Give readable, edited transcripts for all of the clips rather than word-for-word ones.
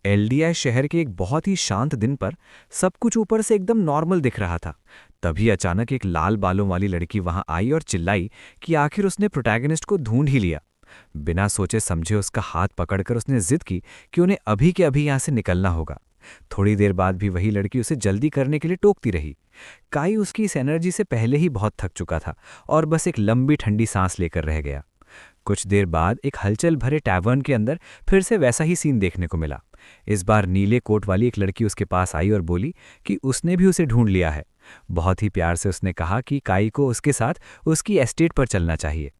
एलडीआई शहर के एक बहुत ही शांत दिन पर सब कुछ ऊपर से एकदम नॉर्मल दिख रहा था। तभी अचानक एक लाल बालों वाली लड़की वहां आई और चिल्लाई कि आखिर उसने प्रोटैगनिस्ट को ढूंढ ही लिया। बिना सोचे समझे उसका हाथ पकड़कर उसने जिद की कि उन्हें अभी के अभी यहां से निकलना होगा। थोड़ी देर बाद भी वही लड़की उसे जल्दी करने के लिए टोकती रही। काई उसकी इस एनर्जी से पहले ही बहुत थक चुका था और बस एक लंबी ठंडी सांस लेकर रह गया। कुछ देर बाद एक हलचल भरे टैवर्न के अंदर फिर से वैसा ही सीन देखने को मिला। इस बार नीले कोट वाली एक लड़की उसके पास आई और बोली कि उसने भी उसे ढूंढ लिया है। बहुत ही प्यार से उसने कहा कि काई को उसके साथ उसकी एस्टेट पर चलना चाहिए।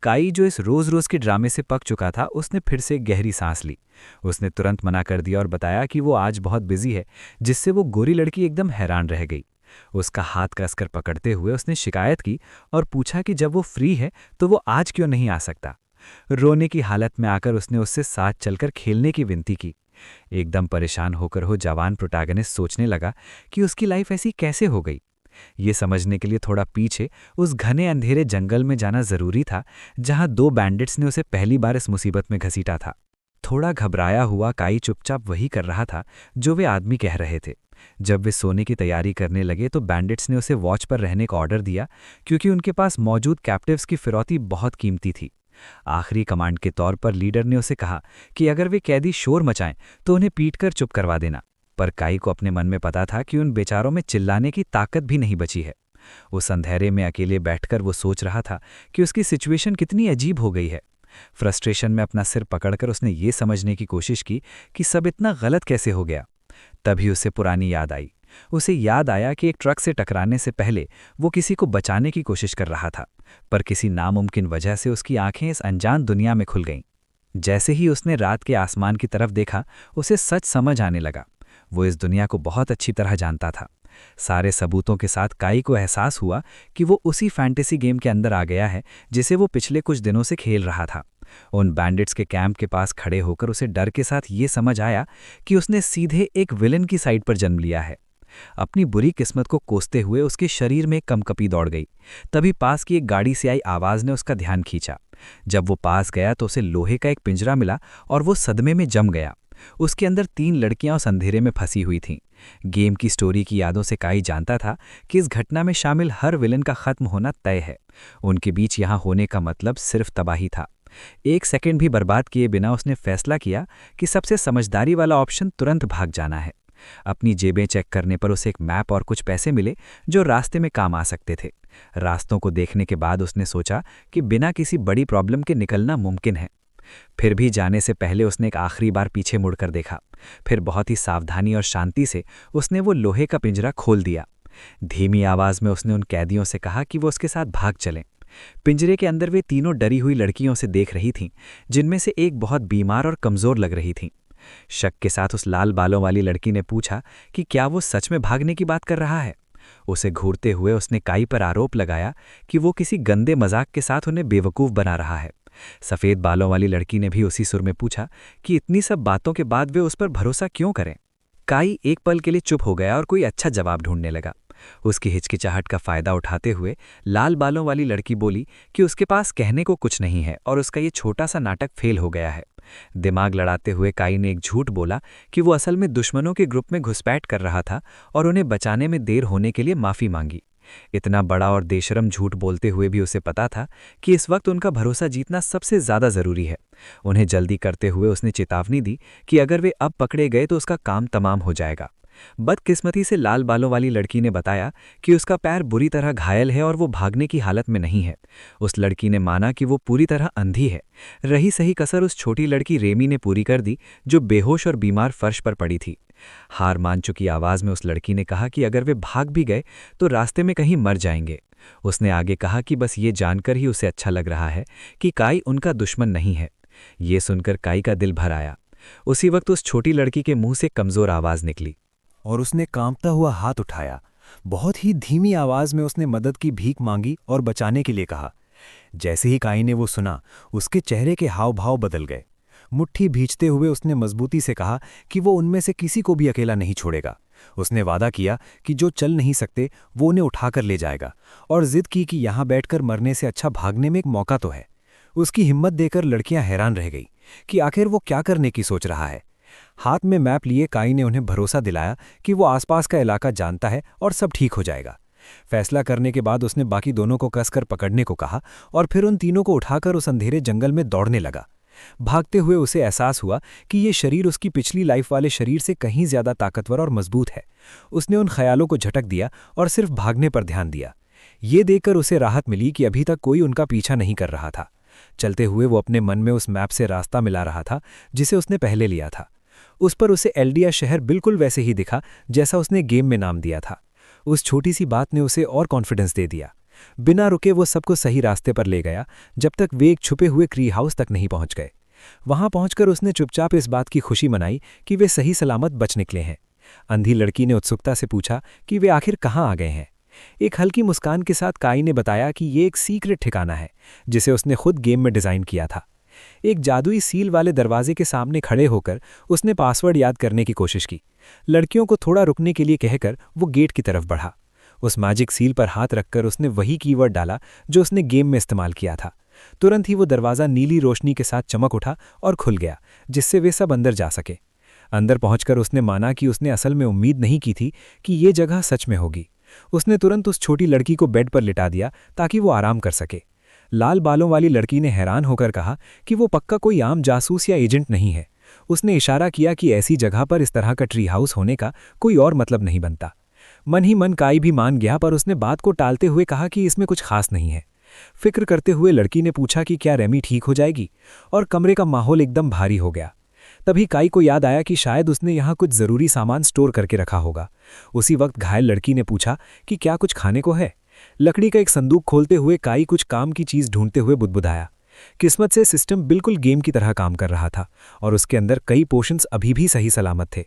काई, जो इस रोज रोज के ड्रामे से पक चुका था, उसने फिर से एक गहरी सांस ली। उसने तुरंत मना कर दिया और बताया कि वो आज बहुत बिजी है, जिससे वो गोरी लड़की एकदम हैरान रह गई। उसका हाथ कसकर पकड़ते हुए उसने शिकायत की और पूछा कि जब वो फ्री है तो वो आज क्यों नहीं आ सकता। रोने की हालत में आकर उसने उससे साथ चलकर खेलने की विनती की। एकदम परेशान होकर वो जवान प्रोटैगनिस्ट सोचने लगा कि उसकी लाइफ ऐसी कैसे हो गई। ये समझने के लिए थोड़ा पीछे उस घने अंधेरे जंगल में जाना जरूरी था, जहां दो बैंडिट्स ने उसे पहली बार इस मुसीबत में घसीटा था। थोड़ा घबराया हुआ काई चुपचाप वही कर रहा था जो वे आदमी कह रहे थे। जब वे सोने की तैयारी करने लगे तो बैंडिट्स ने उसे वॉच पर रहने का ऑर्डर दिया, क्योंकि उनके पास मौजूद कैप्टिव्स की फिरौती बहुत कीमती थी। आखिरी कमांड के तौर पर लीडर ने उसे कहा कि अगर वे कैदी शोर मचाएं तो उन्हें पीटकर चुप करवा देना। पर काई को अपने मन में पता था कि उन बेचारों में चिल्लाने की ताकत भी नहीं बची है। उस अंधेरे में अकेले बैठकर वो सोच रहा था कि उसकी सिचुएशन कितनी अजीब हो गई है। फ्रस्ट्रेशन में अपना सिर पकड़कर उसने ये समझने की कोशिश की कि सब इतना गलत कैसे हो गया। तभी उसे पुरानी याद आई। उसे याद आया कि एक ट्रक से टकराने से पहले वो किसी को बचाने की कोशिश कर रहा था, पर किसी नामुमकिन वजह से उसकी आंखें इस अनजान दुनिया में खुल गईं। जैसे ही उसने रात के आसमान की तरफ देखा, उसे सच समझ आने लगा। वो इस दुनिया को बहुत अच्छी तरह जानता था। सारे सबूतों के साथ काई को एहसास हुआ कि वो उसी फैंटेसी गेम के अंदर आ गया है जिसे वो पिछले कुछ दिनों से खेल रहा था। उन बैंडिट्स के कैंप के पास खड़े होकर उसे डर के साथ ये समझ आया कि उसने सीधे एक विलन की साइड पर जन्म लिया है। अपनी बुरी किस्मत को कोसते हुए उसके शरीर में कंपकपी दौड़ गई। तभी पास की एक गाड़ी से आई आवाज ने उसका ध्यान खींचा। जब वो पास गया तो उसे लोहे का एक पिंजरा मिला और वो सदमे में जम गया। उसके अंदर तीन लड़कियां उस अंधेरे में फंसी हुई थीं। गेम की स्टोरी की यादों से काई जानता था कि इस घटना में शामिल हर विलन का खत्म होना तय है। उनके बीच यहां होने का मतलब सिर्फ तबाही था। एक सेकंड भी बर्बाद किए बिना उसने फैसला किया कि सबसे समझदारी वाला ऑप्शन तुरंत भाग जाना है। अपनी जेबें चेक करने पर उसे एक मैप और कुछ पैसे मिले जो रास्ते में काम आ सकते थे। रास्तों को देखने के बाद उसने सोचा कि बिना किसी बड़ी प्रॉब्लम के निकलना मुमकिन है। फिर भी जाने से पहले उसने एक आखिरी बार पीछे मुड़कर देखा। फिर बहुत ही सावधानी और शांति से उसने वो लोहे का पिंजरा खोल दिया। धीमी आवाज में उसने उन कैदियों से कहा कि वो उसके साथ भाग चलें। पिंजरे के अंदर वे तीनों डरी हुई लड़कियों से देख रही थीं, जिनमें से एक बहुत बीमार और कमजोर लग रही थीं। शक के साथ उस लाल बालों वाली लड़की ने पूछा कि क्या वो सच में भागने की बात कर रहा है। उसे घूरते हुए उसने काई पर आरोप लगाया कि वो किसी गंदे मजाक के साथ उन्हें बेवकूफ बना रहा है। सफेद बालों वाली लड़की ने भी उसी सुर में पूछा कि इतनी सब बातों के बाद वे उस पर भरोसा क्यों करें। काई एक पल के लिए चुप हो गया और कोई अच्छा जवाब ढूंढने लगा। उसकी हिचकिचाहट का फायदा उठाते हुए लाल बालों वाली लड़की बोली कि उसके पास कहने को कुछ नहीं है और उसका ये छोटा सा नाटक फेल हो गया है। दिमाग लड़ाते हुए काई ने एक झूठ बोला कि वो असल में दुश्मनों के ग्रुप में घुसपैठ कर रहा था और उन्हें बचाने में देर होने के लिए माफी मांगी। इतना बड़ा और बेशरम झूठ बोलते हुए भी उसे पता था कि इस वक्त उनका भरोसा जीतना सबसे ज्यादा जरूरी है। उन्हें जल्दी करते हुए उसने चेतावनी दी कि अगर वे अब पकड़े गए तो उसका काम तमाम हो जाएगा। बदकिस्मती से लाल बालों वाली लड़की ने बताया कि उसका पैर बुरी तरह घायल है और वो भागने की हालत में नहीं है। उस लड़की ने माना कि वो पूरी तरह अंधी है। रही सही कसर उस छोटी लड़की रेमी ने पूरी कर दी, जो बेहोश और बीमार फर्श पर पड़ी थी। हार मान चुकी आवाज में उस लड़की ने कहा कि अगर वे भाग भी गए तो रास्ते में कहीं मर जाएंगे। उसने आगे कहा कि बस ये जानकर ही उसे अच्छा लग रहा है कि काई उनका दुश्मन नहीं है। ये सुनकर काई का दिल भर आया। उसी वक्त उस छोटी लड़की के मुंह से कमजोर आवाज निकली और उसने कांपता हुआ हाथ उठाया। बहुत ही धीमी आवाज में उसने मदद की भीख मांगी और बचाने के लिए कहा। जैसे ही काई ने वो सुना, उसके चेहरे के हाव भाव बदल गए। मुट्ठी भींचते हुए उसने मजबूती से कहा कि वो उनमें से किसी को भी अकेला नहीं छोड़ेगा। उसने वादा किया कि जो चल नहीं सकते वो उन्हें उठाकर ले जाएगा, और जिद की कि यहां बैठकर मरने से अच्छा भागने में एक मौका तो है। उसकी हिम्मत देकर लड़कियां हैरान रह गई कि आखिर वो क्या करने की सोच रहा है। हाथ में मैप लिए काई ने उन्हें भरोसा दिलाया कि वो आसपास का इलाका जानता है और सब ठीक हो जाएगा। फैसला करने के बाद उसने बाकी दोनों को कसकर पकड़ने को कहा और फिर उन तीनों को उठाकर उस अंधेरे जंगल में दौड़ने लगा। भागते हुए उसे एहसास हुआ कि ये शरीर उसकी पिछली लाइफ वाले शरीर से कहीं ज्यादा ताकतवर और मजबूत है। उसने उन ख्यालों को झटक दिया और सिर्फ भागने पर ध्यान दिया। ये देखकर उसे राहत मिली कि अभी तक कोई उनका पीछा नहीं कर रहा था। चलते हुए वो अपने मन में उस मैप से रास्ता मिला रहा था जिसे उसने पहले लिया था। उस पर उसे एल्डिया शहर बिल्कुल वैसे ही दिखा जैसा उसने गेम में नाम दिया था। उस छोटी सी बात ने उसे और कॉन्फिडेंस दे दिया। बिना रुके वो सबको सही रास्ते पर ले गया जब तक वे एक छुपे हुए ट्री हाउस तक नहीं पहुंच गए। वहां पहुंचकर उसने चुपचाप इस बात की खुशी मनाई कि वे सही सलामत बच निकले हैं। अंधी लड़की ने उत्सुकता से पूछा कि वे आखिर कहाँ आ गए हैं। एक हल्की मुस्कान के साथ काई ने बताया कि ये एक सीक्रेट ठिकाना है जिसे उसने खुद गेम में डिजाइन किया था। एक जादुई सील वाले दरवाजे के सामने खड़े होकर उसने पासवर्ड याद करने की कोशिश की। लड़कियों को थोड़ा रुकने के लिए कहकर वो गेट की तरफ बढ़ा। उस मैजिक सील पर हाथ रखकर उसने वही कीवर्ड डाला जो उसने गेम में इस्तेमाल किया था। तुरंत ही वो दरवाज़ा नीली रोशनी के साथ चमक उठा और खुल गया, जिससे वे सब अंदर जा सके। अंदर पहुंचकर उसने माना कि उसने असल में उम्मीद नहीं की थी कि ये जगह सच में होगी। उसने तुरंत उस छोटी लड़की को बेड पर लिटा दिया ताकि वो आराम कर सके। लाल बालों वाली लड़की ने हैरान होकर कहा कि वो पक्का कोई आम जासूस या एजेंट नहीं है। उसने इशारा किया कि ऐसी जगह पर इस तरह का ट्री हाउस होने का कोई और मतलब नहीं बनता। मन ही मन काई भी मान गया, पर उसने बात को टालते हुए कहा कि इसमें कुछ खास नहीं है। फिक्र करते हुए लड़की ने पूछा कि क्या रेमी ठीक हो जाएगी, और कमरे का माहौल एकदम भारी हो गया। तभी काई को याद आया कि शायद उसने यहाँ कुछ ज़रूरी सामान स्टोर करके रखा होगा। उसी वक्त घायल लड़की ने पूछा कि क्या कुछ खाने को है। लकड़ी का एक संदूक खोलते हुए काई कुछ काम की चीज़ ढूंढते हुए बुदबुदाया। किस्मत से सिस्टम बिल्कुल गेम की तरह काम कर रहा था और उसके अंदर कई पोशंस अभी भी सही सलामत थे।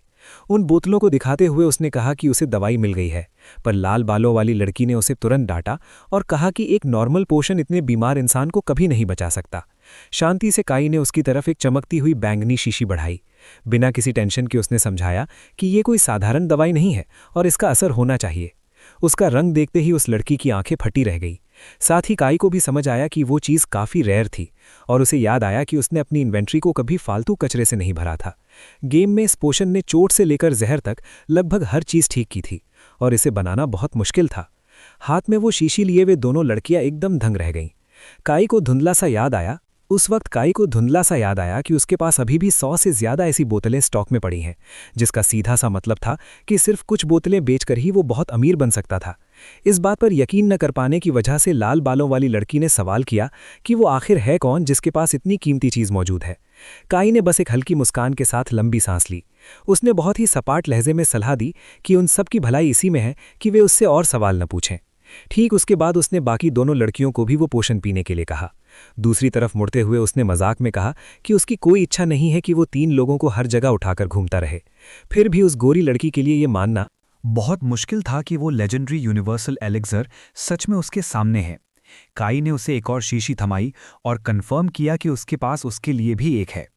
उन बोतलों को दिखाते हुए उसने कहा कि उसे दवाई मिल गई है, पर लाल बालों वाली लड़की ने उसे तुरंत डांटा और कहा कि एक नॉर्मल पोशन इतने बीमार इंसान को कभी नहीं बचा सकता। शांति से काई ने उसकी तरफ एक चमकती हुई बैंगनी शीशी बढ़ाई। बिना किसी टेंशन के उसने समझाया कि ये कोई साधारण दवाई नहीं है और इसका असर होना चाहिए। उसका रंग देखते ही उस लड़की की आंखें फटी रह गई। साथ ही काई को भी समझ आया कि वो चीज़ काफ़ी रेयर थी और उसे याद आया कि उसने अपनी इन्वेंट्री को कभी फालतू कचरे से नहीं भरा था। गेम में इस पोशन ने चोट से लेकर जहर तक लगभग हर चीज़ ठीक की थी और इसे बनाना बहुत मुश्किल था। हाथ में वो शीशी लिए वे दोनों लड़कियां एकदम दंग रह गईं। काई को धुंधला सा याद आया उस वक्त काई को धुंधला सा याद आया कि उसके पास अभी भी 100 से ज़्यादा ऐसी बोतलें स्टॉक में पड़ी हैं, जिसका सीधा सा मतलब था कि सिर्फ कुछ बोतलें बेचकर ही वो बहुत अमीर बन सकता था। इस बात पर यकीन न कर पाने की वजह से लाल बालों वाली लड़की ने सवाल किया कि वो आखिर है कौन जिसके पास इतनी कीमती चीज़ मौजूद है। काई ने बस एक हल्की मुस्कान के साथ लंबी सांस ली। उसने बहुत ही सपाट लहजे में सलाह दी कि उन सब की भलाई इसी में है कि वे उससे और सवाल न पूछें। ठीक उसके बाद उसने बाकी दोनों लड़कियों को भी वो पोषण पीने के लिए कहा। दूसरी तरफ मुड़ते हुए उसने मजाक में कहा कि उसकी कोई इच्छा नहीं है कि वो 3 लोगों को हर जगह उठाकर घूमता रहे। फिर भी उस गोरी लड़की के लिए ये मानना बहुत मुश्किल था कि वो लेजेंडरी यूनिवर्सल एलिक्सर सच में उसके सामने है। काई ने उसे एक और शीशी थमाई और कंफर्म किया कि उसके पास उसके लिए भी एक है।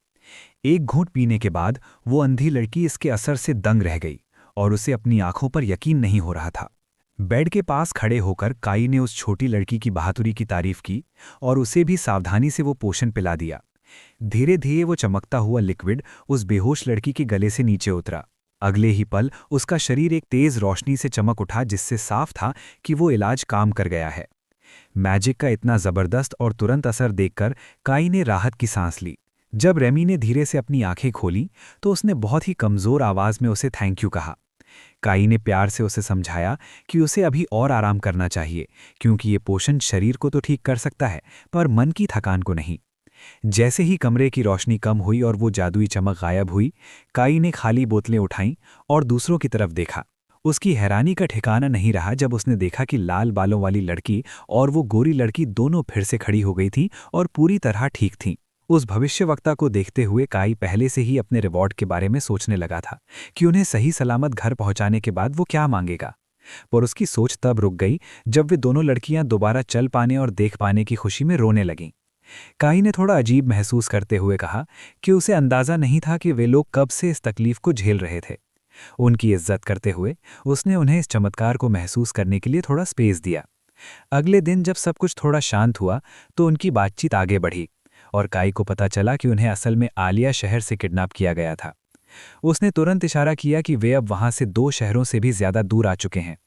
एक घूंट पीने के बाद वो अंधी लड़की इसके असर से दंग रह गई और उसे अपनी आंखों पर यकीन नहीं हो रहा था। बेड के पास खड़े होकर काई ने उस छोटी लड़की की बहादुरी की तारीफ की और उसे भी सावधानी से वो पोषण पिला दिया। धीरे धीरे वो चमकता हुआ लिक्विड उस बेहोश लड़की के गले से नीचे उतरा। अगले ही पल उसका शरीर एक तेज रोशनी से चमक उठा, जिससे साफ था कि वो इलाज काम कर गया है। मैजिक का इतना जबरदस्त और तुरंत असर देखकर काई ने राहत की सांस ली। जब रेमी ने धीरे से अपनी आंखें खोली तो उसने बहुत ही कमजोर आवाज में उसे थैंक यू कहा। काई ने प्यार से उसे समझाया कि उसे अभी और आराम करना चाहिए, क्योंकि ये पोषण शरीर को तो ठीक कर सकता है पर मन की थकान को नहीं। जैसे ही कमरे की रोशनी कम हुई और वो जादुई चमक गायब हुई, काई ने खाली बोतलें उठाईं और दूसरों की तरफ देखा। उसकी हैरानी का ठिकाना नहीं रहा जब उसने देखा कि लाल बालों वाली लड़की और वो गोरी लड़की दोनों फिर से खड़ी हो गई थीं और पूरी तरह ठीक थीं। उस भविष्यवक्ता को देखते हुए काई पहले से ही अपने रिवॉर्ड के बारे में सोचने लगा था कि उन्हें सही सलामत घर पहुंचाने के बाद वो क्या मांगेगा। पर उसकी सोच तब रुक गई जब वे दोनों लड़कियां दोबारा चल पाने और देख पाने की खुशी में रोने लगीं। काई ने थोड़ा अजीब महसूस करते हुए कहा कि उसे अंदाजा नहीं था कि वे लोग कब से इस तकलीफ को झेल रहे थे। उनकी इज्जत करते हुए उसने उन्हें इस चमत्कार को महसूस करने के लिए थोड़ा स्पेस दिया। अगले दिन जब सब कुछ थोड़ा शांत हुआ तो उनकी बातचीत आगे बढ़ी और काई को पता चला कि उन्हें असल में आलिया शहर से किडनैप किया गया था। उसने तुरंत इशारा किया कि वे अब वहां से 2 शहरों से भी ज्यादा दूर आ चुके हैं।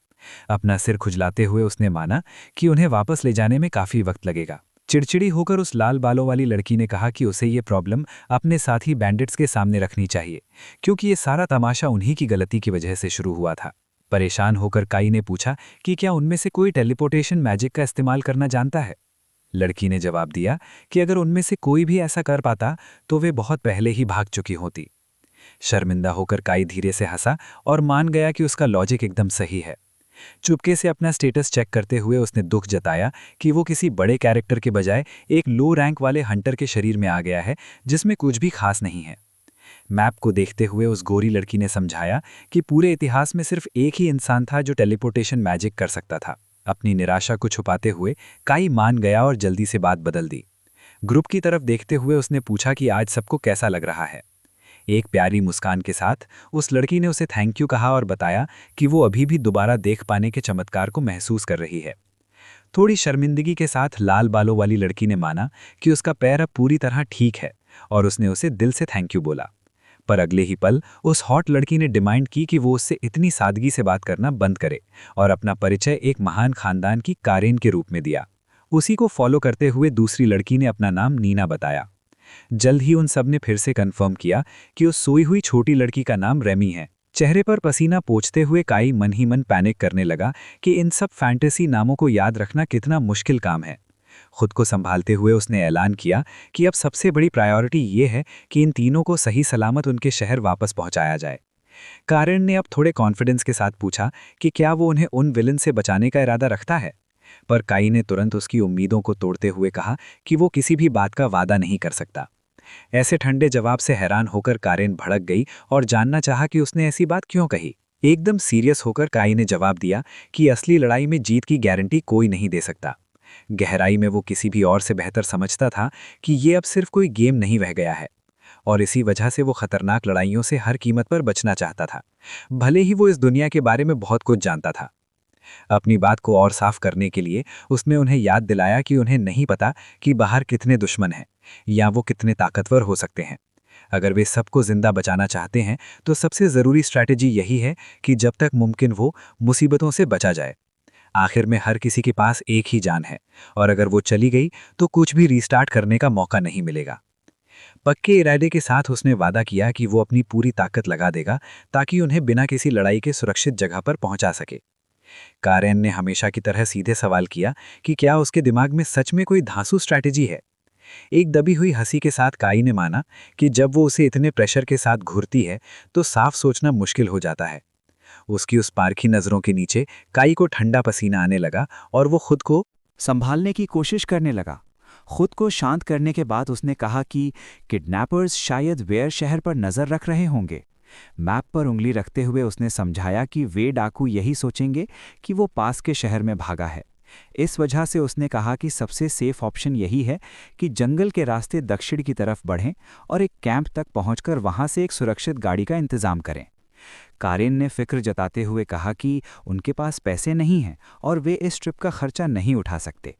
अपना सिर खुजलाते हुए उसने माना कि उन्हें वापस ले जाने में काफी वक्त लगेगा। चिड़चिड़ी होकर उस लाल बालों वाली लड़की ने कहा कि उसे ये प्रॉब्लम अपने साथी बैंडिट्स के सामने रखनी चाहिए, क्योंकि ये सारा तमाशा उन्हीं की गलती की वजह से शुरू हुआ था। परेशान होकर काई ने पूछा कि क्या उनमें से कोई टेलीपोर्टेशन मैजिक का इस्तेमाल करना जानता है। लड़की ने जवाब दिया कि अगर उनमें से कोई भी ऐसा कर पाता तो वे बहुत पहले ही भाग चुकी होती। शर्मिंदा होकर काई धीरे से हंसा और मान गया कि उसका लॉजिक एकदम सही है। चुपके से अपना स्टेटस चेक करते हुए उसने दुख जताया कि वो किसी बड़े कैरेक्टर के बजाय एक लो रैंक वाले हंटर के शरीर में आ गया है, जिसमें कुछ भी खास नहीं है। मैप को देखते हुए उस गोरी लड़की ने समझाया कि पूरे इतिहास में सिर्फ एक ही इंसान था जो टेलीपोर्टेशन मैजिक कर सकता था। अपनी निराशा को छुपाते हुए काई मान गया और जल्दी से बात बदल दी। ग्रुप की तरफ देखते हुए उसने पूछा कि आज सबको कैसा लग रहा है। एक प्यारी मुस्कान के साथ उस लड़की ने उसे थैंक यू कहा और बताया कि वो अभी भी दोबारा देख पाने के चमत्कार को महसूस कर रही है। थोड़ी शर्मिंदगी के साथ लाल बालों वाली लड़की ने माना कि उसका पैर अब पूरी तरह ठीक है और उसने उसे दिल से थैंक यू बोला। पर अगले ही पल उस हॉट लड़की ने डिमांड की कि वो उससे इतनी सादगी से बात करना बंद करे और अपना परिचय एक महान खानदान की कारेन के रूप में दिया। उसी को फॉलो करते हुए दूसरी लड़की ने अपना नाम नीना बताया। जल्द ही उन सब ने फिर से कंफर्म किया कि उस सोई हुई छोटी लड़की का नाम रेमी है। चेहरे पर पसीना पोंछते हुए काई मन ही मन पैनिक करने लगा कि इन सब फैंटेसी नामों को याद रखना कितना मुश्किल काम है। खुद को संभालते हुए उसने ऐलान किया कि अब सबसे बड़ी प्रायोरिटी ये है कि इन तीनों को सही सलामत उनके शहर वापस पहुंचाया जाए। कारेन ने अब थोड़े कॉन्फिडेंस के साथ पूछा कि क्या वो उन्हें उन विलन से बचाने का इरादा रखता है, पर काई ने तुरंत उसकी उम्मीदों को तोड़ते हुए कहा कि वो किसी भी बात का वादा नहीं कर सकता। ऐसे ठंडे जवाब से हैरान होकर कारेन भड़क गई और जानना चाहा कि उसने ऐसी बात क्यों कही। एकदम सीरियस होकर काई ने जवाब दिया कि असली लड़ाई में जीत की गारंटी कोई नहीं दे सकता। गहराई में वो किसी भी और से बेहतर समझता था कि ये अब सिर्फ कोई गेम नहीं रह गया है, और इसी वजह से वो खतरनाक लड़ाइयों से हर कीमत पर बचना चाहता था, भले ही वो इस दुनिया के बारे में बहुत कुछ जानता था। अपनी बात को और साफ करने के लिए उसने उन्हें याद दिलाया कि उन्हें नहीं पता कि बाहर कितने दुश्मन हैं या वो कितने ताकतवर हो सकते हैं। अगर वे सबको जिंदा बचाना चाहते हैं तो सबसे ज़रूरी स्ट्रैटेजी यही है कि जब तक मुमकिन हो मुसीबतों से बचा जाए। आखिर में हर किसी के पास एक ही जान है, और अगर वो चली गई तो कुछ भी रीस्टार्ट करने का मौका नहीं मिलेगा। पक्के इरादे के साथ उसने वादा किया कि वो अपनी पूरी ताकत लगा देगा ताकि उन्हें बिना किसी लड़ाई के सुरक्षित जगह पर पहुंचा सके। कारेन ने हमेशा की तरह सीधे सवाल किया कि क्या उसके दिमाग में सच में कोई धांसू स्ट्रैटेजी है। एक दबी हुई हंसी के साथ काई ने माना कि जब वो उसे इतने प्रेशर के साथ घूरती है तो साफ सोचना मुश्किल हो जाता है। उसकी उस पारखी नजरों के नीचे काई को ठंडा पसीना आने लगा और वो खुद को संभालने की कोशिश करने लगा। खुद को शांत करने के बाद उसने कहा कि किडनैपर्स शायद वेयर शहर पर नजर रख रहे होंगे। मैप पर उंगली रखते हुए उसने समझाया कि वे डाकू यही सोचेंगे कि वो पास के शहर में भागा है। इस वजह से उसने कहा कि सबसे सेफ ऑप्शन यही है कि जंगल के रास्ते दक्षिण की तरफ बढ़ें और एक कैंप तक पहुंचकर वहां से एक सुरक्षित गाड़ी का इंतजाम करें। कारेन ने फिक्र जताते हुए कहा कि उनके पास पैसे नहीं हैं और वे इस ट्रिप का खर्चा नहीं उठा सकते।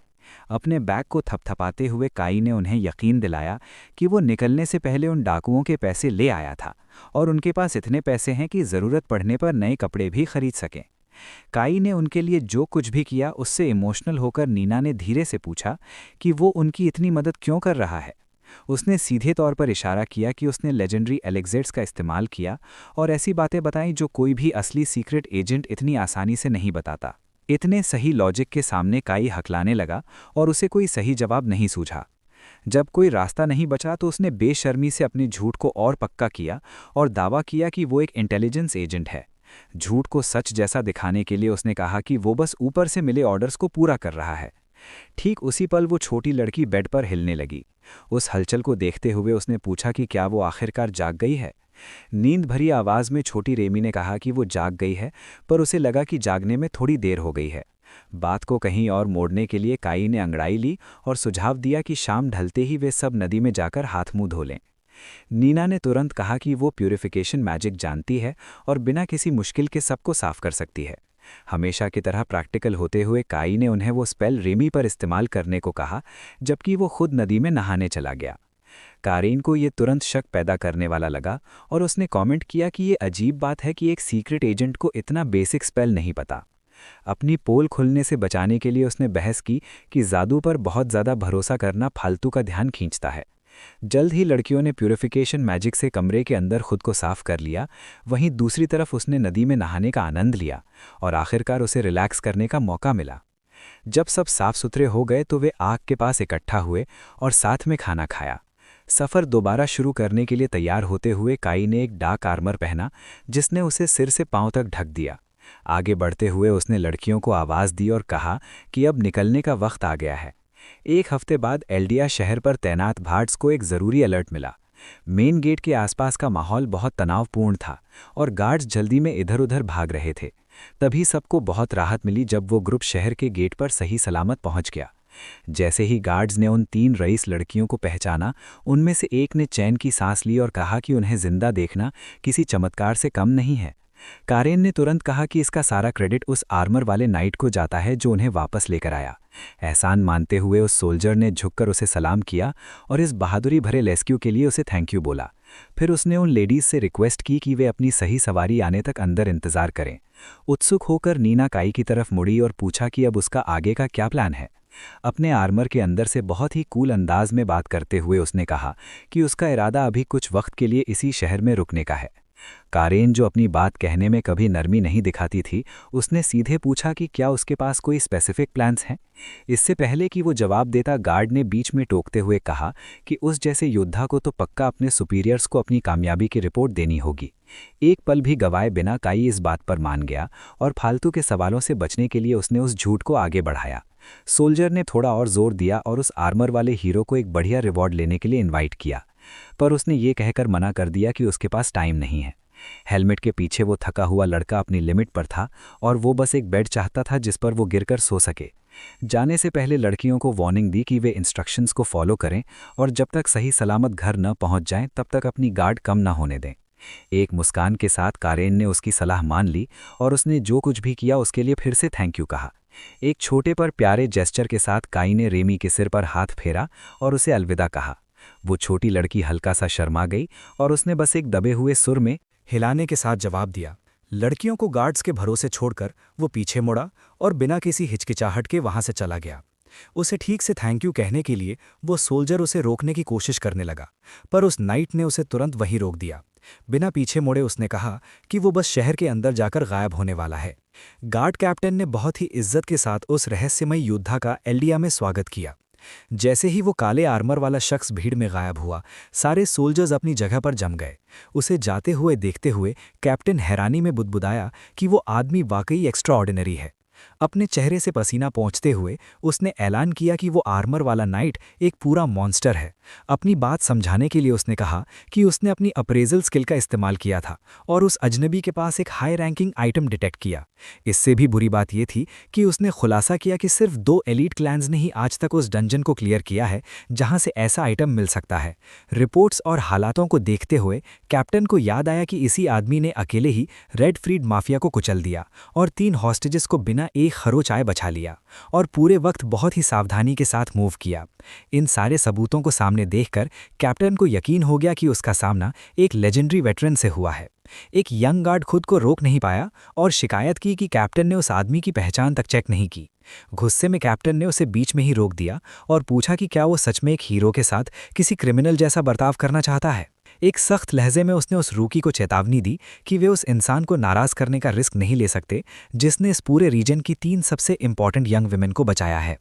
अपने बैग को थपथपाते हुए काई ने उन्हें यकीन दिलाया कि वो निकलने से पहले उन डाकुओं के पैसे ले आया था और उनके पास इतने पैसे हैं कि ज़रूरत पड़ने पर नए कपड़े भी खरीद सकें। काई ने उनके लिए जो कुछ भी किया उससे इमोशनल होकर नीना ने धीरे से पूछा कि वो उनकी इतनी मदद क्यों कर रहा है। उसने सीधे तौर पर इशारा किया कि उसने लेजेंडरी एलिक्ज़र्स का इस्तेमाल किया और ऐसी बातें बताईं जो कोई भी असली सीक्रेट एजेंट इतनी आसानी से नहीं बताता। इतने सही लॉजिक के सामने काई हकलाने लगा और उसे कोई सही जवाब नहीं सूझा। जब कोई रास्ता नहीं बचा तो उसने बेशर्मी से अपने झूठ को और पक्का किया और दावा किया कि वो एक इंटेलिजेंस एजेंट है। झूठ को सच जैसा दिखाने के लिए उसने कहा कि वो बस ऊपर से मिले ऑर्डर्स को पूरा कर रहा है। ठीक उसी पल वो छोटी लड़की बेड पर हिलने लगी। उस हलचल को देखते हुए उसने पूछा कि क्या वो आखिरकार जाग गई है। नींद भरी आवाज़ में छोटी रेमी ने कहा कि वो जाग गई है, पर उसे लगा कि जागने में थोड़ी देर हो गई है। बात को कहीं और मोड़ने के लिए काई ने अंगड़ाई ली और सुझाव दिया कि शाम ढलते ही वे सब नदी में जाकर हाथ मुंह धो लें। नीना ने तुरंत कहा कि वो प्यूरिफिकेशन मैजिक जानती है और बिना किसी मुश्किल के सबको साफ कर सकती है। हमेशा की तरह प्रैक्टिकल होते हुए काई ने उन्हें वो स्पेल रेमी पर इस्तेमाल करने को कहा, जबकि वो खुद नदी में नहाने चला गया। कारेन को ये तुरंत शक पैदा करने वाला लगा और उसने कमेंट किया कि ये अजीब बात है कि एक सीक्रेट एजेंट को इतना बेसिक स्पेल नहीं पता। अपनी पोल खुलने से बचाने के लिए उसने बहस की कि जादू पर बहुत ज़्यादा भरोसा करना फालतू का ध्यान खींचता है। जल्द ही लड़कियों ने प्यूरिफिकेशन मैजिक से कमरे के अंदर खुद को साफ कर लिया। वहीं दूसरी तरफ उसने नदी में नहाने का आनंद लिया और आखिरकार उसे रिलैक्स करने का मौका मिला। जब सब साफ सुथरे हो गए तो वे आग के पास इकट्ठा हुए और साथ में खाना खाया। सफ़र दोबारा शुरू करने के लिए तैयार होते हुए काई ने एक डार्क आर्मर पहना जिसने उसे सिर से पांव तक ढक दिया। आगे बढ़ते हुए उसने लड़कियों को आवाज़ दी और कहा कि अब निकलने का वक्त आ गया है। एक हफ्ते बाद एल्डिया शहर पर तैनात भार्ड्स को एक ज़रूरी अलर्ट मिला। मेन गेट के आसपास का माहौल बहुत तनावपूर्ण था और गार्ड्स जल्दी में इधर-उधर भाग रहे थे। तभी सबको बहुत राहत मिली जब वो ग्रुप शहर के गेट पर सही सलामत पहुंच गया। जैसे ही गार्ड्स ने उन 3 रईस लड़कियों को पहचाना, उनमें से एक ने चैन की सांस ली और कहा कि उन्हें जिंदा देखना किसी चमत्कार से कम नहीं है। कारेन ने तुरंत कहा कि इसका सारा क्रेडिट उस आर्मर वाले नाइट को जाता है जो उन्हें वापस लेकर आया। एहसान मानते हुए उस सोल्जर ने झुककर उसे सलाम किया और इस बहादुरी भरे रेस्क्यू के लिए उसे थैंक यू बोला। फिर उसने उन लेडीज से रिक्वेस्ट की कि वे अपनी सही सवारी आने तक अंदर इंतजार करें। उत्सुक होकर नीना काई की तरफ मुड़ी और पूछा कि अब उसका आगे का क्या प्लान है। अपने आर्मर के अंदर से बहुत ही कूल अंदाज में बात करते हुए उसने कहा कि उसका इरादा अभी कुछ वक्त के लिए इसी शहर में रुकने का है। कारेन, जो अपनी बात कहने में कभी नरमी नहीं दिखाती थी, उसने सीधे पूछा कि क्या उसके पास कोई स्पेसिफिक प्लान्स हैं। इससे पहले कि वो जवाब देता, गार्ड ने बीच में टोकते हुए कहा कि उस जैसे योद्धा को तो पक्का अपने सुपीरियर्स को अपनी कामयाबी की रिपोर्ट देनी होगी। एक पल भी गवाए बिना काई इस बात पर मान गया और फालतू के सवालों से बचने के लिए उसने उस झूठ को आगे बढ़ाया। सोल्जर ने थोड़ा और जोर दिया और उस आर्मर वाले हीरो को एक बढ़िया रिवॉर्ड लेने के लिए इन्वाइट किया, पर उसने ये कहकर मना कर दिया कि उसके पास टाइम नहीं है। हेलमेट के पीछे वो थका हुआ लड़का अपनी लिमिट पर था और वो बस एक बेड चाहता था जिस पर वो गिरकर सो सके। जाने से पहले लड़कियों को वार्निंग दी कि वे इंस्ट्रक्शंस को फॉलो करें और जब तक सही सलामत घर न पहुंच जाएं तब तक अपनी गार्ड कम न होने दें। एक मुस्कान के साथ कारेन ने उसकी सलाह मान ली और उसने जो कुछ भी किया उसके लिए फिर से थैंक यू कहा। एक छोटे पर प्यारे जेस्चर के साथ काई ने रेमी के सिर पर हाथ फेरा और उसे अलविदा कहा। वो छोटी लड़की हल्का सा शर्मा गई और उसने बस एक दबे हुए सुर में हिलाने के साथ जवाब दिया। लड़कियों को गार्ड्स के भरोसे छोड़कर वो पीछे मुड़ा और बिना किसी हिचकिचाहट के वहां से चला गया। उसे ठीक से थैंक यू कहने के लिए वो सोल्जर उसे रोकने की कोशिश करने लगा, पर उस नाइट ने उसे तुरंत वहीं रोक दिया। बिना पीछे मुड़े उसने कहा कि वो बस शहर के अंदर जाकर गायब होने वाला है। गार्ड कैप्टन ने बहुत ही इज्जत के साथ उस रहस्यमय योद्धा का एल्डिया में स्वागत किया। जैसे ही वो काले आर्मर वाला शख्स भीड़ में गायब हुआ, सारे सोल्जर्स अपनी जगह पर जम गए। उसे जाते हुए देखते हुए कैप्टन हैरानी में बुदबुदाया कि वो आदमी वाकई एक्स्ट्रा ऑर्डिनरी है। अपने चेहरे से पसीना पोंछते हुए उसने ऐलान किया कि वो आर्मर वाला नाइट एक पूरा मॉन्स्टर है। अपनी बात समझाने के लिए उसने कहा कि उसने अपनी अप्रेजल स्किल का इस्तेमाल किया था और उस अजनबी के पास एक हाई रैंकिंग आइटम डिटेक्ट किया। इससे भी बुरी बात यह थी कि उसने खुलासा किया कि सिर्फ 2 एलीट क्लैंस ने ही आज तक उस डंजन को क्लियर किया है जहां से ऐसा आइटम मिल सकता है। रिपोर्ट्स और हालातों को देखते हुए कैप्टन को याद आया कि इसी आदमी ने अकेले ही रेड फ्रीड माफिया को कुचल दिया और 3 हॉस्टेजेस को बिना एक खरोच आए बचा लिया और पूरे वक्त बहुत ही सावधानी के साथ मूव किया। इन सारे सबूतों को सामने देखकर कैप्टन को यकीन हो गया कि उसका सामना एक लेजेंडरी वेटरन से हुआ है। एक यंग गार्ड खुद को रोक नहीं पाया और शिकायत की कि कैप्टन ने उस आदमी की पहचान तक चेक नहीं की। गुस्से में कैप्टन ने उसे बीच में ही रोक दिया और पूछा कि क्या वो सच में एक हीरो के साथ किसी क्रिमिनल जैसा बर्ताव करना चाहता है। एक सख्त लहजे में उसने उस रूकी को चेतावनी दी कि वे उस इंसान को नाराज करने का रिस्क नहीं ले सकते जिसने इस पूरे रीजन की 3 सबसे इंपॉर्टेंट यंग विमेन को बचाया है।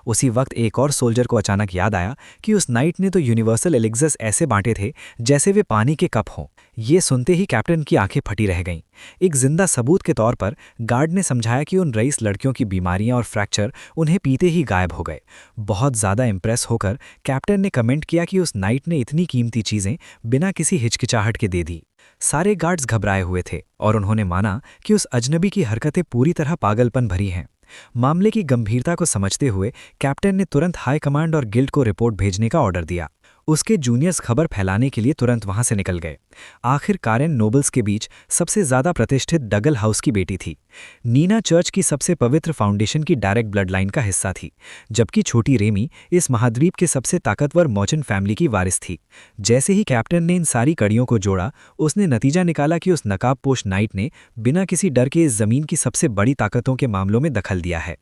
उसी वक्त एक और सोल्जर को अचानक याद आया कि उस नाइट ने तो यूनिवर्सल एलिक्सर्स ऐसे बांटे थे जैसे वे पानी के कप हों। ये सुनते ही कैप्टन की आंखें फटी रह गईं। एक जिंदा सबूत के तौर पर गार्ड ने समझाया कि उन रईस लड़कियों की बीमारियां और फ्रैक्चर उन्हें पीते ही गायब हो गए। बहुत ज़्यादा इंप्रेस होकर कैप्टन ने कमेंट किया कि उस नाइट ने इतनी कीमती चीज़ें बिना किसी हिचकिचाहट के दे दी। सारे गार्ड्स घबराए हुए थे और उन्होंने माना कि उस अजनबी की हरकतें पूरी तरह पागलपन भरी हैं। मामले की गंभीरता को समझते हुए कैप्टन ने तुरंत हाई कमांड और गिल्ड को रिपोर्ट भेजने का ऑर्डर दिया। उसके जूनियर्स खबर फैलाने के लिए तुरंत वहां से निकल गए। आखिर कारेन नोबल्स के बीच सबसे ज्यादा प्रतिष्ठित डगल हाउस की बेटी थी। नीना चर्च की सबसे पवित्र फाउंडेशन की डायरेक्ट ब्लड लाइन का हिस्सा थी, जबकि छोटी रेमी इस महाद्वीप के सबसे ताकतवर मर्चेंट फैमिली की वारिस थी। जैसे ही कैप्टन ने इन सारी कड़ियों को जोड़ा, उसने नतीजा निकाला कि उस नकाबपोश नाइट ने बिना किसी डर के इस जमीन की सबसे बड़ी ताकतों के मामलों में दखल दिया है।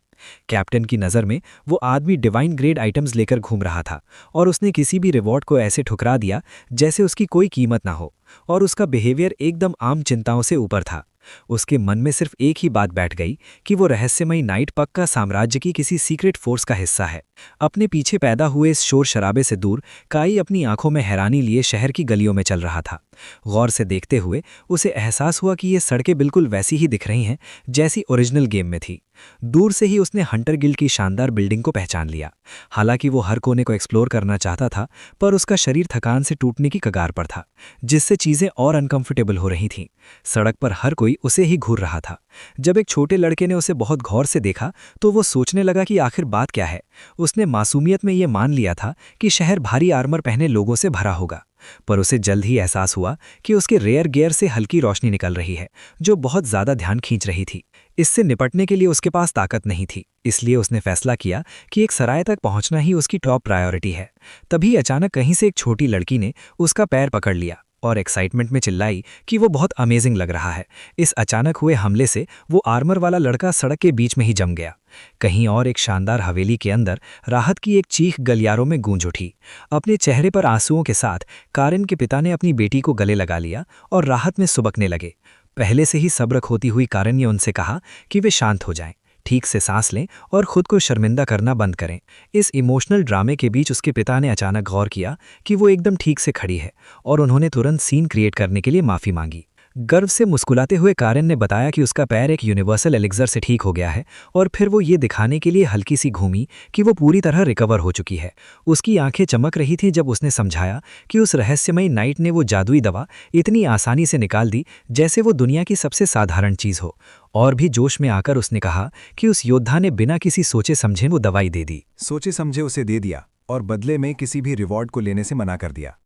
कैप्टन की नज़र में वो आदमी डिवाइन ग्रेड आइटम्स लेकर घूम रहा था, और उसने किसी भी रिवॉर्ड को ऐसे ठुकरा दिया जैसे उसकी कोई कीमत ना हो, और उसका बिहेवियर एकदम आम चिंताओं से ऊपर था। उसके मन में सिर्फ एक ही बात बैठ गई कि वो रहस्यमयी नाइट पक्का साम्राज्य की किसी सीक्रेट फोर्स का हिस्सा है। अपने पीछे पैदा हुए इस शोर शराबे से दूर काई अपनी आंखों में हैरानी लिए शहर की गलियों में चल रहा था। गौर से देखते हुए उसे एहसास हुआ कि ये सड़कें बिल्कुल वैसी ही दिख रही हैं जैसी ओरिजिनल गेम में थी। दूर से ही उसने हंटर गिल्ड की शानदार बिल्डिंग को पहचान लिया। हालांकि वो हर कोने को एक्सप्लोर करना चाहता था, पर उसका शरीर थकान से टूटने की कगार पर था, जिससे चीजें और अनकंफर्टेबल हो रही थीं। सड़क पर हर कोई उसे ही घूर रहा था। जब एक छोटे लड़के ने उसे बहुत गौर से देखा तो वो सोचने लगा कि आखिर बात क्या है। उसने मासूमियत में ये मान लिया था कि शहर भारी आर्मर पहने लोगों से भरा होगा, पर उसे जल्द ही एहसास हुआ कि उसके रेयर गियर से हल्की रोशनी निकल रही है, जो बहुत ज्यादा ध्यान खींच रही थी। इससे निपटने के लिए उसके पास ताकत नहीं थी, इसलिए उसने फैसला किया कि एक सराय तक पहुंचना ही उसकी टॉप प्रायोरिटी है। तभी अचानक कहीं से एक छोटी लड़की ने उसका पैर पकड़ लिया और एक्साइटमेंट में चिल्लाई कि वो बहुत अमेजिंग लग रहा है। इस अचानक हुए हमले से वो आर्मर वाला लड़का सड़क के बीच में ही जम गया। कहीं और एक शानदार हवेली के अंदर राहत की एक चीख गलियारों में गूंज उठी। अपने चेहरे पर आंसुओं के साथ कारेन के पिता ने अपनी बेटी को गले लगा लिया और राहत में सुबकने लगे। पहले से ही सब्र खोती हुई कारेन ने उनसे कहा कि वे शांत हो जाएं, ठीक से सांस लें और खुद को शर्मिंदा करना बंद करें। इस इमोशनल ड्रामे के बीच उसके पिता ने अचानक गौर किया कि वो एकदम ठीक से खड़ी है, और उन्होंने तुरंत सीन क्रिएट करने के लिए माफी मांगी। गर्व से मुस्कुराते हुए कारेन ने बताया कि उसका पैर एक यूनिवर्सल एलिक्सर से ठीक हो गया है, और फिर वो ये दिखाने के लिए हल्की सी घूमी कि वो पूरी तरह रिकवर हो चुकी है। उसकी आंखें चमक रही थीं जब उसने समझाया कि उस रहस्यमयी नाइट ने वो जादुई दवा इतनी आसानी से निकाल दी जैसे वो दुनिया की सबसे साधारण चीज़ हो। और भी जोश में आकर उसने कहा कि उस योद्धा ने बिना किसी सोचे समझे वो दवाई दे दी। सोचे समझे उसे दे दिया और बदले में किसी भी रिवॉर्ड को लेने से मना कर दिया।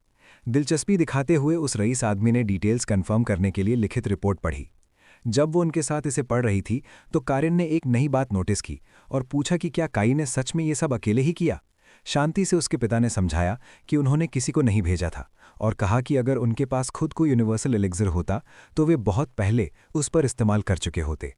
दिलचस्पी दिखाते हुए उस रईस आदमी ने डिटेल्स कंफर्म करने के लिए लिखित रिपोर्ट पढ़ी। जब वो उनके साथ इसे पढ़ रही थी तो कारेन ने एक नई बात नोटिस की और पूछा कि क्या काई ने सच में ये सब अकेले ही किया। शांति से उसके पिता ने समझाया कि उन्होंने किसी को नहीं भेजा था, और कहा कि अगर उनके पास खुद को यूनिवर्सल एलिक्सर होता तो वे बहुत पहले उस पर इस्तेमाल कर चुके होते।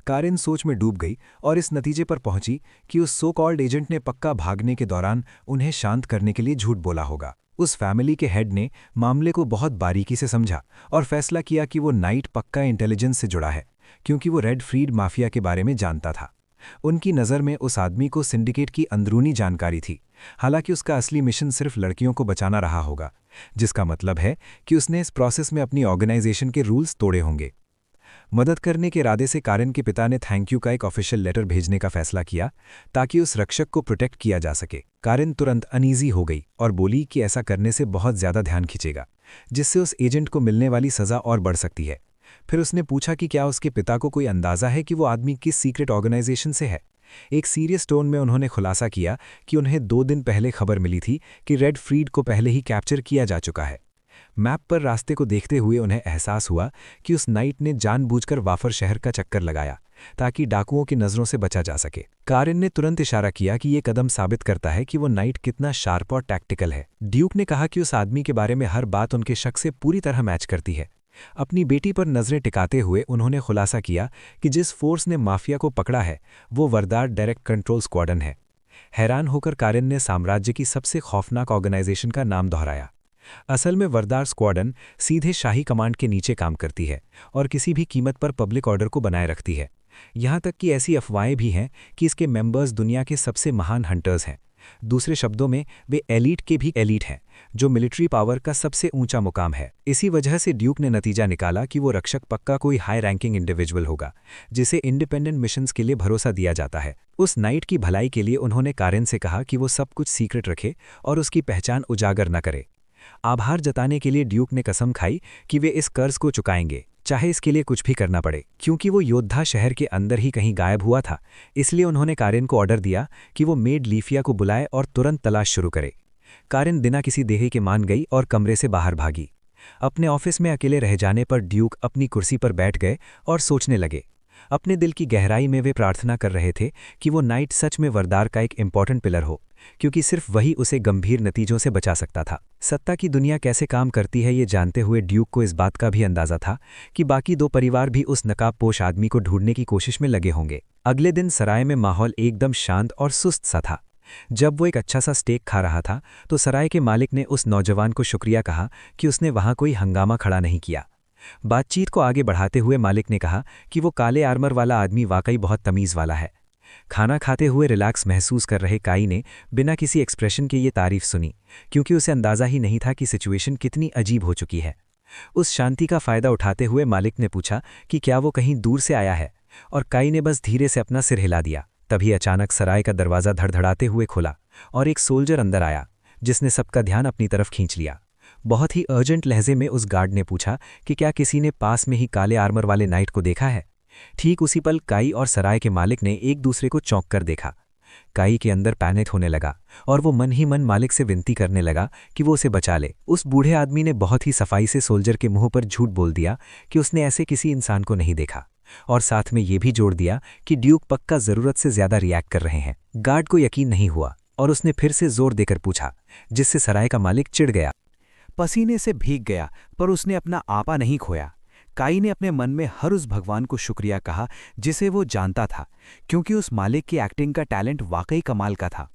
कारेन सोच में डूब गई और इस नतीजे पर पहुंची कि उस सो कॉल्ड एजेंट ने पक्का भागने के दौरान उन्हें शांत करने के लिए झूठ बोला होगा। उस फैमिली के हेड ने मामले को बहुत बारीकी से समझा और फैसला किया कि वो नाइट पक्का इंटेलिजेंस से जुड़ा है, क्योंकि वो रेड फ्रीड माफिया के बारे में जानता था। उनकी नज़र में उस आदमी को सिंडिकेट की अंदरूनी जानकारी थी, हालांकि उसका असली मिशन सिर्फ लड़कियों को बचाना रहा होगा, जिसका मतलब है कि उसने इस प्रोसेस में अपनी ऑर्गेनाइजेशन के रूल्स तोड़े होंगे। मदद करने के इरादे से कारेन के पिता ने थैंक यू का एक ऑफिशियल लेटर भेजने का फैसला किया ताकि उस रक्षक को प्रोटेक्ट किया जा सके। कारेन तुरंत अनईजी हो गई और बोली कि ऐसा करने से बहुत ज्यादा ध्यान खींचेगा, जिससे उस एजेंट को मिलने वाली सजा और बढ़ सकती है। फिर उसने पूछा कि क्या उसके पिता को कोई अंदाजा है कि वो आदमी किस सीक्रेट ऑर्गेनाइजेशन से है। एक सीरियस टोन में उन्होंने खुलासा किया कि उन्हें 2 दिन पहले खबर मिली थी कि रेड फ्रीड को पहले ही कैप्चर किया जा चुका है। मैप पर रास्ते को देखते हुए उन्हें एहसास हुआ कि उस नाइट ने जानबूझकर वाफर शहर का चक्कर लगाया ताकि डाकुओं की नज़रों से बचा जा सके। कारेन ने तुरंत इशारा किया कि ये कदम साबित करता है कि वो नाइट कितना शार्प और टैक्टिकल है। ड्यूक ने कहा कि उस आदमी के बारे में हर बात उनके शक से पूरी तरह मैच करती है। अपनी बेटी पर नज़रें टिकाते हुए उन्होंने खुलासा किया कि जिस फोर्स ने माफिया को पकड़ा है वो वरदार डायरेक्ट कंट्रोल स्क्वाडन है। हैरान होकर कारेन ने साम्राज्य की सबसे खौफनाक ऑर्गेनाइजेशन का नाम दोहराया। असल में वरदार स्क्वाडन सीधे शाही कमांड के नीचे काम करती है और किसी भी कीमत पर पब्लिक ऑर्डर को बनाए रखती है। यहाँ तक कि ऐसी अफवाहें भी हैं कि इसके मेंबर्स दुनिया के सबसे महान हंटर्स हैं। दूसरे शब्दों में वे एलीट के भी एलीट हैं, जो मिलिट्री पावर का सबसे ऊंचा मुकाम है। इसी वजह से ड्यूक ने नतीजा निकाला कि वो रक्षक पक्का कोई हाई रैंकिंग इंडिविजुअल होगा जिसे इंडिपेंडेंट मिशंस के लिए भरोसा दिया जाता है। उस नाइट की भलाई के लिए उन्होंने कारेन से कहा कि वो सब कुछ सीक्रेट रखे और उसकी पहचान उजागर न करे। आभार जताने के लिए ड्यूक ने कसम खाई कि वे इस कर्ज को चुकाएंगे, चाहे इसके लिए कुछ भी करना पड़े। क्योंकि वो योद्धा शहर के अंदर ही कहीं गायब हुआ था, इसलिए उन्होंने कारेन को ऑर्डर दिया कि वो मेड लीफिया को बुलाए और तुरंत तलाश शुरू करे। कारिन बिना किसी देहे के मान गई और कमरे से बाहर भागी। अपने ऑफिस में अकेले रह जाने पर ड्यूक अपनी कुर्सी पर बैठ गए और सोचने लगे। अपने दिल की गहराई में वे प्रार्थना कर रहे थे कि वो नाइट सच में वरदार का एक इम्पॉर्टेंट पिलर हो, क्योंकि सिर्फ वही उसे गंभीर नतीजों से बचा सकता था। सत्ता की दुनिया कैसे काम करती है ये जानते हुए ड्यूक को इस बात का भी अंदाजा था कि बाकी दो परिवार भी उस नकाबपोश आदमी को ढूंढने की कोशिश में लगे होंगे। अगले दिन सराय में माहौल एकदम शांत और सुस्त सा था। जब वो एक अच्छा सा स्टेक खा रहा था तो सराय के मालिक ने उस नौजवान को शुक्रिया कहा कि उसने वहां कोई हंगामा खड़ा नहीं किया। बातचीत को आगे बढ़ाते हुए मालिक ने कहा कि वो काले आर्मर वाला आदमी वाकई बहुत तमीज़ वाला है। खाना खाते हुए रिलैक्स महसूस कर रहे काई ने बिना किसी एक्सप्रेशन के ये तारीफ सुनी, क्योंकि उसे अंदाज़ा ही नहीं था कि सिचुएशन कितनी अजीब हो चुकी है। उस शांति का फ़ायदा उठाते हुए मालिक ने पूछा कि क्या वो कहीं दूर से आया है, और काई ने बस धीरे से अपना सिर हिला दिया। तभी अचानक सराय का दरवाज़ा धड़धड़ाते हुए खुला और एक सोल्जर अंदर आया, जिसने सबका ध्यान अपनी तरफ खींच लिया। बहुत ही अर्जेंट लहजे में उस गार्ड ने पूछा कि क्या किसी ने पास में ही काले आर्मर वाले नाइट को देखा है। ठीक उसी पल काई और सराय के मालिक ने एक दूसरे को चौंक कर देखा। काई के अंदर पैनिक होने लगा और वो मन ही मन मालिक से विनती करने लगा कि वो उसे बचा ले। उस बूढ़े आदमी ने बहुत ही सफाई से सोल्जर के मुंह पर झूठ बोल दिया कि उसने ऐसे किसी इंसान को नहीं देखा, और साथ में ये भी जोड़ दिया कि ड्यूक पक्का ज़रूरत से ज़्यादा रिएक्ट कर रहे हैं। गार्ड को यकीन नहीं हुआ और उसने फिर से जोर देकर पूछा, जिससे सराय का मालिक चिढ़ गया, पसीने से भीग गया, पर उसने अपना आपा नहीं खोया। काई ने अपने मन में हर उस भगवान को शुक्रिया कहा जिसे वो जानता था, क्योंकि उस मालिक की एक्टिंग का टैलेंट वाकई कमाल का था।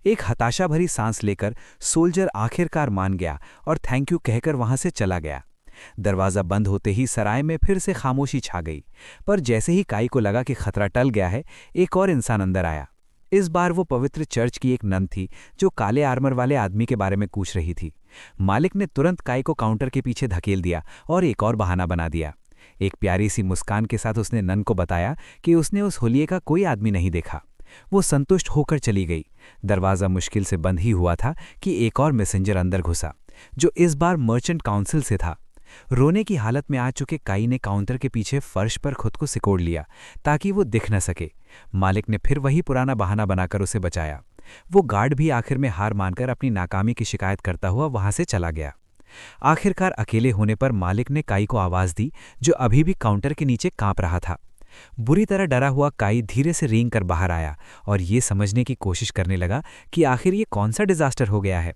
एक हताशा भरी सांस लेकर सोल्जर आखिरकार मान गया और थैंक यू कहकर वहां से चला गया। दरवाज़ा बंद होते ही सराय में फिर से खामोशी छा गई, पर जैसे ही काई को लगा कि खतरा टल गया है, एक और इंसान अंदर आया। इस बार वो पवित्र चर्च की एक नन थी जो काले आर्मर वाले आदमी के बारे में पूछ रही थी। मालिक ने तुरंत काई को काउंटर के पीछे धकेल दिया और एक और बहाना बना दिया। एक प्यारी सी मुस्कान के साथ उसने नन को बताया कि उसने उस होलिये का कोई आदमी नहीं देखा। वो संतुष्ट होकर चली गई। दरवाज़ा मुश्किल से बंद ही हुआ था कि एक और मैसेंजर अंदर घुसा, जो इस बार मर्चेंट काउंसिल से था। रोने की हालत में आ चुके काई ने काउंटर के पीछे फर्श पर खुद को सिकोड़ लिया ताकि वो दिख न सके। मालिक ने फिर वही पुराना बहाना बनाकर उसे बचाया। वो गार्ड भी आखिर में हार मानकर अपनी नाकामी की शिकायत करता हुआ वहां से चला गया। आखिरकार अकेले होने पर मालिक ने काई को आवाज़ दी, जो अभी भी काउंटर के नीचे कांप रहा था। बुरी तरह डरा हुआ काई धीरे से रेंग कर बाहर आया और ये समझने की कोशिश करने लगा कि आखिर ये कौन सा डिजास्टर हो गया है।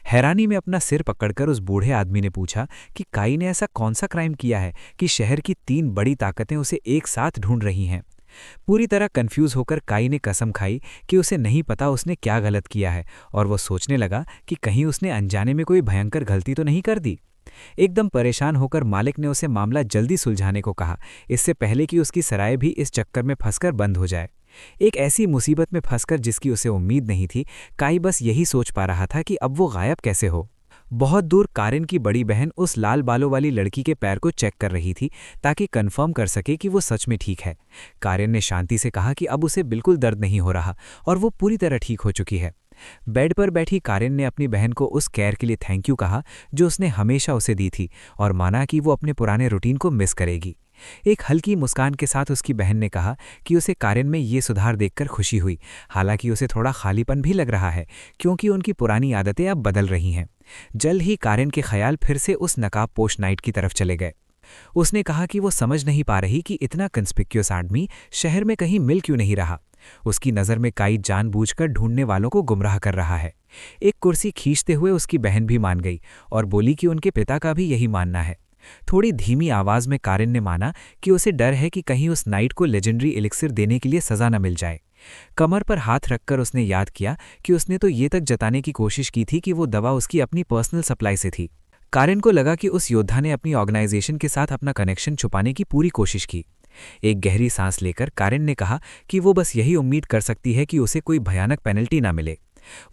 हैरानी में अपना सिर पकड़कर उस बूढ़े आदमी ने पूछा कि काई ने ऐसा कौन सा क्राइम किया है कि शहर की 3 बड़ी ताकतें उसे एक साथ ढूंढ रही हैं। पूरी तरह कंफ्यूज होकर काई ने कसम खाई कि उसे नहीं पता उसने क्या गलत किया है, और वो सोचने लगा कि कहीं उसने अनजाने में कोई भयंकर गलती तो नहीं कर दी। एकदम परेशान होकर मालिक ने उसे मामला जल्दी सुलझाने को कहा, इससे पहले कि उसकी सराय भी इस चक्कर में फंसकर बंद हो जाए। एक ऐसी मुसीबत में फंसकर जिसकी उसे उम्मीद नहीं थी। काई बस यही सोच पा रहा था कि अब वो गायब कैसे हो। बहुत दूर कारिन की बड़ी बहन उस लाल बालों वाली लड़की के पैर को चेक कर रही थी ताकि कंफर्म कर सके कि वो सच में ठीक है। कारिन ने शांति से कहा कि अब उसे बिल्कुल दर्द नहीं हो रहा और वो पूरी तरह ठीक हो चुकी है। बेड पर बैठी कारिन ने अपनी बहन को उस केयर के लिए थैंक यू कहा जो उसने हमेशा उसे दी थी, और माना कि वो अपने पुराने रूटीन को मिस करेगी। एक हल्की मुस्कान के साथ उसकी बहन ने कहा कि उसे कारिन में ये सुधार देखकर खुशी हुई, हालांकि उसे थोड़ा खालीपन भी लग रहा है क्योंकि उनकी पुरानी आदतें अब बदल रही हैं। जल्द ही कारिन के ख्याल फिर से उस नकाबपोश नाइट की तरफ चले गए। उसने कहा कि वो समझ नहीं पा रही कि इतना कंस्पिक्यूअस आदमी शहर में कहीं मिल क्यों नहीं रहा। उसकी नज़र में काई जानबूझकर ढूंढने वालों को गुमराह कर रहा है। एक कुर्सी खींचते हुए उसकी बहन भी मान गई और बोली कि उनके पिता का भी यही मानना है। थोड़ी धीमी आवाज में कारिन ने माना कि उसे डर है कि कहीं उस नाइट को लेजेंडरी एलिक्सिर देने के लिए सजा न मिल जाए। कमर पर हाथ रखकर उसने याद किया कि उसने तो ये तक जताने की कोशिश की थी कि वो दवा उसकी अपनी पर्सनल सप्लाई से थी। कारिन को लगा कि उस योद्धा ने अपनी ऑर्गेनाइजेशन के साथ अपना कनेक्शन छुपाने की पूरी कोशिश की। एक गहरी सांस लेकर कारिन ने कहा कि वो बस यही उम्मीद कर सकती है कि उसे कोई भयानक पेनल्टी ना मिले।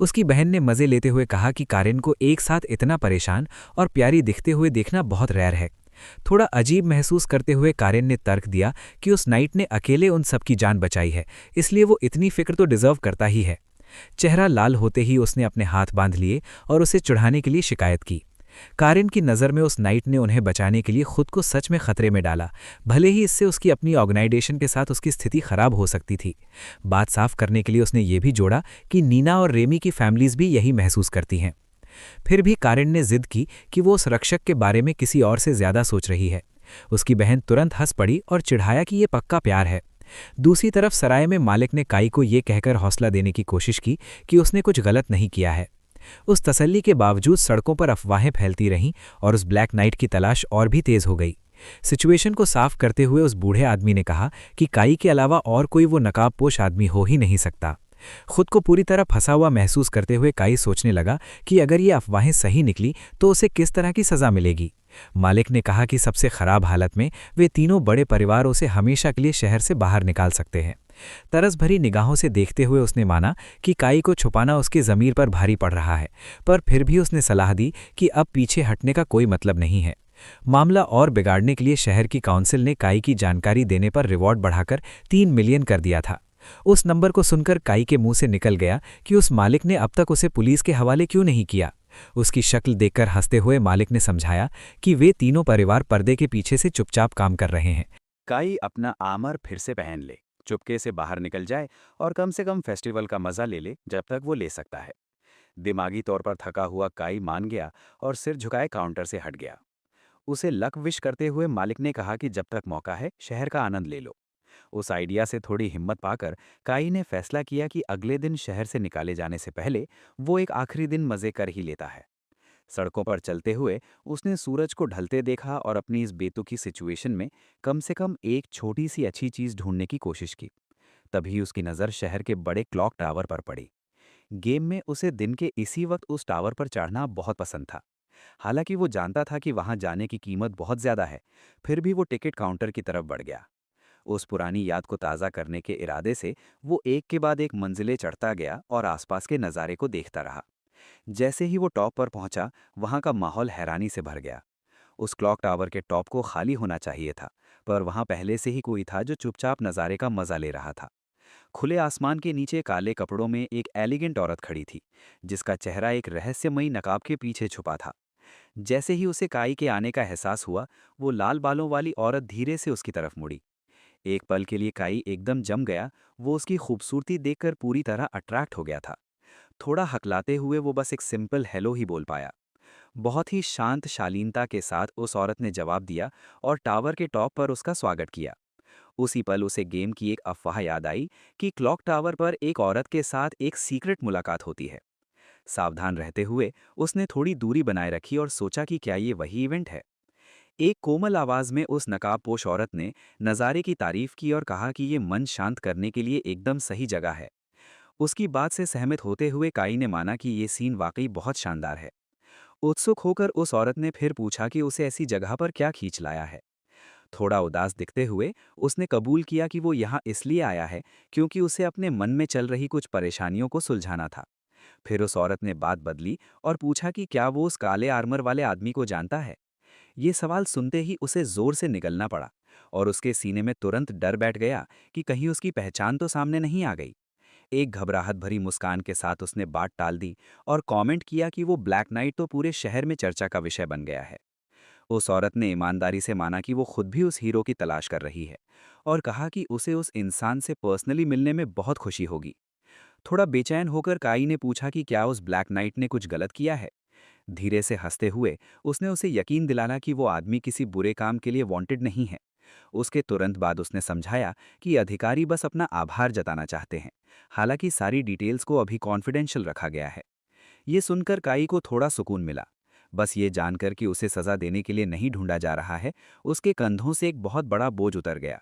उसकी बहन ने मजे लेते हुए कहा कि कारिन को एक साथ इतना परेशान और प्यारी दिखते हुए देखना बहुत रेयर है। थोड़ा अजीब महसूस करते हुए कारिन ने तर्क दिया कि उस नाइट ने अकेले उन सबकी जान बचाई है, इसलिए वो इतनी फिक्र तो डिजर्व करता ही है। चेहरा लाल होते ही उसने अपने हाथ बांध लिए और उसे चढ़ाने के लिए शिकायत की। कारिन की नज़र में उस नाइट ने उन्हें बचाने के लिए खुद को सच में खतरे में डाला, भले ही इससे उसकी अपनी ऑर्गेनाइजेशन के साथ उसकी स्थिति खराब हो सकती थी। बात साफ करने के लिए उसने ये भी जोड़ा कि नीना और रेमी की फैमिलीज भी यही महसूस करती हैं। फिर भी कारिन ने जिद की कि वो उस रक्षक के बारे में किसी और से ज्यादा सोच रही है। उसकी बहन तुरंत हंस पड़ी और चिढ़ाया कि ये पक्का प्यार है। दूसरी तरफ सराय में मालिक ने काई को ये कहकर हौसला देने की कोशिश की कि उसने कुछ गलत नहीं किया है। उस तसल्ली के बावजूद सड़कों पर अफवाहें फैलती रहीं और उस ब्लैक नाइट की तलाश और भी तेज हो गई। सिचुएशन को साफ करते हुए उस बूढ़े आदमी ने कहा कि काई के अलावा और कोई वो नकाबपोश आदमी हो ही नहीं सकता। खुद को पूरी तरह फंसा हुआ महसूस करते हुए काई सोचने लगा कि अगर ये अफवाहें सही निकली तो उसे किस तरह की सज़ा मिलेगी। मालिक ने कहा कि सबसे खराब हालत में वे तीनों बड़े परिवार उसे हमेशा के लिए शहर से बाहर निकाल सकते हैं। तरस भरी निगाहों से देखते हुए उसने माना कि काई को छुपाना उसकी ज़मीर पर भारी पड़ रहा है, पर फिर भी उसने सलाह दी कि अब पीछे हटने का कोई मतलब नहीं है। मामला और बिगाड़ने के लिए शहर की काउंसिल ने काई की जानकारी देने पर रिवॉर्ड बढ़ाकर 3 मिलियन कर दिया था। उस नंबर को सुनकर काई के मुंह से निकल गया कि उस मालिक ने अब तक उसे पुलिस के हवाले क्यों नहीं किया। उसकी शक्ल देखकर हंसते हुए मालिक ने समझाया कि वे तीनों परिवार पर्दे के पीछे से चुपचाप काम कर रहे हैं। काई अपना आर्मर फिर से पहन ले, चुपके से बाहर निकल जाए और कम से कम फेस्टिवल का मजा ले ले जब तक वो ले सकता है। दिमागी तौर पर थका हुआ काई मान गया और सिर झुकाए काउंटर से हट गया। उसे लक विश करते हुए मालिक ने कहा कि जब तक मौका है शहर का आनंद ले लो। उस आइडिया से थोड़ी हिम्मत पाकर काई ने फैसला किया कि अगले दिन शहर से निकाले जाने से पहले वो एक आखिरी दिन मजे कर ही लेता है। सड़कों पर चलते हुए उसने सूरज को ढलते देखा और अपनी इस बेतुकी सिचुएशन में कम से कम एक छोटी सी अच्छी चीज ढूंढने की कोशिश की। तभी उसकी नज़र शहर के बड़े क्लॉक टावर पर पड़ी। गेम में उसे दिन के इसी वक्त उस टावर पर चढ़ना बहुत पसंद था। हालांकि वो जानता था कि वहां जाने की कीमत बहुत ज्यादा है, फिर भी वो टिकट काउंटर की तरफ बढ़ गया। उस पुरानी याद को ताज़ा करने के इरादे से वो एक के बाद एक मंजिलें चढ़ता गया और आसपास के नज़ारे को देखता रहा। जैसे ही वो टॉप पर पहुंचा, वहां का माहौल हैरानी से भर गया। उस क्लॉक टावर के टॉप को खाली होना चाहिए था, पर वहां पहले से ही कोई था जो चुपचाप नज़ारे का मजा ले रहा था। खुले आसमान के नीचे काले कपड़ों में एक एलिगेंट औरत खड़ी थी, जिसका चेहरा एक रहस्यमयी नकाब के पीछे छुपा था। जैसे ही उसे काई के आने का एहसास हुआ, वो लाल बालों वाली औरत धीरे से उसकी तरफ मुड़ी। एक पल के लिए काई एकदम जम गया। वो उसकी खूबसूरती देखकर पूरी तरह अट्रैक्ट हो गया था। थोड़ा हकलाते हुए वो बस एक सिंपल हेलो ही बोल पाया। बहुत ही शांत शालीनता के साथ उस औरत ने जवाब दिया और टावर के टॉप पर उसका स्वागत किया। उसी पल उसे गेम की एक अफवाह याद आई कि क्लॉक टावर पर एक औरत के साथ एक सीक्रेट मुलाकात होती है। सावधान रहते हुए उसने थोड़ी दूरी बनाए रखी और सोचा कि क्या ये वही इवेंट है। एक कोमल आवाज में उस नकाबपोश औरत ने नज़ारे की तारीफ की और कहा कि ये मन शांत करने के लिए एकदम सही जगह है। उसकी बात से सहमत होते हुए काई ने माना कि ये सीन वाकई बहुत शानदार है। उत्सुक होकर उस औरत ने फिर पूछा कि उसे ऐसी जगह पर क्या खींच लाया है। थोड़ा उदास दिखते हुए उसने कबूल किया कि वो यहाँ इसलिए आया है क्योंकि उसे अपने मन में चल रही कुछ परेशानियों को सुलझाना था। फिर उस औरत ने बात बदली और पूछा कि क्या वो उस काले आर्मर वाले आदमी को जानता है। ये सवाल सुनते ही उसे जोर से निगलना पड़ा और उसके सीने में तुरंत डर बैठ गया कि कहीं उसकी पहचान तो सामने नहीं आ गई। एक घबराहट भरी मुस्कान के साथ उसने बात टाल दी और कमेंट किया कि वो ब्लैक नाइट तो पूरे शहर में चर्चा का विषय बन गया है। उस औरत ने ईमानदारी से माना कि वो खुद भी उस हीरो की तलाश कर रही है और कहा कि उसे उस इंसान से पर्सनली मिलने में बहुत खुशी होगी। थोड़ा बेचैन होकर काई ने पूछा कि क्या उस ब्लैक नाइट ने कुछ गलत किया है। धीरे से हंसते हुए उसने उसे यकीन दिलाना कि वो आदमी किसी बुरे काम के लिए वांटेड नहीं है। उसके तुरंत बाद उसने समझाया कि अधिकारी बस अपना आभार जताना चाहते हैं। हालांकि सारी डिटेल्स को अभी कॉन्फिडेंशियल रखा गया है। ये सुनकर काई को थोड़ा सुकून मिला। बस ये जानकर कि उसे सजा देने के लिए नहीं ढूंढा जा रहा है, उसके कंधों से एक बहुत बड़ा बोझ उतर गया।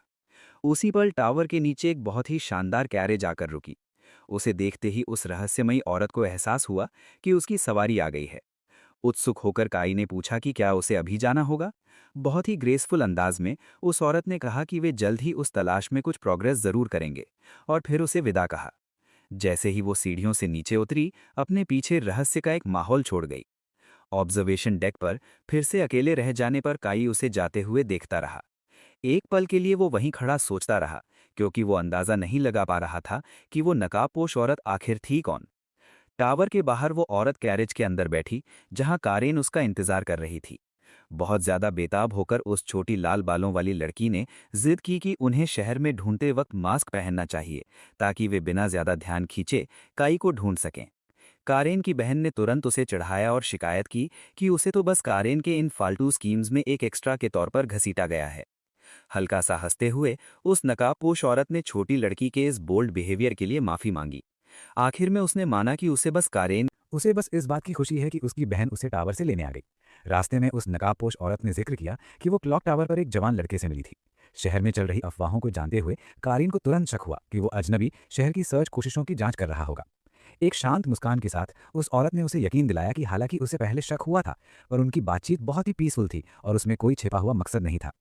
उसी पल टावर के नीचे एक बहुत ही शानदार कैरेज आकर रुकी। उसे देखते ही उस रहस्यमयी औरत को एहसास हुआ कि उसकी सवारी आ गई है। उत्सुक होकर काई ने पूछा कि क्या उसे अभी जाना होगा। बहुत ही ग्रेसफुल अंदाज में उस औरत ने कहा कि वे जल्द ही उस तलाश में कुछ प्रोग्रेस जरूर करेंगे और फिर उसे विदा कहा। जैसे ही वो सीढ़ियों से नीचे उतरी, अपने पीछे रहस्य का एक माहौल छोड़ गई। ऑब्जर्वेशन डेक पर फिर से अकेले रह जाने पर काई उसे जाते हुए देखता रहा। एक पल के लिए वो वहीं खड़ा सोचता रहा, क्योंकि वो अंदाजा नहीं लगा पा रहा था कि वो नकाबपोश औरत आखिर थी कौन। टावर के बाहर वो औरत कैरेज के अंदर बैठी, जहां कारेन उसका इंतजार कर रही थी। बहुत ज्यादा बेताब होकर उस छोटी लाल बालों वाली लड़की ने जिद की कि उन्हें शहर में ढूंढते वक्त मास्क पहनना चाहिए, ताकि वे बिना ज्यादा ध्यान खींचे काई को ढूंढ सकें। कारेन की बहन ने तुरंत उसे चढ़ाया और शिकायत की कि उसे तो बस कारेन के इन फालतू स्कीम्स में एक एक्स्ट्रा के तौर पर घसीटा गया है। हल्का सा हंसते हुए उस नकाबपोश औरत ने छोटी लड़की के इस बोल्ड बिहेवियर के लिए माफी मांगी। आखिर में उसने माना कि उसे बस इस बात की खुशी है कि उसकी बहन उसे टावर से लेने आ गई। रास्ते में उस नकाबपोश औरत ने जिक्र किया कि वो क्लॉक टावर पर एक जवान लड़के से मिली थी। शहर में चल रही अफवाहों को जानते हुए कारीन को तुरंत शक हुआ कि वो अजनबी शहर की सर्च कोशिशों की जांच कर रहा होगा। एक शांत मुस्कान के साथ उस औरत ने उसे यकीन दिलाया कि हालांकि उसे पहले शक हुआ था, पर उनकी बातचीत बहुत ही पीसफुल थी और उसमें कोई छिपा हुआ मकसद नहीं था।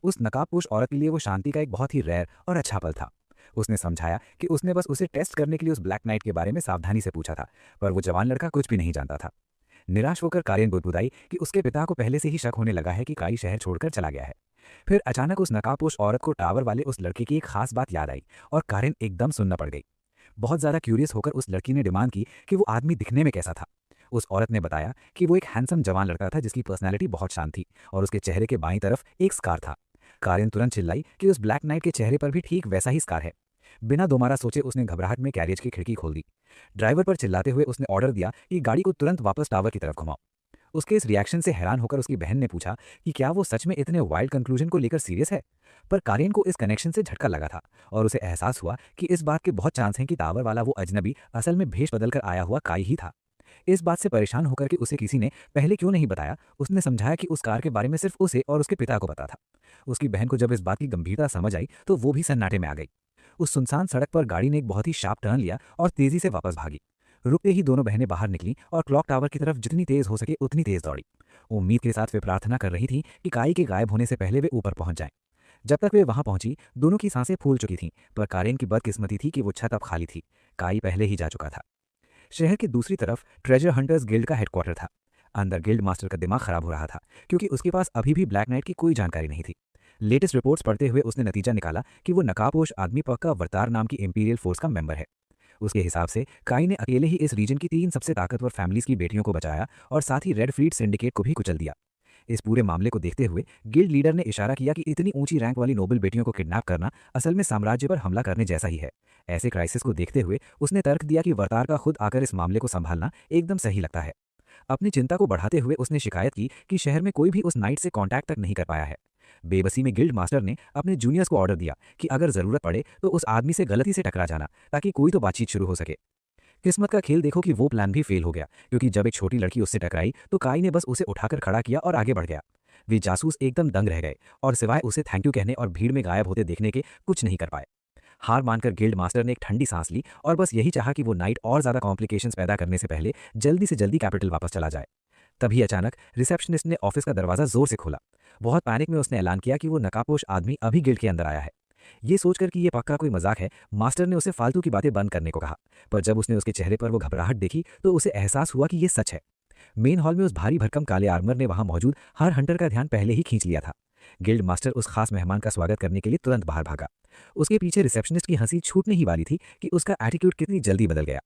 उस नकाबपोश औरत के लिए वो शांति का एक बहुत ही रेयर और अच्छा पल था। उसने समझाया कि उसने बस उसे टेस्ट करने के लिए उस ब्लैक नाइट के बारे में सावधानी से पूछा था, पर वो जवान लड़का कुछ भी नहीं जानता था। निराश होकर कारेन बुदबुदाई कि उसके पिता को पहले से ही शक होने लगा है कि काई शहर छोड़कर चला गया है। फिर अचानक उस नकाबपोश औरत को टावर वाले उस लड़के की एक खास बात याद आई और कारेन एकदम सुनना पड़ गई। बहुत ज्यादा क्यूरियस होकर उस लड़की ने डिमांड की कि वो आदमी दिखने में कैसा था। उस औरत ने बताया कि वो एक हैंडसम जवान लड़का था जिसकी पर्सनैलिटी बहुत शांत थी और उसके चेहरे के बाईं तरफ एक स्कार था। कारेन तुरंत चिल्लाई कि उस ब्लैक नाइट के चेहरे पर भी ठीक वैसा ही स्कार है। बिना दोबारा सोचे उसने घबराहट में कैरियज की खिड़की खोल दी। ड्राइवर पर चिल्लाते हुए उसने ऑर्डर दिया कि गाड़ी को तुरंत वापस टावर की तरफ घुमाओ। उसके इस रिएक्शन से हैरान होकर उसकी बहन ने पूछा कि क्या वो सच में इतने वाइल्ड कंक्लूजन को लेकर सीरियस है। पर कारेन को इस कनेक्शन से झटका लगा था और उसे एहसास हुआ कि इस बात के बहुत चांस हैं कि टावर वाला वो अजनबी असल में भेष बदलकर आया हुआ काई ही था। इस बात से परेशान होकर कि उसे किसी ने पहले क्यों नहीं बताया, उसने समझाया कि उस कार के बारे में सिर्फ उसे और उसके पिता को पता था। उसकी बहन को जब इस बात की गंभीरता समझ आई तो वो भी सन्नाटे में आ गई। उस सुनसान सड़क पर गाड़ी ने एक बहुत ही शार्प टर्न लिया और तेजी से वापस भागी। रुकते ही दोनों बहनें बाहर निकलीं और क्लॉक टावर की तरफ जितनी तेज हो सके उतनी तेज दौड़ी। उम्मीद के साथ वे प्रार्थना कर रही थीं कि काई के गायब होने से पहले वे ऊपर पहुंच जाएं। जब तक वे वहां पहुंची दोनों की सांसें फूल चुकी थीं, पर कारेन की बदकिस्मती थी कि वो छत अब खाली थी। काई पहले ही जा चुका था। शहर की दूसरी तरफ ट्रेजर हंटर्स गिल्ड का हेडक्वार्टर था। अंदर गिल्ड मास्टर का दिमाग खराब हो रहा था क्योंकि उसके पास अभी भी ब्लैक नाइट की कोई जानकारी नहीं थी। लेटेस्ट रिपोर्ट्स पढ़ते हुए उसने नतीजा निकाला कि वो नकाबपोश आदमी पक्का वर्तार नाम की इंपीरियल फोर्स का मेंबर है। उसके हिसाब से काई ने अकेले ही इस रीजन की 3 सबसे ताकतवर फैमिलीज की बेटियों को बचाया और साथ ही रेड फ्लीट सिंडिकेट को भी कुचल दिया। इस पूरे मामले को देखते हुए गिल्ड लीडर ने इशारा किया कि इतनी ऊंची रैंक वाली नोबल बेटियों को किडनैप करना असल में साम्राज्य पर हमला करने जैसा ही है। ऐसे क्राइसिस को देखते हुए उसने तर्क दिया कि वर्तार का खुद आकर इस मामले को संभालना एकदम सही लगता है। अपनी चिंता को बढ़ाते हुए उसने शिकायत की कि शहर में कोई भी उस नाइट से कांटेक्ट तक नहीं कर पाया है। बेबसी में गिल्ड मास्टर ने अपने जूनियर्स को ऑर्डर दिया कि अगर जरूरत पड़े तो उस आदमी से गलती से टकरा जाना, ताकि कोई तो बातचीत शुरू हो सके। किस्मत का खेल देखो कि वो प्लान भी फेल हो गया, क्योंकि जब एक छोटी लड़की उससे टकराई तो काई ने बस उसे उठाकर खड़ा किया और आगे बढ़ गया। वे जासूस एकदम दंग रह गए और सिवाय उसे थैंक यू कहने और भीड़ में गायब होते देखने के कुछ नहीं कर पाए। हार मानकर गिल्ड मास्टर ने एक ठंडी सांस ली और बस यही चाहा कि वो नाइट और ज्यादा कॉम्प्लिकेशंस पैदा करने से पहले जल्दी से जल्दी कैपिटल वापस चला जाए। तभी अचानक रिसेप्शनिस्ट ने ऑफिस का दरवाजा जोर से खोला। बहुत पैनिक में उसने ऐलान किया कि वो नकाबपोश आदमी अभी गिल्ड के अंदर आया है। ये सोचकर कि ये पक्का कोई मजाक है, मास्टर ने उसे फालतू की बातें बंद करने को कहा, पर जब उसने उसके चेहरे पर वो घबराहट देखी तो उसे एहसास हुआ कि ये सच है। मेन हॉल में उस भारी भरकम काले आर्मर ने वहां मौजूद हर हंटर का ध्यान पहले ही खींच लिया था। गिल्ड मास्टर उस खास मेहमान का स्वागत करने के लिए तुरंत बाहर भागा। उसके पीछे रिसेप्शनिस्ट की हंसी छूटने ही वाली थी कि उसका एटीट्यूड कितनी जल्दी बदल गया।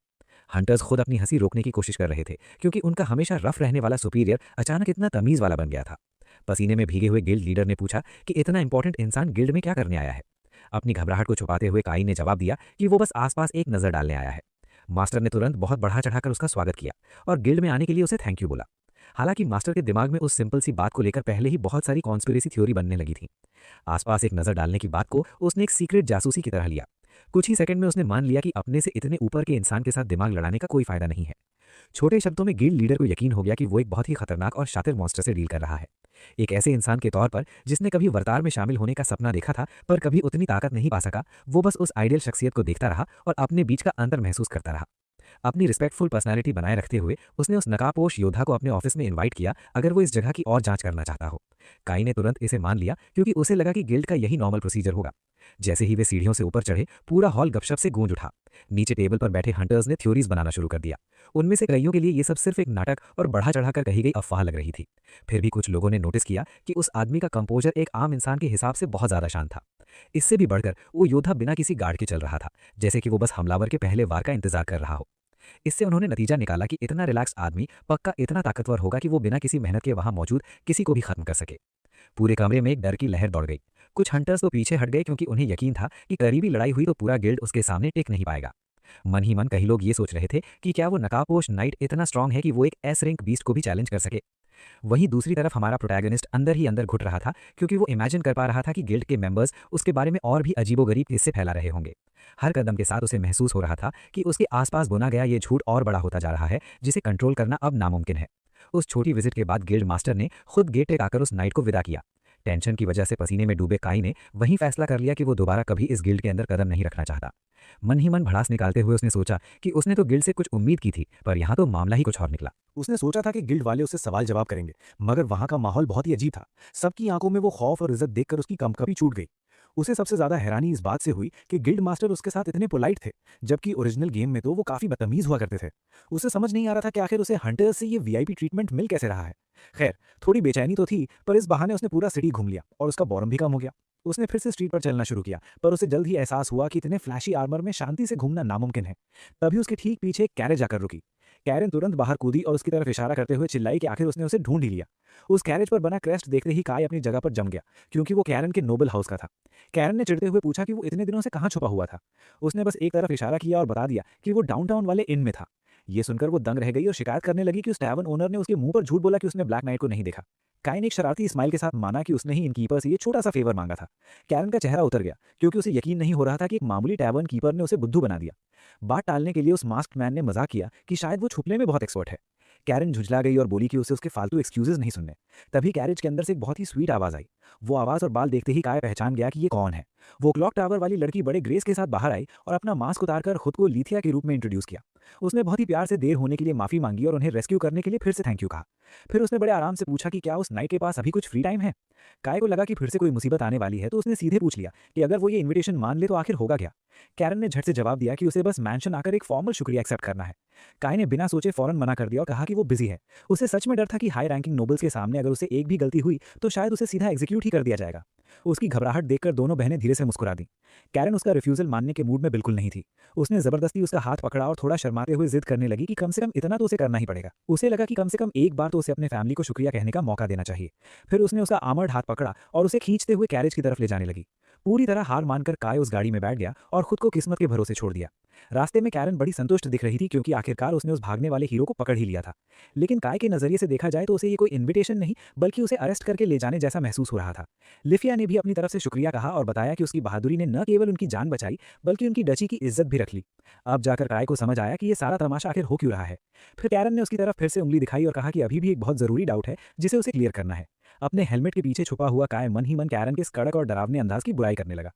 हंटर्स खुद अपनी हंसी रोकने की कोशिश कर रहे थे, क्योंकि उनका हमेशा रफ रहने वाला सुपीरियर अचानक इतना तमीज वाला बन गया था। पसीने में भीगे हुए गिल्ड लीडर ने पूछा कि इतना इंपॉर्टेंट इंसान गिल्ड में क्या करने आया है। अपनी घबराहट को छुपाते हुए काई ने जवाब दिया कि वो बस आसपास एक नजर डालने आया है। मास्टर ने तुरंत बहुत बढ़ा चढ़ाकर उसका स्वागत किया और गिल्ड में आने के लिए उसे थैंक यू बोला। हालांकि मास्टर के दिमाग में उस सिंपल सी बात को लेकर पहले ही बहुत सारी कॉन्स्पिरेसी थ्योरी बनने लगी थी। आसपास एक नजर डालने की बात को उसने एक सीक्रेट जासूसी की तरह लिया। कुछ ही सेकंड में उसने मान लिया कि अपने से इतने ऊपर के इंसान के साथ दिमाग लड़ाने का कोई फायदा नहीं है। छोटे शब्दों में गिल्ड लीडर को यकीन हो गया कि वो एक बहुत ही खतरनाक और शातिर मॉन्स्टर से डील कर रहा है। एक ऐसे इंसान के तौर पर जिसने कभी वर्तार में शामिल होने का सपना देखा था पर कभी उतनी ताकत नहीं पा सका, वो बस उस आइडियल शख्सियत को देखता रहा और अपने बीच का अंतर महसूस करता रहा। अपनी रिस्पेक्टफुल पर्सनैलिटी बनाए रखते हुए उसने उस नकाबपोश योद्धा को अपने ऑफिस में इनवाइट किया अगर वो इस जगह की और जांच करना चाहता हो। काई ने तुरंत इसे मान लिया क्योंकि उसे लगा कि गिल्ड का यही नॉर्मल प्रोसीजर होगा। जैसे ही वे सीढ़ियों से ऊपर चढ़े पूरा हॉल गपशप से गूंज उठा। नीचे टेबल पर बैठे हंटर्स ने थ्योरीज बनाना शुरू कर दिया। उनमें से कईयों के लिए ये सब सिर्फ एक नाटक और बढ़ा चढ़ाकर कही गई अफवाह लग रही थी। फिर भी कुछ लोगों ने नोटिस किया कि उस आदमी का कंपोजर एक आम इंसान के हिसाब से बहुत ज्यादा शांत था। इससे भी बढ़कर वो योद्धा बिना किसी गार्ड के चल रहा था, जैसे कि वो बस हमलावर के पहले वार का इंतजार कर रहा हो। इससे उन्होंने नतीजा निकाला कि इतना रिलैक्स आदमी पक्का इतना ताकतवर होगा कि वो बिना किसी मेहनत के वहां मौजूद किसी को भी खत्म कर सके। पूरे कमरे में एक डर की लहर दौड़ गई। कुछ हंटर्स तो पीछे हट गए क्योंकि उन्हें यकीन था कि करीबी लड़ाई हुई तो पूरा गिल्ड उसके सामने टिक नहीं पाएगा। मन ही मन कई लोग ये सोच रहे थे कि क्या वो नकाबपोश नाइट इतना स्ट्रांग है कि वो एक एस रैंक बीस्ट को भी चैलेंज कर सके। वहीं दूसरी तरफ हमारा प्रोटैगनिस्ट अंदर ही अंदर घुट रहा था क्योंकि वो इमेजिन कर पा रहा था कि गिल्ड के मेंबर्स उसके बारे में और भी अजीबोगरीब किस्से फैला रहे होंगे। हर कदम के साथ उसे महसूस हो रहा था कि उसके आसपास बुना गया ये झूठ और बड़ा होता जा रहा है, जिसे कंट्रोल करना अब नामुमकिन है। उस छोटी विजिट के बाद गिल्ड मास्टर ने खुद गेट तक आकर उस नाइट को विदा किया। टेंशन की वजह से पसीने में डूबे काई ने वहीं फैसला कर लिया कि वो दोबारा कभी इस गिल्ड के अंदर कदम नहीं रखना चाहता। मन ही मन भड़ास निकालते हुए उसने सोचा कि उसने तो गिल्ड से कुछ उम्मीद की थी, पर यहाँ तो मामला ही कुछ और निकला। उसने सोचा था कि गिल्ड वाले उससे सवाल जवाब करेंगे, मगर वहां का माहौल बहुत ही अजीब था। सबकी आंखों में वो खौफ और इज्जत देखकर उसकी कंपकपी छूट गई। उसे सबसे ज्यादा हैरानी इस बात से हुई कि गिल्ड मास्टर उसके साथ इतने पोलाइट थे, जबकि ओरिजिनल गेम में तो वो काफी बदतमीज हुआ करते थे। उसे समझ नहीं आ रहा था कि आखिर उसे हंटर्स से ये वीआईपी ट्रीटमेंट मिल कैसे रहा है। खैर, थोड़ी बेचैनी तो थी, पर इस बहाने उसने पूरा सिटी घूम लिया और उसका बोरम भी कम हो गया। उसने फिर से स्ट्रीट पर चलना शुरू किया, पर उसे जल्द ही एहसास हुआ कि इतने फ्लैशी आर्मर में शांति से घूमना नामुमकिन है। तभी उसके ठीक पीछे एक कैरेज आकर रुकी। कैरन तुरंत बाहर कूदी और उसकी तरफ इशारा करते हुए चिल्लाई कि आखिर उसने उसे ढूंढ ही लिया। उस कैरेज पर बना क्रेस्ट देखते ही काय अपनी जगह पर जम गया, क्योंकि वो कैरन के नोबल हाउस का था। कैरन ने चिढ़ते हुए पूछा कि वो इतने दिनों से कहाँ छुपा हुआ था। उसने बस एक तरफ इशारा किया और बता दिया कि वो डाउनटाउन वाले इन में था। ये सुनकर वो दंग रह गई और शिकायत करने लगी कि उस टैवर्न ओनर ने उसके मुंह पर झूठ बोला कि उसने ब्लैक नाइट को नहीं देखा। काय ने एक शरारती स्माइल के साथ माना कि उसने ही इनकीपर से ये छोटा सा फेवर मांगा था। कैरन का चेहरा उतर गया, क्योंकि उसे यकीन नहीं हो रहा था कि एक मामूली टैवर्न कीपर ने उसे बुद्धू बना दिया। बात टालने के लिए उस मास्क्ड मैन ने मजाक किया कि शायद वो छुपने में बहुत एक्सपर्ट है। कैरन झुंझला गई और बोली कि उसे उसके फालतू एक्सक्यूजेज नहीं सुनने। तभी कैरेज के अंदर से एक बहुत ही स्वीट आवाज आई। वो आवाज और बाल देखते ही काय पहचान गया कि ये कौन है। वो क्लॉक टावर वाली लड़की बड़े ग्रेस के साथ बाहर आई और अपना मास्क उतारकर खुद को लीथिया के रूप में इंट्रोड्यूस किया। उसने बहुत ही प्यार से देर होने के लिए माफी मांगी और उन्हें रेस्क्यू करने के लिए फिर से थैंक यू कहा। फिर उसने बड़े आराम से पूछा कि क्या उस नाइट के पास अभी कुछ फ्री टाइम है। काय को लगा कि फिर से कोई मुसीबत आने वाली है, तो उसने सीधे पूछ लिया कि अगर वो ये इन्विटेशन मान ले तो आखिर होगा क्या। कैरन ने झट से जवाब दिया कि उसे बस मैंशन आकर एक फॉर्मल शुक्रिया एक्सेप्ट करना है। काय ने बिना सोचे फौरन मना कर दिया और कहा कि वो बिजी है। उसे सच में डर था कि हाई रैंकिंग नोबल्स के सामने अगर उसे एक भी गलती हुई तो शायद उसे सीधा एग्जीक्यूट ही कर दिया जाएगा। उसकी घबराहट देखकर दोनों बहनें धीरे से मुस्कुरा दी। कैरन उसका रिफ्यूजल मानने के मूड में बिल्कुल नहीं थी। उसने जबरदस्ती उसका हाथ पकड़ा और थोड़ा शर्माते हुए जिद करने लगी कि कम से कम इतना तो उसे करना ही पड़ेगा। उसे लगा कि कम से कम एक बार तो उसे अपने फैमिली को शुक्रिया कहने का मौका देना चाहिए। फिर उसने उसका आर्मर्ड हाथ पकड़ा और उसे खींचते हुए कैरेज की तरफ ले जाने लगी। पूरी तरह हार मानकर काय उस गाड़ी में बैठ गया और खुद को किस्मत के भरोसे छोड़ दिया। रास्ते में कैरन बड़ी संतुष्ट दिख रही थी, क्योंकि आखिरकार उसने उस भागने वाले हीरो को पकड़ ही लिया था। लेकिन काय के नजरिए से देखा जाए तो उसे ये कोई इन्विटेशन नहीं, बल्कि उसे अरेस्ट करके ले जाने जैसा महसूस हो रहा था। लिफिया ने भी अपनी तरफ से शुक्रिया कहा और बताया कि उसकी बहादुरी ने न केवल उनकी जान बचाई, बल्कि उनकी डची की इज्जत भी रख ली। अब जाकर काय को समझ आया कि ये सारा तमाशा आखिर हो क्यों रहा है। फिर कैरन ने उसकी तरफ फिर से उंगली दिखाई और कहा कि अभी भी एक बहुत जरूरी डाउट है जिसे उसे क्लियर करना है। अपने हेलमेट के पीछे छुपा हुआ काय मन ही मन कैरन के इस कड़क और डरावने अंदाज की बुराई करने लगा।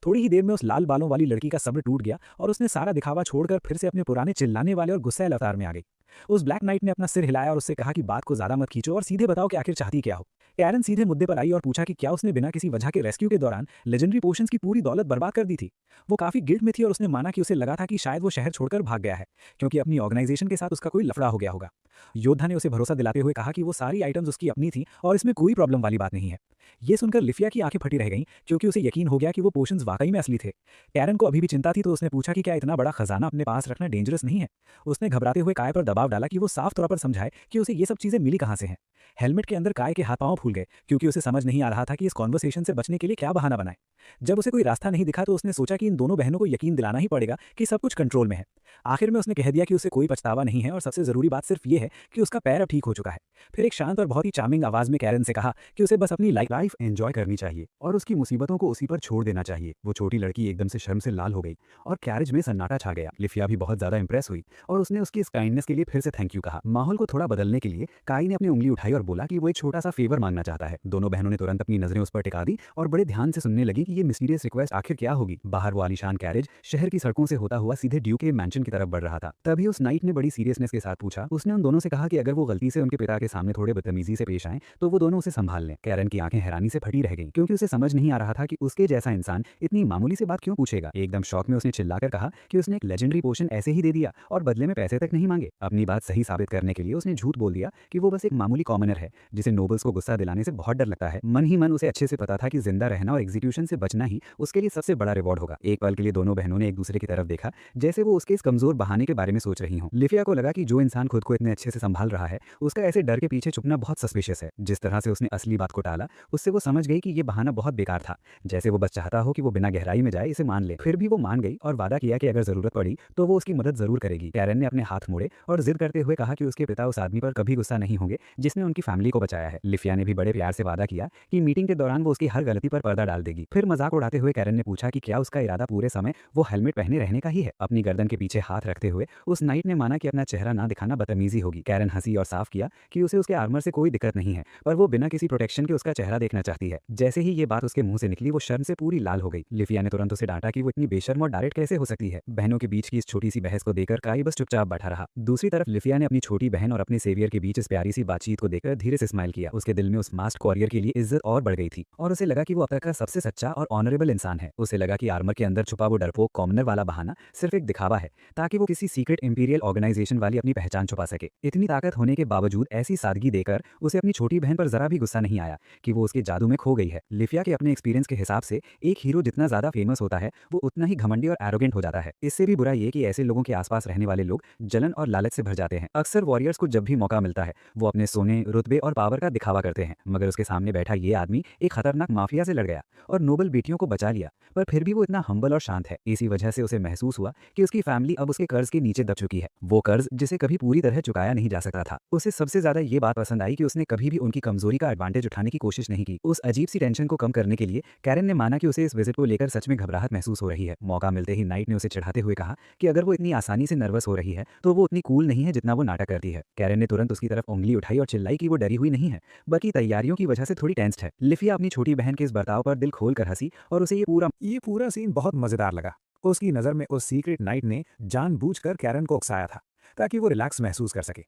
थोड़ी ही देर में उस लाल बालों वाली लड़की का सब्र टूट गया और उसने सारा दिखावा छोड़कर फिर से अपने पुराने चिल्लाने वाले और गुस्सैल अवतार में आ गई। उस ब्लैक नाइट ने अपना सिर हिलाया और उससे कहा कि बात को ज्यादा मत खींचो और सीधे बताओ कि आखिर चाहती क्या हो। कैरन सीधे मुद्दे पर आई और पूछा कि क्या उसने बिना किसी वजह के रेस्क्यू के दौरान लेजेंडरी पोशंस की पूरी दौलत बर्बाद कर दी थी। वो काफी गिल्ट में थी और उसने माना कि उसे लगा था कि शायद वो शहर छोड़कर भाग गया है, क्योंकि अपनी ऑर्गेनाइजेशन के साथ उसका कोई लफड़ा हो गया होगा। योद्धा ने उसे भरोसा दिलाते हुए कहा कि वो सारी आइटम्स उसकी अपनी थी और इसमें कोई प्रॉब्लम वाली बात नहीं है। ये सुनकर लिफिया की आंखें फटी रह गईं, क्योंकि उसे यकीन हो गया कि वो पोशंस वाकई में असली थे। कैरन को अभी भी चिंता थी, तो उसने पूछा कि क्या इतना बड़ा खजाना अपने पास रखना डेंजरस नहीं है। उसने घबराते हुए काय पर दबाव डाला कि वो साफ तौर पर समझाए कि उसे ये सब चीजें मिली कहां से हैं। हेलमेट के अंदर काय के हाथ पांव फूल गए, क्योंकि उसे समझ नहीं आ रहा था कि इस कॉन्वर्सेशन से बचने के लिए क्या बहाना बनाए। जब उसे कोई रास्ता नहीं दिखा तो उसने सोचा कि इन दोनों बहनों को यकीन दिलाना ही पड़ेगा कि सब कुछ कंट्रोल में है। आखिर में उसने कह दिया कि उसे कोई पछतावा नहीं है और सबसे जरूरी बात सिर्फ ये है कि उसका पैर अब ठीक हो चुका है। फिर एक शांत और बहुत ही चार्मिंग आवाज में कैरन से कहा कि उसे बस अपनी लाइफ एंजॉय करनी चाहिए और उसकी मुसीबतों को उसी पर छोड़ देना चाहिए। वो छोटी लड़की एकदम से शर्म से लाल हो गई और कैरेज में सन्नाटा छा गया। लिफिया भी बहुत ज्यादा इंप्रेस हुई और उसने उसकी इस काइंडनेस के लिए फिर से थैंक यू कहा। माहौल को थोड़ा बदलने के लिए काई ने अपनी उंगली उठाई और बोला कि वो एक छोटा सा फेवर मांगना चाहता है। दोनों बहनों ने तुरंत अपनी नजरें उस पर टिका दी और बड़े ध्यान से सुनने लगी कि ये मिस्टीरियस रिक्वेस्ट आखिर क्या होगी। बाहर वो आलीशान कैरेज शहर की सड़कों से होता हुआ सीधे ड्यू के मैंशन की तरफ बढ़ रहा था। तभी उस नाइट ने बड़ी सीरियसनेस के साथ पूछा। उसने उन दोनों से कहा कि अगर वो गलती से उनके पिता के सामने थोड़े बदतमीजी से पेश आए तो वो दोनों उसे संभाल लें। कैरन की आंखें हैरानी से फटी रह गईं, क्योंकि उसे समझ नहीं आ रहा था कि उसके जैसा इंसान इतनी मामूली से बात क्यों पूछेगा। एकदम शौक में उसने चिल्लाकर कहा कि उसने एक लेजेंडरी पोशन ऐसे ही दे दिया और बदले में पैसे तक नहीं मांगे। अपनी बात सही साबित करने के लिए उसने झूठ बोल दिया कि वो बस एक मामूली कॉमनर है जिसे नोबल्स को गुस्सा दिलाने से बहुत डर लगता है। मन ही मन उसे अच्छे से पता था कि जिंदा रहना और एग्जीक्यूशन से बचना ही उसके लिए सबसे बड़ा रिवॉर्ड होगा। एक पल के लिए दोनों बहनों ने एक दूसरे की तरफ देखा, जैसे वो उसके इस कमजोर बहाने के बारे में सोच रही हों। लिफिया को लगा कि जो इंसान खुद को इतने अच्छे से संभाल रहा है, उसका ऐसे डर के पीछे छुपना बहुत सस्पिशियस है। जिस तरह से उसने असली बात को टाला, उससे वो समझ गई कि ये बहाना बहुत बेकार था, जैसे वो बस चाहता हो कि वो बिना गहराई में जाए इसे मान ले। फिर भी वो मान गई और वादा किया कि अगर जरूरत पड़ी तो वो उसकी मदद जरूर करेगी। कैरन ने अपने हाथ मोड़े और जिद करते हुए कहा कि उसके पिता उस आदमी पर कभी गुस्सा नहीं होंगे जिसने उनकी फैमिली को बचाया है। लिफिया ने भी बड़े प्यार से वादा किया कि मीटिंग के दौरान वो उसकी हर गलती पर पर्दा डाल देगी। फिर मजाक उड़ाते हुए कैरन ने पूछा कि क्या उसका इरादा पूरे समय वो हेलमेट पहने रहने का ही है। अपनी गर्दन के पीछे हाथ रखते हुए उस नाइट ने माना कि अपना चेहरा ना दिखाना बदतमीजी होगी। कैरन हंसी और साफ किया कि उसे उसके आर्मर से कोई दिक्कत नहीं है, पर वो बिना किसी प्रोटेक्शन के उसका चेहरा देखना चाहती है। जैसे ही ये बात उसके मुंह से निकली, वो शर्म से पूरी लाल हो गई। लिफिया ने तुरंत उसे डांटा कि वो इतनी बेशर्म और डायरेक्ट कैसे हो सकती है। बहनों के बीच की इस छोटी सी बहस को देखकर काई बस चुपचाप बैठा रहा। दूसरी तरफ लिफिया ने अपनी छोटी बहन और अपने सेवियर के बीच इस प्यारी सी बातचीत को देखकर धीरे से स्माइल किया। उसके दिल में उस मास्क कॉरियर के लिए इज्जत और बढ़ गई थी और उसे लगा कि वो अब तक का सबसे सच्चा और ऑनरेबल इंसान है। उसे लगा कि आर्मर के अंदर छुपा वो डरपोक कॉमनर वाला बहाना सिर्फ एक दिखावा है, ताकि वो किसी सीक्रेट इंपीरियल ऑर्गेनाइजेशन वाली अपनी पहचान छुपा सके। इतनी ताकत होने के बावजूद ऐसी सादगी देकर उसे अपनी छोटी बहन पर जरा भी गुस्सा नहीं आया कि वो उसके जादू में खो गई है। लिफिया के अपने एक्सपीरियंस के हिसाब से एक हीरो जितना ज्यादा फेमस होता है, वो उतना ही घमंडी और एरोगेंट हो जाता है। इससे भी बुरा ये कि ऐसे लोगों के आसपास रहने वाले लोग जलन और लालच से भर जाते हैं। अक्सर वॉरियर्स को जब भी मौका मिलता है, वो अपने सोने, रुतबे और पावर का दिखावा करते हैं, मगर उसके सामने बैठा ये आदमी एक खतरनाक माफिया से लड़ गया और नोबल बेटियों को बचा लिया, पर फिर भी वो इतना हम्बल और शांत है। इसी वजह से उसे महसूस हुआ कि उसकी फैमिली अब उसके कर्ज के नीचे दब चुकी है, वो कर्ज जिसे कभी पूरी तरह चुकाया नहीं जा सकता था। उसे सबसे ज्यादा ये बात पसंद आई कि उसने कभी भी उनकी कमजोरी का एडवांटेज उठाने की कोशिश नहीं की। उस अजीब सी टेंशन को कम करने के लिए कैरन ने माना कि उसे इस विजिट को लेकर सच में घबराहट महसूस हो रही है। मौका मिलते ही नाइट ने उसे चिढ़ाते हुए कहा कि अगर वो इतनी आसानी से नर्वस हो रही है तो वो उतनी कूल नहीं है जितना वो नाटक करती है। कैरन ने तुरंत उसकी तरफ उंगली उठाई और चिल्लाई कि वो डरी हुई नहीं है, बल्कि तैयारियों की वजह से थोड़ी टेंस्ड है। लिफिया अपनी छोटी बहन के इस बर्ताव पर दिल खोल कर हंसी और उसे ये पूरा सीन बहुत मजेदार लगा। उसकी नज़र में उस सीक्रेट नाइट ने जानबूझकर कैरन को उकसाया था ताकि वो रिलैक्स महसूस कर सके।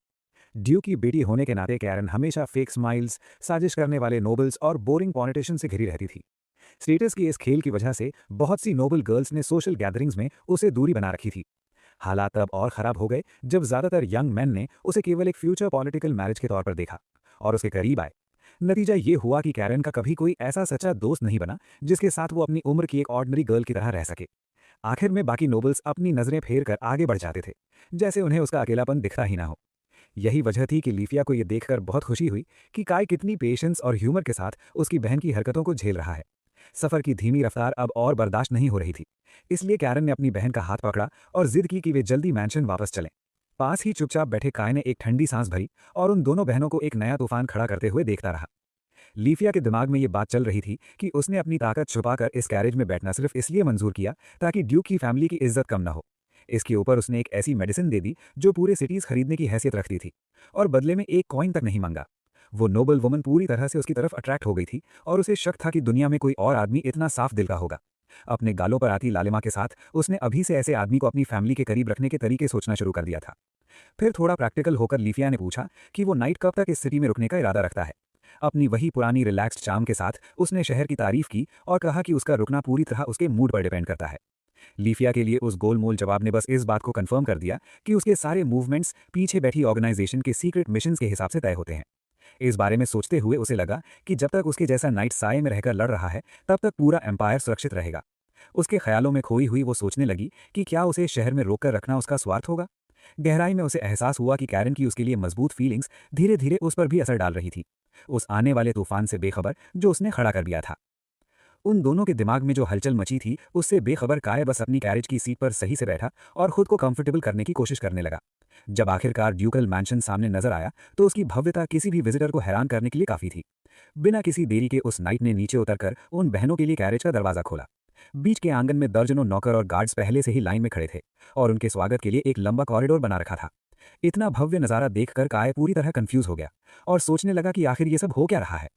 ड्यू की बेटी होने के नाते कैरन हमेशा फेक स्माइल्स, साजिश करने वाले नोबल्स और बोरिंग पॉलिटिशियन से घिरी रहती थी। स्टेटस की इस खेल की वजह से बहुत सी नोबल गर्ल्स ने सोशल गैदरिंग्स में उसे दूरी बना रखी थी। हालात अब और ख़राब हो गए जब ज़्यादातर यंग मैन ने उसे केवल एक फ्यूचर पॉलिटिकल मैरिज के तौर पर देखा और उसके करीब आए। नतीजा ये हुआ कि कैरन का कभी कोई ऐसा सच्चा दोस्त नहीं बना जिसके साथ वो अपनी उम्र की एक ऑर्डिनरी गर्ल की तरह रह सके। आखिर में बाकी नोबल्स अपनी नज़रें फेर कर आगे बढ़ जाते थे, जैसे उन्हें उसका अकेलापन दिखता ही ना हो। यही वजह थी कि लिफिया को यह देखकर बहुत खुशी हुई कि काय कितनी पेशेंस और ह्यूमर के साथ उसकी बहन की हरकतों को झेल रहा है। सफ़र की धीमी रफ्तार अब और बर्दाश्त नहीं हो रही थी, इसलिए कैरन ने अपनी बहन का हाथ पकड़ा और जिद की कि वे जल्दी मैंशन वापस चलें। पास ही चुपचाप बैठे काय ने एक ठंडी सांस भरी और उन दोनों बहनों को एक नया तूफान खड़ा करते हुए देखता रहा। लीफिया के दिमाग में ये बात चल रही थी कि उसने अपनी ताकत छुपाकर इस कैरेज में बैठना सिर्फ इसलिए मंजूर किया ताकि ड्यूक की फैमिली की इज्जत कम न हो। इसके ऊपर उसने एक ऐसी मेडिसिन दे दी जो पूरे सिटीज खरीदने की हैसियत रखती थी और बदले में एक कॉइन तक नहीं मांगा। वो नोबल वुमन पूरी तरह से उसकी तरफ अट्रैक्ट हो गई थी और उसे शक था कि दुनिया में कोई और आदमी इतना साफ दिल का होगा। अपने गालों पर आती लालिमा के साथ उसने अभी से ऐसे आदमी को अपनी फैमिली के करीब रखने के तरीके सोचना शुरू कर दिया था। फिर थोड़ा प्रैक्टिकल होकर लीफिया ने पूछा कि वो नाइट कब तक इस सिटी में रुकने का इरादा रखता है। अपनी वही पुरानी रिलैक्स्ड चार्म के साथ उसने शहर की तारीफ की और कहा कि उसका रुकना पूरी तरह उसके मूड पर डिपेंड करता है। लीफिया के लिए उस गोलमोल जवाब ने बस इस बात को कंफर्म कर दिया कि उसके सारे मूवमेंट्स पीछे बैठी ऑर्गेनाइजेशन के सीक्रेट मिशंस के हिसाब से तय होते हैं। इस बारे में सोचते हुए उसे लगा कि जब तक उसके जैसा नाइट साए में रहकर लड़ रहा है तब तक पूरा एम्पायर सुरक्षित रहेगा। उसके ख्यालों में खोई हुई वो सोचने लगी कि क्या उसे शहर में रोककर रखना उसका स्वार्थ होगा। गहराई में उसे एहसास हुआ कि कैरन की उसके लिए मजबूत फीलिंग्स धीरे धीरे उस पर भी असर डाल रही थी, उस आने वाले तूफान से बेखबर जो उसने खड़ा कर दिया था। उन दोनों के दिमाग में जो हलचल मची थी उससे बेखबर काय बस अपनी कैरेज की सीट पर सही से बैठा और खुद को कंफर्टेबल करने की कोशिश करने लगा। जब आखिरकार ड्यूकल मैंशन सामने नजर आया तो उसकी भव्यता किसी भी विजिटर को हैरान करने के लिए काफी थी। बिना किसी देरी के उस नाइट ने नीचे उतरकर उन बहनों के लिए कैरेज का दरवाजा खोला। बीच के आंगन में दर्जनों नौकर और गार्ड्स पहले से ही लाइन में खड़े थे और उनके स्वागत के लिए एक लंबा कॉरिडोर बना रखा था। इतना भव्य नजारा देखकर काय पूरी तरह कंफ्यूज हो गया और सोचने लगा कि आखिर ये सब हो क्या रहा है।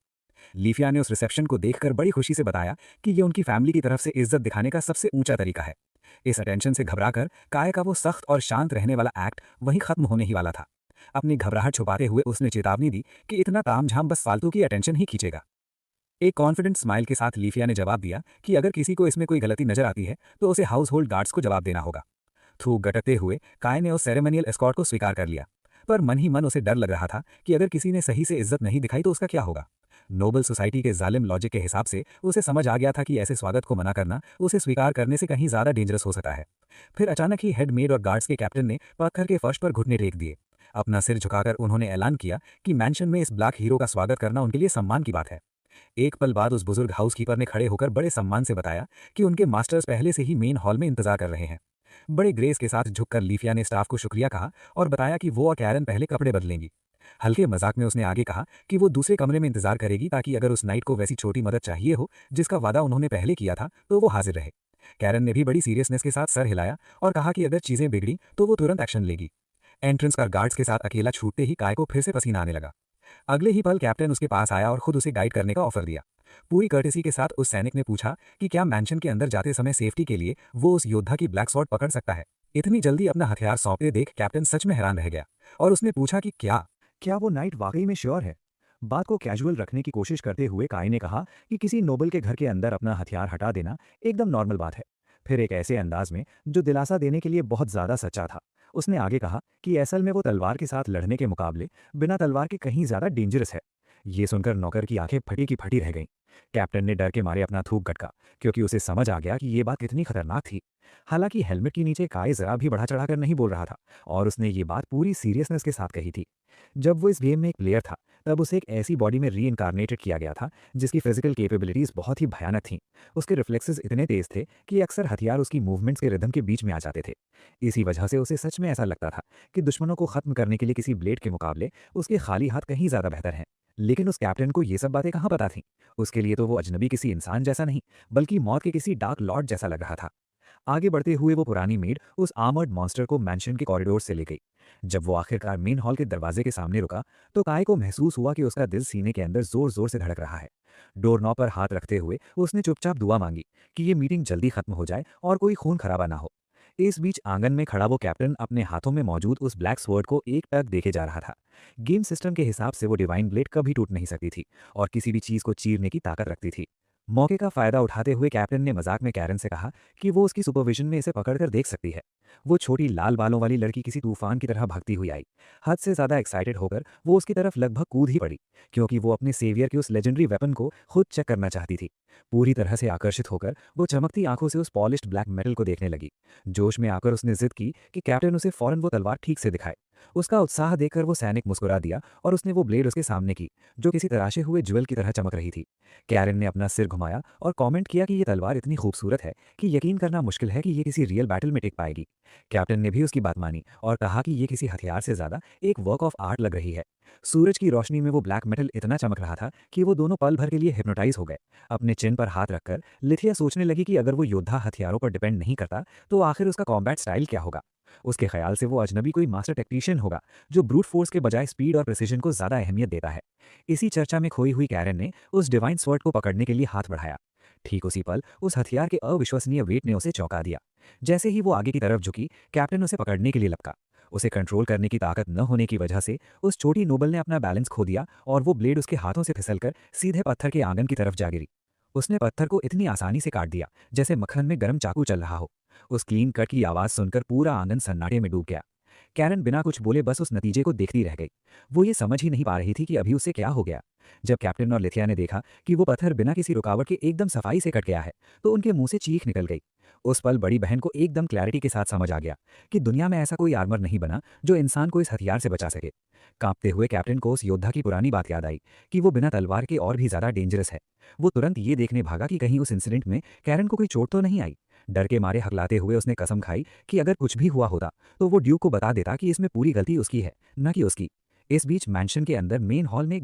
लीफिया ने उस रिसेप्शन को देखकर बड़ी खुशी से बताया कि ये उनकी फैमिली की तरफ से इज्जत दिखाने का सबसे ऊंचा तरीका है। इस अटेंशन से घबराकर काय का वो सख्त और शांत रहने वाला एक्ट वहीं खत्म होने ही वाला था। अपनी घबराहट छुपाते हुए उसने चेतावनी दी कि इतना तामझाम बस फालतू की अटेंशन ही खींचेगा। एक कॉन्फिडेंट स्माइल के साथ लीफिया ने जवाब दिया कि अगर किसी को इसमें कोई गलती नजर आती है तो उसे हाउस होल्ड गार्ड्स को जवाब देना होगा। थूक गटकते हुए काय ने उस सेरेमनियल एस्कॉर्ट को स्वीकार कर लिया। पर मन ही मन उसे डर लग रहा था कि अगर किसी ने सही से इज्जत नहीं दिखाई तो उसका क्या होगा। नोबल सोसाइटी के जालिम लॉजिक के हिसाब से उसे समझ आ गया था कि ऐसे स्वागत को मना करना उसे स्वीकार करने से कहीं ज्यादा डेंजरस हो सकता है। फिर अचानक ही हेड मेड और गार्ड्स के कैप्टन ने पत्थर के फर्श पर घुटने टेक दिए। अपना सिर झुकाकर उन्होंने ऐलान किया कि मैंशन में इस ब्लैक हीरो का स्वागत करना उनके लिए सम्मान की बात है। एक पल बाद उस बुजुर्ग हाउसकीपर ने खड़े होकर बड़े सम्मान से बताया कि उनके मास्टर्स पहले से ही मेन हॉल में इंतजार कर रहे हैं। बड़े ग्रेस के साथ झुककर लीफिया ने स्टाफ को शुक्रिया कहा और बताया कि वो और कैरन पहले कपड़े बदलेंगी। हल्के मजाक में उसने आगे कहा कि वो दूसरे कमरे में इंतजार करेगी ताकि अगर उस नाइट को वैसी छोटी मदद चाहिए हो जिसका वादा उन्होंने पहले किया था तो वो हाजिर रहे। कैरन ने भी बड़ी सीरियसनेस के साथ सर हिलाया और कहा कि अगर चीजें बिगड़ी तो वो तुरंत एक्शन लेगी। एंट्रेंस पर गार्ड्स के साथ अकेला छूटते ही काय को फिर से पसीना आने लगा। अगले ही पल कैप्टन उसके पास आया और खुद उसे गाइड करने का ऑफर दिया। पूरी कर्टेसी के साथ उस सैनिक ने पूछा कि क्या मैंशन के अंदर जाते समय सेफ्टी के लिए वो उस योद्धा की ब्लैक स्वॉर्ड पकड़ सकता है। इतनी जल्दी अपना हथियार सौंपते देख कैप्टन सच में हैरान रह गया और उसने पूछा कि क्या वो नाइट वाकई में श्योर है। बात को कैजुअल रखने की कोशिश करते हुए काय ने कहा कि किसी नोबल के घर के अंदर अपना हथियार हटा देना एकदम नॉर्मल बात है। फिर एक ऐसे अंदाज में जो दिलासा देने के लिए बहुत ज्यादा सच्चा था उसने आगे कहा कि असल में वो तलवार के साथ लड़ने के मुकाबले बिना तलवार के कहीं ज्यादा डेंजरस है। ये सुनकर नौकर की आंखें फटी की फटी रह गईं। कैप्टन ने डर के मारे अपना थूक गटका क्योंकि उसे समझ आ गया कि ये बात कितनी खतरनाक थी। हालांकि हेलमेट के नीचे काय जरा भी बढ़ा चढ़ाकर नहीं बोल रहा था और उसने ये बात पूरी सीरियसनेस के साथ कही थी। जब वो इस गेम में एक प्लेयर था तब उसे एक ऐसी बॉडी में रीइंकारनेटेड किया गया था जिसकी फिजिकल कैपेबिलिटीज बहुत ही भयानक थीं। उसके रिफ्लेक्सेस इतने तेज थे कि अक्सर हथियार उसकी मूवमेंट्स के रिदम के बीच में आ जाते थे। इसी वजह से उसे सच में ऐसा लगता था कि दुश्मनों को खत्म करने के लिए किसी ब्लेड के मुकाबले उसके खाली हाथ कहीं ज्यादा बेहतर हैं। लेकिन उस कैप्टन को ये सब बातें कहाँ पता थीं। उसके लिए तो वो अजनबी किसी इंसान जैसा नहीं बल्कि मौत के किसी डार्क लॉर्ड जैसा लग रहा था। आगे बढ़ते हुए वो पुरानी मेड उस आर्मर्ड मॉन्स्टर को मैंशन के कॉरिडोर से ले गई। जब वो आखिरकार मेन हॉल के दरवाजे के सामने रुका तो काय को महसूस हुआ कि उसका दिल सीने के अंदर जोर जोर से धड़क रहा है। डोरनॉब पर हाथ रखते हुए उसने चुपचाप दुआ मांगी कि ये मीटिंग जल्दी खत्म हो जाए और कोई खून खराबा ना हो। इस बीच आंगन में खड़ा वो कैप्टन अपने हाथों में मौजूद उस ब्लैक स्वॉर्ड को एक टक देखे जा रहा था। गेम सिस्टम के हिसाब से वो डिवाइन ब्लेड कभी टूट नहीं सकती थी और किसी भी चीज को चीरने की ताकत रखती थी। मौके का फायदा उठाते हुए कैप्टन ने मजाक में कैरन से कहा कि वो उसकी सुपरविजन में इसे पकड़कर देख सकती है। वो छोटी लाल बालों वाली लड़की किसी तूफान की तरह भागती हुई आई। हद से ज्यादा एक्साइटेड होकर वो उसकी तरफ लगभग कूद ही पड़ी क्योंकि वो अपने सेवियर के उस लेजेंडरी वेपन को खुद चेक करना चाहती थी। पूरी तरह से आकर्षित होकर वो चमकती आंखों से उस पॉलिश्ड ब्लैक मेटल को देखने लगी। जोश में आकर उसने जिद की कि कैप्टन उसे फौरन वो तलवार ठीक से दिखाए। उसका उत्साह देखकर वो सैनिक मुस्कुरा दिया और उसने वो ब्लेड उसके सामने की जो किसी तराशे हुए ज्वेल की तरह चमक रही थी। कैरन ने अपना सिर घुमाया और कमेंट किया कि ये तलवार इतनी खूबसूरत है कि यकीन करना मुश्किल है कि ये किसी रियल बैटल में टिक पाएगी। कैप्टन ने भी उसकी बात मानी और कहा कि ये किसी हथियार से ज्यादा एक वर्क ऑफ आर्ट लग रही है। सूरज की रोशनी में वो ब्लैक मेटल इतना चमक रहा था कि वो दोनों पल भर के लिए हिप्नोटाइज हो गए। अपने चिन पर हाथ रखकर लिथिया सोचने लगी कि अगर वो योद्धा हथियारों पर डिपेंड नहीं करता तो आखिर उसका कॉम्बैट स्टाइल क्या होगा। उसके ख्याल से वो अजनबी कोई मास्टर टेक्नीशियन होगा जो ब्रूट फोर्स के बजाय स्पीड और प्रिसीजन को ज्यादा अहमियत देता है। इसी चर्चा में खोई हुई कैरन ने उस डिवाइन स्वॉर्ड को पकड़ने के लिए हाथ बढ़ाया। ठीक उसी पल उस हथियार के अविश्वसनीय वेट ने उसे चौंका दिया। जैसे ही वो आगे की तरफ झुकी कैप्टन उसे पकड़ने के लिए लपका। उसे कंट्रोल करने की ताकत न होने की वजह से उस छोटी नोबल ने अपना बैलेंस खो दिया और वो ब्लेड उसके हाथों से फिसलकर सीधे पत्थर के आंगन की तरफ जा गिरी। उसने पत्थर को इतनी आसानी से काट दिया जैसे मक्खन में गर्म चाकू चल रहा हो। उस क्लीन कट की आवाज सुनकर पूरा आंगन सन्नाटे में डूब गया। कैरन बिना कुछ बोले बस उस नतीजे को देखती रह गई। वो ये समझ ही नहीं पा रही थी कि अभी उसे क्या हो गया। जब कैप्टन और लिथिया ने देखा कि वो पत्थर बिना किसी रुकावट के एकदम सफाई से कट गया है तो उनके मुंह से चीख निकल गई। उस पल बड़ी बहन को एकदम क्लैरिटी के साथ समझ आ गया कि दुनिया में ऐसा कोई आर्मर नहीं बना जो इंसान को इस हथियार से बचा सके। कांपते हुए कैप्टन को उस योद्धा की पुरानी बात याद आई कि वो बिना तलवार के और भी ज्यादा डेंजरस है। वो तुरंत ये देखने भागा कि कहीं उस इंसिडेंट में कैरन को कोई चोट तो नहीं आई। डर के मारे हकलाते हुए उसने कसम खाई कि अगर कुछ भी हुआ होता तो वो ड्यूक को बता देता कि इसमें पूरी गलती उसकी है न कि उसकी। इस बीच मैंशन के अंदर मेन हॉल में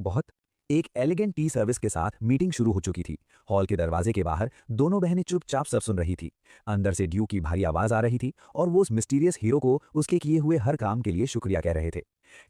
एक एलिगेंट टी सर्विस के साथ मीटिंग शुरू हो चुकी थी। हॉल के दरवाजे के बाहर दोनों बहनें चुपचाप सब सुन रही थी। अंदर से ड्यूक की भारी आवाज आ रही थी और वो उस मिस्टीरियस हीरो को उसके किए हुए हर काम के लिए शुक्रिया कह रहे थे।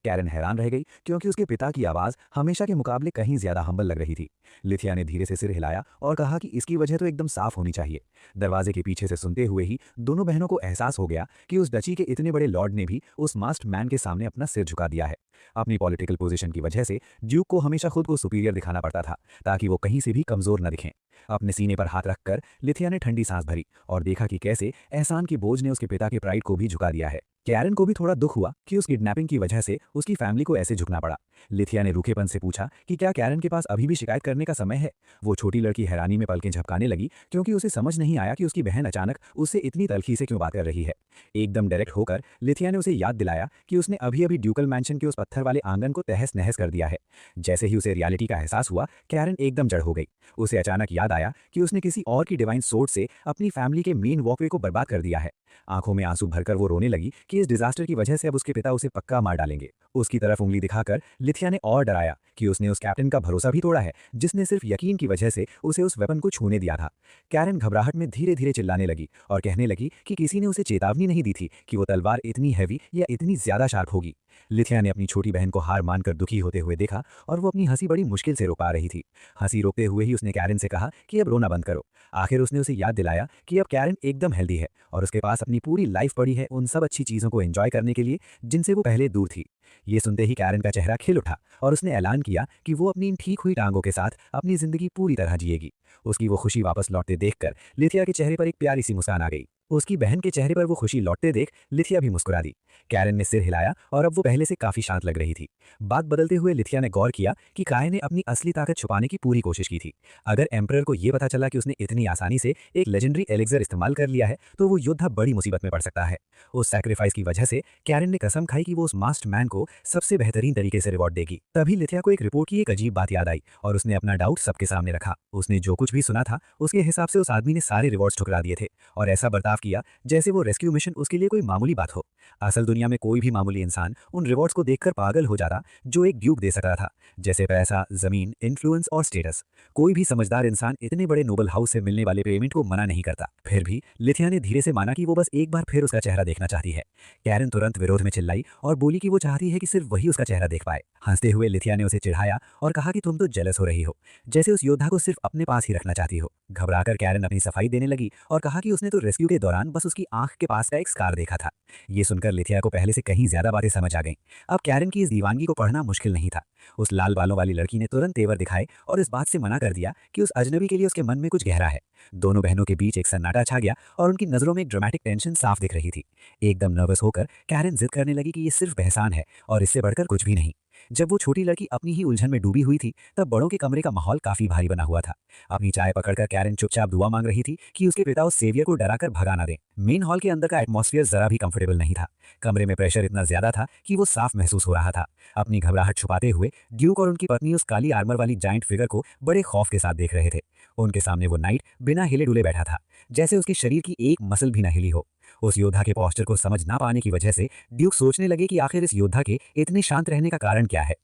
कैरन हैरान रह गई क्योंकि उसके पिता की आवाज हमेशा के मुकाबले कहीं ज्यादा हम्बल लग रही थी। लिथिया ने धीरे से सिर हिलाया और कहा कि इसकी वजह तो एकदम साफ होनी चाहिए। दरवाजे के पीछे से सुनते हुए ही दोनों बहनों को एहसास हो गया कि उस डची के इतने बड़े लॉर्ड ने भी उस मास्क्ड मैन के सामने अपना सिर झुका दिया है। अपनी पॉलिटिकल पोजीशन की वजह से ड्यूक को हमेशा खुद को सुपीरियर दिखाना पड़ता था ताकि वो कहीं से भी कमजोर न दिखें। अपने सीने पर हाथ रखकर लिथिया ने ठंडी सांस भरी और देखा कि कैसे एहसान के बोझ ने उसके पिता के प्राइड को भी झुका दिया है। कैरन को भी थोड़ा दुख हुआ कि उस किडनैपिंग की वजह से उसकी फैमिली को ऐसे झुकना पड़ा। लिथिया ने रूखेपन से पूछा कि क्या कैरन के पास अभी भी शिकायत करने का समय है। वो छोटी लड़की हैरानी में पलकें झपकाने लगी, क्योंकि उसे समझ नहीं आया कि उसकी बहन अचानक उससे इतनी तल्खी से क्यों बात कर रही है। एकदम डायरेक्ट होकर लिथिया ने उसे याद दिलाया कि उसने अभी अभी ड्यूकल मैंशन के उस पत्थर वाले आंगन को तहस नहस कर दिया है। जैसे ही उसे रियलिटी का एहसास हुआ, कैरन एकदम जड़ हो गई। उसे अचानक याद आया कि उसने किसी और की डिवाइन सोर्ड से अपनी फैमिली के मेन वॉकवे को बर्बाद कर दिया है। आंखों में आंसू भरकर वो रोने लगी कि इस डिजास्टर की वजह से अब उसके पिता उसे पक्का मार डालेंगे। उसकी तरफ उंगली दिखाकर लिथिया ने और डराया कि उसने उस कैप्टन का भरोसा भी तोड़ा है, जिसने सिर्फ यकीन की वजह से उसे उस वेपन को छूने दिया था। कैरन घबराहट में धीरे धीरे चिल्लाने लगी और कहने लगी कि किसी ने उसे चेतावनी नहीं दी थी कि वो तलवार इतनी हैवी या इतनी ज्यादा शार्प होगी। लिथिया ने अपनी छोटी बहन को हार मानकर दुखी होते हुए देखा और वो अपनी हंसी बड़ी मुश्किल से रोक पा रही थी। हंसी रोकते हुए ही उसने कैरन से कहा कि अब रोना बंद करो। आखिर उसने उसे याद दिलाया कि अब कैरन एकदम हेल्दी है और उसके पास अपनी पूरी लाइफ पड़ी है उन सब अच्छी चीज़ों को एंजॉय करने के लिए जिनसे वो पहले दूर थी। ये सुनते ही कैरन का चेहरा खिल उठा और उसने ऐलान किया कि वो अपनी इन ठीक हुई टांगों के साथ अपनी जिंदगी पूरी तरह जिएगी। उसकी वो खुशी वापस लौटते देखकर लिथिया के चेहरे पर एक प्यारी सी मुस्कान आ गई। उसकी बहन के चेहरे पर वो खुशी लौटते देख लिथिया भी मुस्कुरा दी। कैरन ने सिर हिलाया और अब वो पहले से काफी शांत लग रही थी। बात बदलते हुए लिथिया ने गौर किया कि काय ने अपनी असली ताकत छुपाने की पूरी कोशिश की थी। अगर एम्परर को यह पता चला कि उसने इतनी आसानी से एक लेजेंडरी एलिक्सर इस्तेमाल कर लिया है, तो वो योद्धा बड़ी मुसीबत में पड़ सकता है। उस सैक्रिफाइस की वजह से कैरन ने कसम खाई कि वो उस मास्क्ड मैन को सबसे बेहतरीन तरीके से रिवॉर्ड देगी। तभी लिथिया को एक रिपोर्ट की एक अजीब बात याद आई और उसने अपना डाउट सबके सामने रखा। उसने जो कुछ भी सुना था उसके हिसाब से उस आदमी ने सारे रिवॉर्ड्स ठुकरा दिए थे और ऐसा बर्ताव किया जैसे वो रेस्क्यू मिशन उसके लिए कोई मामूली बात हो। असल दुनिया में कोई भी मामूली इंसान उन रिवॉर्ड्स को देखकर पागल हो जाता जो एक ड्यूक दे सकता था, जैसे पैसा, जमीन, इन्फ्लुएंस और स्टेटस। कोई भी समझदार इंसान इतने बड़े नोबल हाउस से मिलने वाले पेमेंट को मना नहीं करता। फिर भी लिथिया ने धीरे से माना कि वो बस एक बार फिर उसका चेहरा देखना चाहती है। कैरन तुरंत विरोध में चिल्लाई और बोली कि वो चाहती है कि सिर्फ वही उसका चेहरा देख पाए। हंसते हुए लिथिया ने उसे चिढ़ाया और कहा कि तुम तो जेलस हो रही हो, जैसे उस योद्धा को सिर्फ अपने पास ही रखना चाहती हो। घबराकर कैरन अपनी सफाई देने लगी और कहा कि उसने तो रेस्क्यू के दौरान बस उसकी आंख के पास का एक स्कार देखा था। ये सुनकर लिथिया को पहले से कहीं ज्यादा बातें समझ आ गईं। अब कैरन की इस दीवानगी को पढ़ना मुश्किल नहीं था। उस लाल बालों वाली लड़की ने तुरंत तेवर दिखाए और इस बात से मना कर दिया कि उस अजनबी के लिए उसके मन में कुछ गहरा है। दोनों बहनों के बीच एक सन्नाटा छा गया और उनकी नजरों में एक ड्रामेटिक टेंशन साफ दिख रही थी। एकदम नर्वस होकर कैरन जिद करने लगी कि ये सिर्फ एहसान है और इससे बढ़कर कुछ भी नहीं। जब वो छोटी लड़की अपनी ही उलझन में डूबी हुई थी, तब बड़ों के कमरे का माहौल काफी भारी बना हुआ था। अपनी चाय पकड़कर कैरन चुपचाप दुआ मांग रही थी कि उसके पिता उस सेवियर को डराकर भगा ना दें। मेन हॉल के अंदर का एटमॉस्फेयर जरा भी कंफर्टेबल नहीं था। कमरे में प्रेशर इतना ज्यादा था कि वो साफ महसूस हो रहा था। अपनी घबराहट छुपाते हुए ड्यूक और उनकी पत्नी उस काली आर्मर वाली जायंट फिगर को बड़े खौफ के साथ देख रहे थे। उनके सामने वो नाइट बिना हिले डुले बैठा था, जैसे उसके शरीर की एक मसल भी न हिली हो। उस योद्धा के पोस्चर को समझ ना पाने की वजह से ड्यूक सोचने लगे कि आखिर इस योद्धा के इतने शांत रहने का कारण क्या है।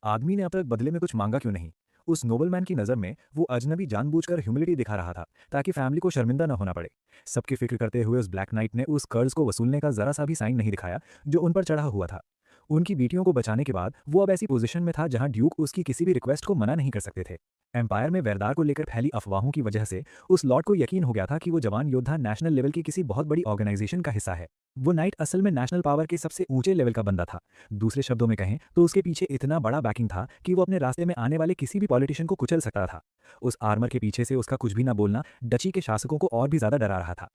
आदमी ने अब तक बदले में कुछ मांगा क्यों नहीं? उस नोबलमैन की नज़र में वो अजनबी जानबूझकर ह्यूमिलिटी दिखा रहा था ताकि फैमिली को शर्मिंदा न होना पड़े। सबकी फिक्र करते हुए उस ब्लैक नाइट ने उस कर्ज को वसूलने का जरा सा भी साइन नहीं दिखाया जो उन पर चढ़ा हुआ था। उनकी बेटियों को बचाने के बाद वो अब ऐसी पोजीशन में था जहां ड्यूक उसकी किसी भी रिक्वेस्ट को मना नहीं कर सकते थे। एम्पायर में वेरदार को लेकर फैली अफवाहों की वजह से उस लॉर्ड को यकीन हो गया था कि वो जवान योद्धा नेशनल लेवल की किसी बहुत बड़ी ऑर्गेनाइजेशन का हिस्सा है। वो नाइट असल में नेशनल पावर के सबसे ऊंचे लेवल का बंदा था। दूसरे शब्दों में कहें तो उसके पीछे इतना बड़ा बैकिंग था कि वो अपने रास्ते में आने वाले किसी भी पॉलिटिशियन को कुचल सकता था। उस आर्मर के पीछे से उसका कुछ भी ना बोलना डची के शासकों को और भी ज्यादा डरा रहा था।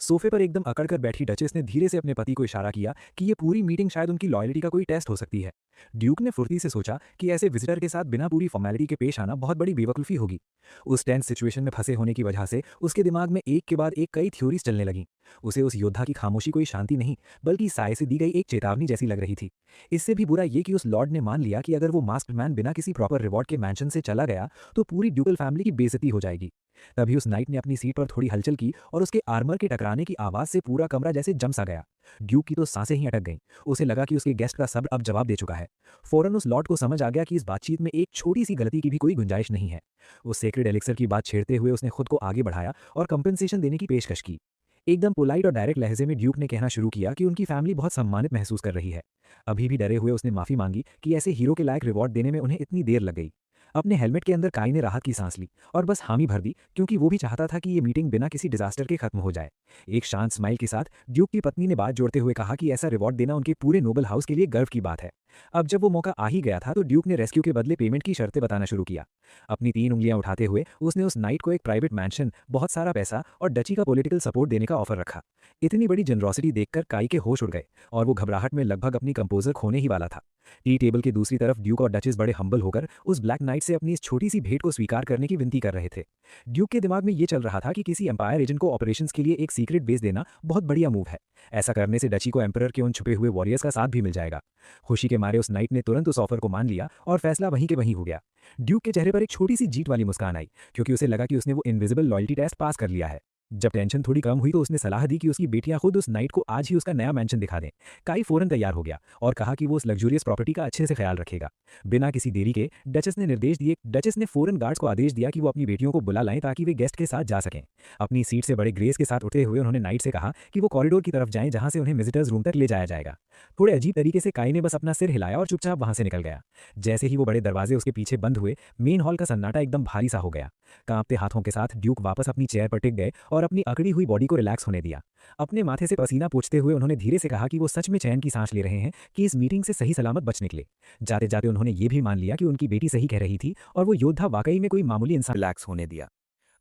सोफे पर एकदम अकड़कर बैठी डचेस ने धीरे से अपने पति को इशारा किया कि ये पूरी मीटिंग शायद उनकी लॉयल्टी का कोई टेस्ट हो सकती है। ड्यूक ने फुर्ती से सोचा कि ऐसे विजिटर के साथ बिना पूरी फॉर्मेलिटी के पेश आना बहुत बड़ी बेवकूफ़ी होगी। उस टेंस सिचुएशन में फंसे होने की वजह से उसके दिमाग में एक के बाद एक कई थ्योरीज चलने लगीं। उसे उस योद्धा की खामोशी कोई शांति नहीं बल्कि साय से दी गई एक चेतावनी जैसी लग रही थी। इससे भी बुरा ये कि उस लॉर्ड ने मान लिया कि अगर वो मास्क्ड मैन बिना किसी प्रॉपर रिवॉर्ड के मैंशन से चला गया तो पूरी ड्यूकल फैमिली की बेइज्जती हो जाएगी। तभी उस नाइट ने अपनी सीट पर थोड़ी हलचल की और उसके आर्मर के टकराने की आवाज से पूरा कमरा जैसे जम सा गया। ड्यूक की तो सांसें ही अटक गईं। उसे लगा कि उसके गेस्ट का सब्र अब जवाब दे चुका है। फौरन उस लॉर्ड को समझ आ गया कि इस बातचीत में एक छोटी सी गलती की भी कोई गुंजाइश नहीं है। उस सेक्रेड एलिक्सर की बात छेड़ते हुए उसने खुद को आगे बढ़ाया और कंपेंसेशन देने की पेशकश की। एकदम पोलाइट और डायरेक्ट लहजे में ड्यूक ने कहना शुरू किया कि उनकी फैमिली बहुत सम्मानित महसूस कर रही है। अभी भी डरे हुए उसने माफी मांगी कि ऐसे हीरो के लायक रिवॉर्ड देने में उन्हें इतनी देर लग गई। अपने हेलमेट के अंदर काई ने राहत की सांस ली और बस हामी भर दी, क्योंकि वो भी चाहता था कि ये मीटिंग बिना किसी डिजास्टर के खत्म हो जाए। एक शांत स्माइल के साथ ड्यूक की पत्नी ने बात जोड़ते हुए कहा कि ऐसा रिवॉर्ड देना उनके पूरे नोबल हाउस के लिए गर्व की बात है। अब जब वो मौका आ ही गया था तो ड्यूक ने रेस्क्यू के बदले पेमेंट की शर्तें बताना शुरू किया। अपनी 3 उंगलियां उठाते हुए उसने उस नाइट को एक प्राइवेट मैंशन, बहुत सारा पैसा और डची का पॉलिटिकल सपोर्ट देने का ऑफर रखा। इतनी बड़ी जनरॉसिटी देखकर काई के होश उड़ गए और वो घबराहट में लगभग अपनी कंपोजर खोने ही वाला था। टी टेबल की दूसरी तरफ ड्यूक और डचेस बड़े हम्बल होकर उस ब्लैक नाइट से अपनी इस छोटी सी भेंट को स्वीकार करने की विनती कर रहे थे। ड्यूक के दिमाग में ये चल रहा था कि किसी एम्पायर एजेंट को ऑपरेशंस के लिए एक सीक्रेट बेस देना बहुत बढ़िया मूव है। ऐसा करने से डची को एम्परर के उन छुपे हुए वॉरियर्स का साथ भी मिल जाएगा। खुशी के मारे उस नाइट ने तुरंत उस ऑफर को मान लिया और फैसला वहीं के वहीं हो गया। ड्यूक के चेहरे पर एक छोटी सी जीत वाली मुस्कान आई, क्योंकि उसे लगा कि उसने वो इनविजिबल लॉयल्टी टेस्ट पास कर लिया है। जब टेंशन थोड़ी कम हुई तो उसने सलाह दी कि उसकी बेटियां खुद उस नाइट को आज ही उसका नया मैंशन दिखा दें। काई फौरन तैयार हो गया और कहा कि वो उस लग्जूरियस प्रॉपर्टी का अच्छे से ख्याल रखेगा। बिना किसी देरी के डचेस ने फौरन गार्ड्स को आदेश दिया कि वो अपनी बेटियों को बुला लाएं ताकि वे गेस्ट के साथ जा सकें। अपनी सीट से बड़े ग्रेस के साथ उठते हुए उन्होंने नाइट से कहा कि वो कॉरिडोर की तरफ जाएं जहां से उन्हें विजिटर्स रूम तक ले जाया जाएगा। थोड़े अजीब तरीके से काई ने बस अपना सिर हिलाया और चुपचाप वहां से निकल गया। जैसे ही वो बड़े दरवाजे उसके पीछे बंद हुए, मेन हॉल का सन्नाटा एकदम भारी सा हो गया। कांपते हाथों के साथ ड्यूक वापस अपनी चेयर पर टिक गए और अपनी अकड़ी हुई बॉडी को रिलैक्स होने दिया। अपने माथे से पसीना पोंछते हुए उन्होंने धीरे से कहा कि वो सच में चैन की सांस ले रहे हैं कि इस मीटिंग से सही सलामत बच निकले। जाते जाते उन्होंने ये भी मान लिया कि उनकी बेटी सही कह रही थी और वो योद्धा वाकई में कोई मामूली इंसान। रिलैक्स होने दिया।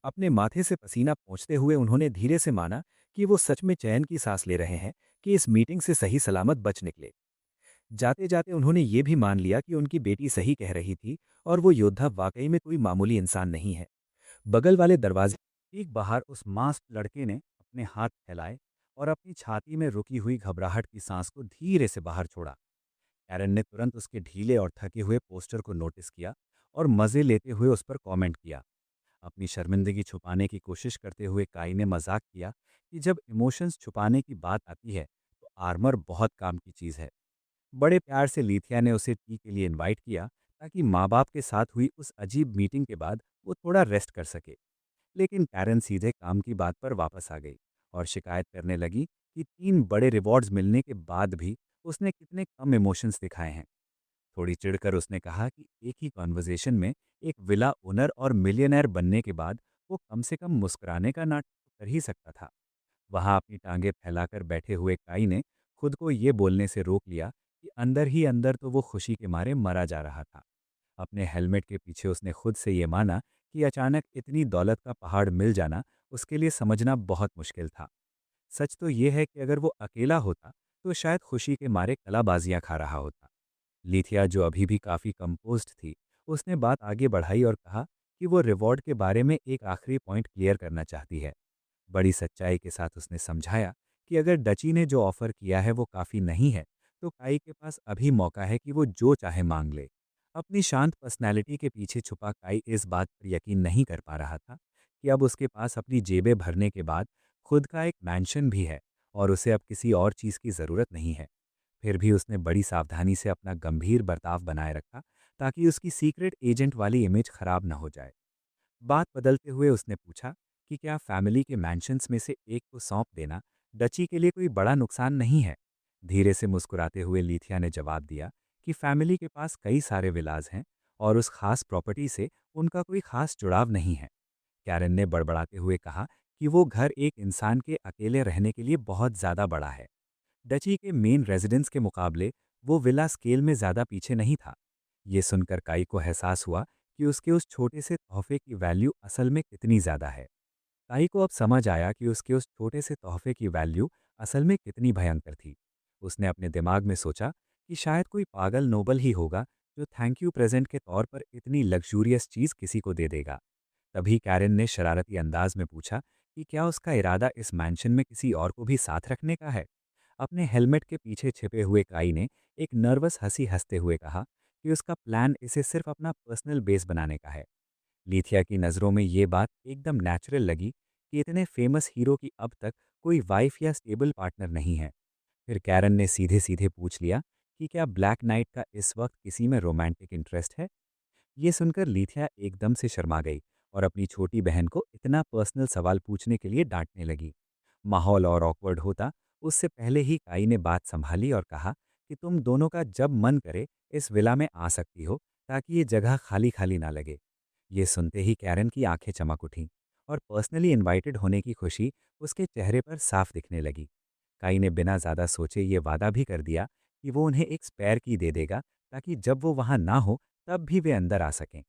अपने माथे से पसीना पोंछते हुए उन्होंने धीरे से माना कि वो सच में चैन की सांस ले रहे हैं कि इस मीटिंग से सही सलामत बच निकले। जाते जाते उन्होंने ये भी मान लिया कि उनकी बेटी सही कह रही थी और वो योद्धा वाकई में कोई मामूली इंसान नहीं है। बगल वाले दरवाजे ठीक बाहर उस मास्क लड़के ने अपने हाथ फैलाए और अपनी छाती में रुकी हुई घबराहट की सांस को धीरे से बाहर छोड़ा। एरन ने तुरंत उसके ढीले और थके हुए पोस्टर को नोटिस किया और मज़े लेते हुए उस पर कमेंट किया। अपनी शर्मिंदगी छुपाने की कोशिश करते हुए काई ने मजाक किया कि जब इमोशंस छुपाने की बात आती है तो आर्मर बहुत काम की चीज़ है। बड़े प्यार से लीथिया ने उसे टी के लिए इनवाइट किया ताकि माँ बाप के साथ हुई उस अजीब मीटिंग के बाद वो थोड़ा रेस्ट कर सके। लेकिन कैरन सीधे काम की बात पर वापस आ गई और शिकायत करने लगी कि 3 बड़े रिवॉर्ड्स मिलने के बाद भी उसने कितने कम इमोशंस दिखाए हैं। थोड़ी चिढ़कर उसने कहा कि एक ही कॉन्वर्जेशन में एक विला ओनर और मिलियनेयर बनने के बाद वो कम से कम मुस्कुराने का नाटक तो कर ही सकता था। वहां अपनी टांगें फैलाकर बैठे हुए काई ने खुद को ये बोलने से रोक लिया कि अंदर ही अंदर तो वो खुशी के मारे मरा जा रहा था। अपने हेलमेट के पीछे उसने खुद से ये माना कि अचानक इतनी दौलत का पहाड़ मिल जाना उसके लिए समझना बहुत मुश्किल था। सच तो ये है कि अगर वो अकेला होता तो शायद खुशी के मारे कलाबाजियां खा रहा होता। लीथिया, जो अभी भी काफ़ी कंपोज्ड थी, उसने बात आगे बढ़ाई और कहा कि वो रिवॉर्ड के बारे में एक आखिरी पॉइंट क्लियर करना चाहती है। बड़ी सच्चाई के साथ उसने समझाया कि अगर डची ने जो ऑफ़र किया है वो काफ़ी नहीं है, तो काई के पास अभी मौका है कि वो जो चाहे मांग ले। अपनी शांत पर्सनैलिटी के पीछे छुपा काई इस बात पर यकीन नहीं कर पा रहा था कि अब उसके पास अपनी जेबें भरने के बाद खुद का एक मैंशन भी है और उसे अब किसी और चीज़ की ज़रूरत नहीं है। फिर भी उसने बड़ी सावधानी से अपना गंभीर बर्ताव बनाए रखा ताकि उसकी सीक्रेट एजेंट वाली इमेज खराब न हो जाए। बात बदलते हुए उसने पूछा कि क्या फैमिली के मैंशंस में से एक को सौंप देना डची के लिए कोई बड़ा नुकसान नहीं है। धीरे से मुस्कुराते हुए लीथिया ने जवाब दिया कि फैमिली के पास कई सारे विलाज हैं और उस खास प्रॉपर्टी से उनका कोई खास जुड़ाव नहीं है। कैरन ने बड़बड़ाते हुए कहा कि वो घर एक इंसान के अकेले रहने के लिए बहुत ज़्यादा बड़ा है। डची के मेन रेजिडेंस के मुकाबले वो विला स्केल में ज़्यादा पीछे नहीं था। ये सुनकर काई को एहसास हुआ कि उसके उस छोटे से तोहफे की वैल्यू असल में कितनी ज़्यादा है। काई को अब समझ आया कि उसके उस छोटे से तोहफे की वैल्यू असल में कितनी भयंकर थी। उसने अपने दिमाग में सोचा कि शायद कोई पागल नोबल ही होगा जो थैंक यू प्रेजेंट के तौर पर इतनी लग्जूरियस चीज़ किसी को दे देगा। तभी कैरन ने शरारती अंदाज में पूछा कि क्या उसका इरादा इस मैंशन में किसी और को भी साथ रखने का है। अपने हेलमेट के पीछे छिपे हुए काई ने एक नर्वस हंसी हंसते हुए कहा कि उसका प्लान इसे सिर्फ अपना पर्सनल बेस बनाने का है। लीथिया की नज़रों में ये बात एकदम नेचुरल लगी कि इतने फेमस हीरो की अब तक कोई वाइफ या स्टेबल पार्टनर नहीं है। फिर कैरन ने सीधे सीधे पूछ लिया कि क्या ब्लैक नाइट का इस वक्त किसी में रोमांटिक इंटरेस्ट है। ये सुनकर लीथिया एकदम से शर्मा गई और अपनी छोटी बहन को इतना पर्सनल सवाल पूछने के लिए डांटने लगी। माहौल और ऑकवर्ड होता उससे पहले ही काई ने बात संभाली और कहा कि तुम दोनों का जब मन करे इस विला में आ सकती हो ताकि ये जगह खाली खाली ना लगे। ये सुनते ही कैरन की आंखें चमक उठीं और पर्सनली इनवाइटेड होने की खुशी उसके चेहरे पर साफ दिखने लगी। काई ने बिना ज़्यादा सोचे ये वादा भी कर दिया कि वो उन्हें एक स्पेयर की दे देगा ताकि जब वो वहाँ ना हो तब भी वे अंदर आ सकें।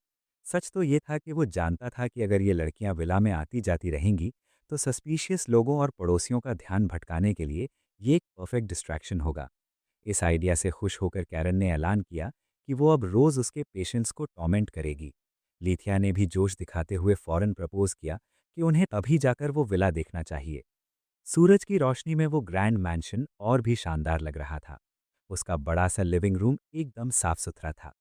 सच तो ये था कि वो जानता था कि अगर ये लड़कियां विला में आती जाती रहेंगी तो सस्पिशियस लोगों और पड़ोसियों का ध्यान भटकाने के लिए ये एक परफेक्ट डिस्ट्रैक्शन होगा। इस आइडिया से खुश होकर कैरन ने ऐलान किया कि वो अब रोज़ उसके पेशेंट्स को टॉर्मेंट करेगी। लीथिया ने भी जोश दिखाते हुए फौरन प्रपोज किया कि उन्हें अभी जाकर वो विला देखना चाहिए। सूरज की रोशनी में वो ग्रैंड मैंशन और भी शानदार लग रहा था। उसका बड़ा सा लिविंग रूम एकदम साफ सुथरा था।